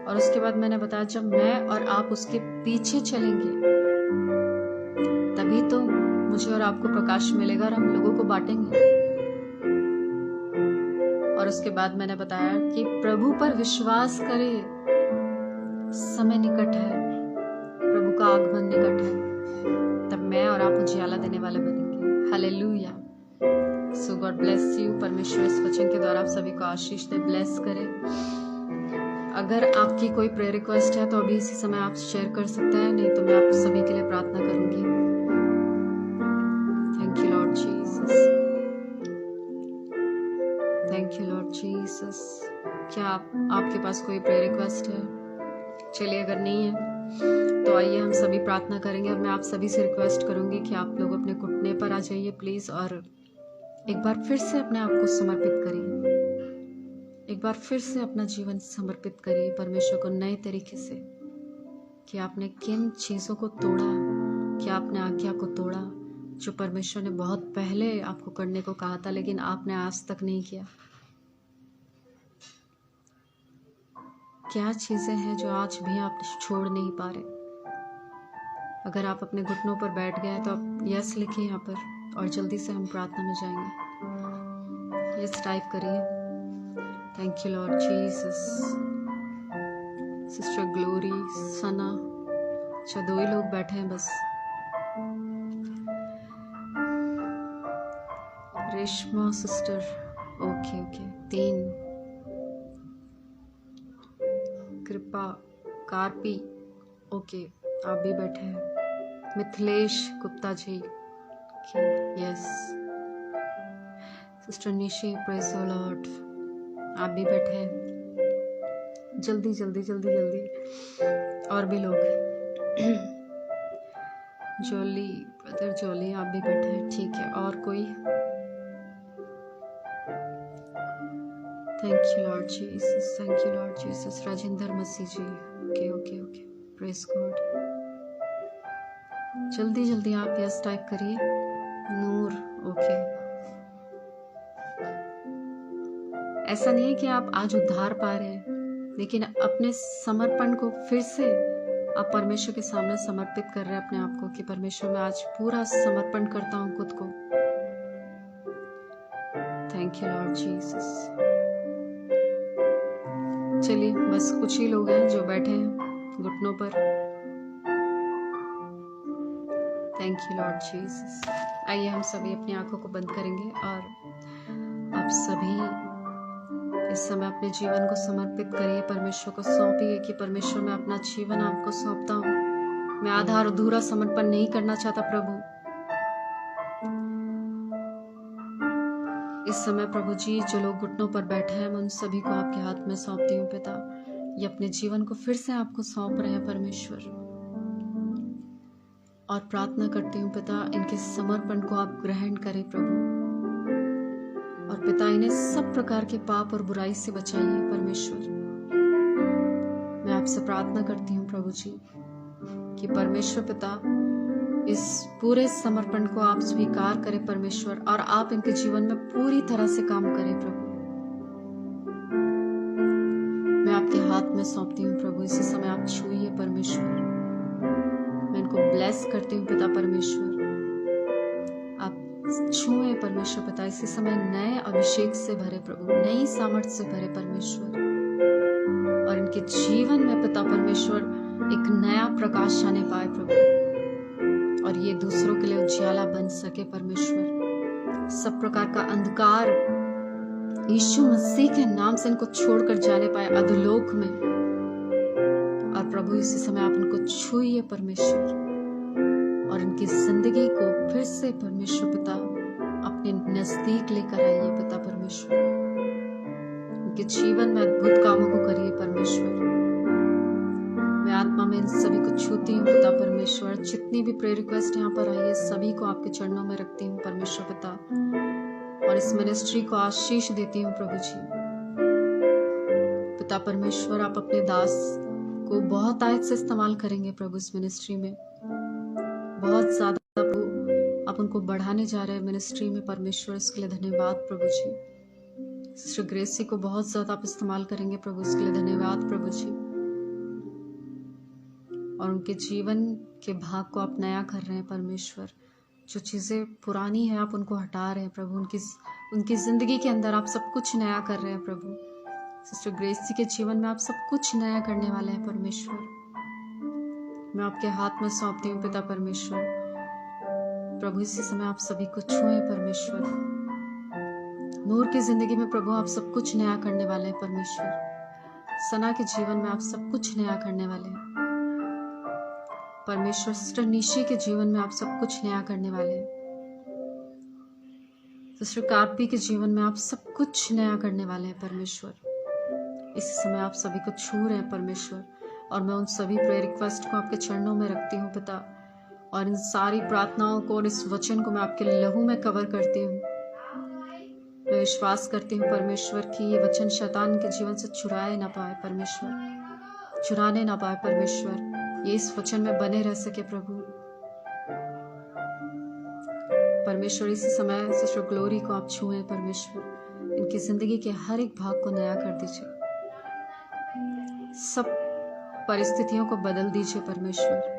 और उसके बाद मैंने बताया, जब मैं और आप उसके पीछे चलेंगे, तभी तो मुझे और आपको प्रकाश मिलेगा और हम लोगों को बांटेंगे। और उसके बाद मैंने बताया कि प्रभु पर विश्वास करे, समय निकट है, प्रभु का आगमन निकट है, तब मैं और आप उजियाला देने वाले बनेंगे। Hallelujah. So God bless you. परमेश्वर इस वचन के द्वारा आप सभी को आशीष दे, ब्लेस करे। अगर आपकी कोई प्रेयर रिक्वेस्ट है तो अभी इसी समय आप शेयर कर सकते हैं, नहीं तो मैं आप सभी के लिए प्रार्थना करूंगी। Thank you Lord Jesus, thank you Lord Jesus. क्या आपके पास कोई प्रेयर रिक्वेस्ट है? चलिए, अगर नहीं है तो आइए हम सभी प्रार्थना करेंगे। और मैं आप सभी से रिक्वेस्ट करूंगी कि आप लोग अपने घुटने पर आ जाइए प्लीज, और एक बार फिर से अपने आप को समर्पित करिए। एक बार फिर से अपना जीवन समर्पित करिए परमेश्वर को नए तरीके से, कि आपने किन चीजों को तोड़ा, क्या आपने आज्ञा को तोड़ा जो परमेश्वर ने बहुत पहले आपको करने को कहा था, लेकिन आपने आज तक नहीं किया। क्या चीजें हैं जो आज भी आप छोड़ नहीं पा रहे? अगर आप अपने घुटनों पर बैठ गए तो आप यस लिखिए यहाँ पर, और जल्दी से हम प्रार्थना में जाएंगे। यस टाइप करिए। Thank you Lord Jesus, sister Glory, Sana, अच्छा 2 ही लोग बैठे हैं बस। Reshma sister, okay okay 3। Kripa, Karpi, okay आप भी बैठे हैं। Mithilesh Gupta ji, yes. Sister Nishi, praise the Lord, आप भी बैठे हैं। जल्दी जल्दी जल्दी जल्दी, और भी लोग। जोली, ब्रदर जोली आप भी बैठे हैं, ठीक है। और कोई? Thank you Lord Jesus, thank you Lord Jesus. Rajendra Masih ji, okay okay okay, praise God. जल्दी जल्दी आप यस टाइप करिए। नूर, ओके। ऐसा नहीं है कि आप आज उद्धार पा रहे हैं, लेकिन अपने समर्पण को फिर से आप परमेश्वर के सामने समर्पित कर रहे हैं अपने आप को, कि परमेश्वर मैं आज पूरा समर्पण करता हूं खुद को। Thank you Lord Jesus. चलिए बस कुछ ही लोग हैं जो बैठे हैं घुटनों पर। Thank you Lord Jesus. आइए हम सभी अपनी आंखों को बंद करेंगे और आप सभी इस समय अपने जीवन को समर्पित करिए, परमेश्वर को सौंपिए कि परमेश्वर मैं अपना जीवन आपको सौंपता हूँ। मैं आधा अधूरा समर्पण नहीं करना चाहता प्रभु। इस समय प्रभु जी जो लोग घुटनों पर बैठे हैं मैं उन सभी को आपके हाथ में सौंपती हूँ पिता। ये अपने जीवन को फिर से आपको सौंप रहे हैं परमेश्वर, और प्रार्थना करती हूँ पिता इनके समर्पण को आप ग्रहण करें प्रभु, और पिता इन्हें सब प्रकार के पाप और बुराई से बचाइए परमेश्वर। मैं आपसे प्रार्थना करती हूँ प्रभु जी कि परमेश्वर पिता इस पूरे समर्पण को आप स्वीकार करें परमेश्वर, और आप इनके जीवन में पूरी तरह से काम करें प्रभु। मैं आपके हाथ में सौंपती हूँ प्रभु, इसी समय आप छूइए परमेश्वर। मैं इनको ब्लेस करती हूँ पिता परमेश्वर, छुए परमेश्वर पिता। इसी समय नए अभिषेक से भरे प्रभु, नई सामर्थ्य से भरे परमेश्वर, और इनके जीवन में पिता परमेश्वर एक नया प्रकाश आने पाए प्रभु, और ये दूसरों के लिए उजियाला बन सके परमेश्वर। सब प्रकार का अंधकार यीशु मसीह के नाम से इनको छोड़कर जाने पाए अधोलोक में, और प्रभु इसी समय आप इनको छुइए परमेश्वर, और इनकी जिंदगी को फिर से परमेश्वर पिता अपने नजदीक लेकर आइए पिता परमेश्वर। इनके जीवन में अद्भुत कामों को करिए परमेश्वर। मैं आत्मा में इन सभी को छूती हूँ पिता परमेश्वर। जितनी भी प्रेयर रिक्वेस्ट यहाँ पर आई है सभी को आपके चरणों में रखती हूँ परमेश्वर पिता, और इस मिनिस्ट्री को आशीष देती हूँ प्रभु जी। पिता परमेश्वर आप अपने दास को बहुत आयत से इस्तेमाल करेंगे प्रभु इस मिनिस्ट्री में, बहुत ज्यादा प्रभु आप उनको बढ़ाने जा रहे हैं मिनिस्ट्री में परमेश्वर। इसके लिए धन्यवाद प्रभु जी। सिस्टर ग्रेसी को बहुत ज्यादा आप इस्तेमाल करेंगे प्रभु, इसके लिए धन्यवाद प्रभु जी। और उनके जीवन के भाग को आप नया कर रहे हैं परमेश्वर। जो चीजें पुरानी है आप उनको हटा रहे हैं प्रभु, उनकी जिंदगी के अंदर आप सब कुछ नया कर रहे हैं प्रभु। सिस्टर ग्रेसी के जीवन में आप सब कुछ नया करने वाले हैं परमेश्वर। मैं आपके हाथ में सौंपती हूँ पिता परमेश्वर। प्रभु इसी समय आप सभी को छुएं परमेश्वर। नूर की जिंदगी में प्रभु आप सब कुछ नया करने वाले हैं परमेश्वर। सना के जीवन में आप सब कुछ नया करने वाले हैं परमेश्वर। सिस्टर निशी के जीवन में आप सब कुछ नया करने वाले हैं। सिस्टर कार्पी के जीवन में आप सब कुछ नया करने वाले हैं परमेश्वर। इस समय आप सभी को छू रहे हैं परमेश्वर, और मैं उन सभी प्रेयर रिक्वेस्ट को आपके चरणों में रखती हूँ पिता, और इन सारी प्रार्थनाओं को और इस वचन को मैं आपके लहू में कवर करती हूँ। मैं विश्वास करती हूँ परमेश्वर कि ये वचन शैतान के जीवन से चुराए ना पाए परमेश्वर, चुराने ना पाए परमेश्वर। ये इस वचन में बने रह सके प्रभु परमेश्वर। इसी समय सिस्टर ग्लोरी को आप छुएं परमेश्वर, इनकी जिंदगी के हर एक भाग को नया कर दीजिए, सब परिस्थितियों को बदल दीजिए परमेश्वर।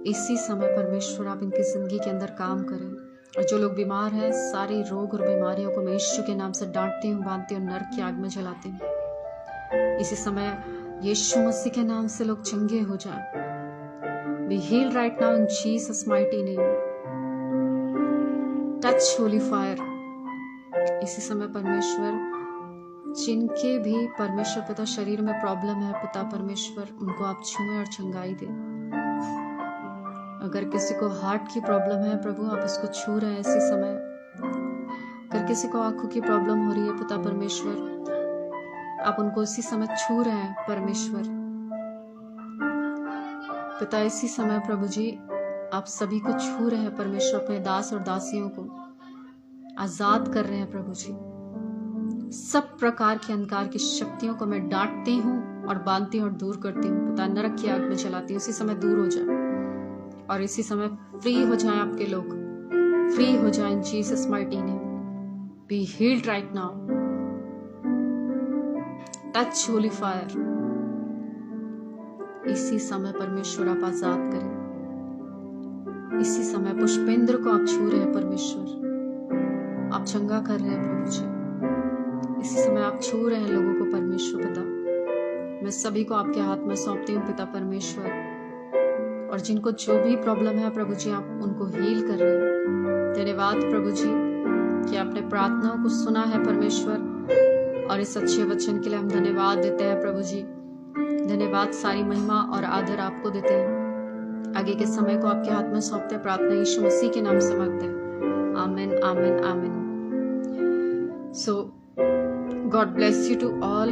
इसी समय परमेश्वर आप इनकी जिंदगी के अंदर काम करें, और जो लोग बीमार हैं सारी रोग और बीमारियों को मैं यीशु के नाम से डांटती हूँ, बांधती हूँ, नरक की आग में जलाती हूँ। इसी समय यीशु मसीह के नाम से लोग चंगे हो जाएं। Be healed right now in Jesus' mighty name. Touch holy fire. इसी समय परमेश्वर जिनके भी परमेश्वर पिता शरीर में प्रॉब्लम है, पिता परमेश्वर उनको आप छुएं और चंगाई दे। अगर किसी को हार्ट की प्रॉब्लम है प्रभु, आप उसको छू रहे हैं इसी समय। अगर किसी को आंखों की प्रॉब्लम हो रही है पिता परमेश्वर, आप उनको इसी समय छू रहे हैं परमेश्वर पिता। इसी समय प्रभु जी आप सभी को छू रहे हैं परमेश्वर, अपने दास और दासियों को आजाद कर रहे हैं प्रभु जी। सब प्रकार की अंधकार की शक्तियों को मैं डांटती हूँ और बांधती हूँ और दूर करती हूँ पिता। नरक की आग में चलाती हूँ, इसी समय दूर हो जाए और इसी समय फ्री हो जाए आपके लोग, फ्री हो जाए इन Jesus mighty name. Be healed right now. Touch Holi fire. इसी समय परमेश्वर आप आजाद करें। इसी समय पुष्पेंद्र को आप छू रहे हैं परमेश्वर, आप चंगा कर रहे हैं प्रभु जी। इसी समय आप छू रहे हैं लोगों को परमेश्वर पिता। मैं सभी को आपके हाथ में सौंपती हूँ पिता परमेश्वर, और जिनको जो भी प्रॉब्लम है प्रभु जी आप उनको हील कर रहे हैं। धन्यवाद प्रभु जी कि आपने प्रार्थनाओं को सुना है परमेश्वर, और इस अच्छे वचन के लिए हम धन्यवाद देते हैं प्रभु जी। धन्यवाद, सारी महिमा और आदर आपको देते हैं। आगे के समय को आपके हाथ में सौंपते हैं, प्रार्थना यीशु मसीह के नाम से मांगते हैं। आमीन आमीन आमीन। So God bless you to all.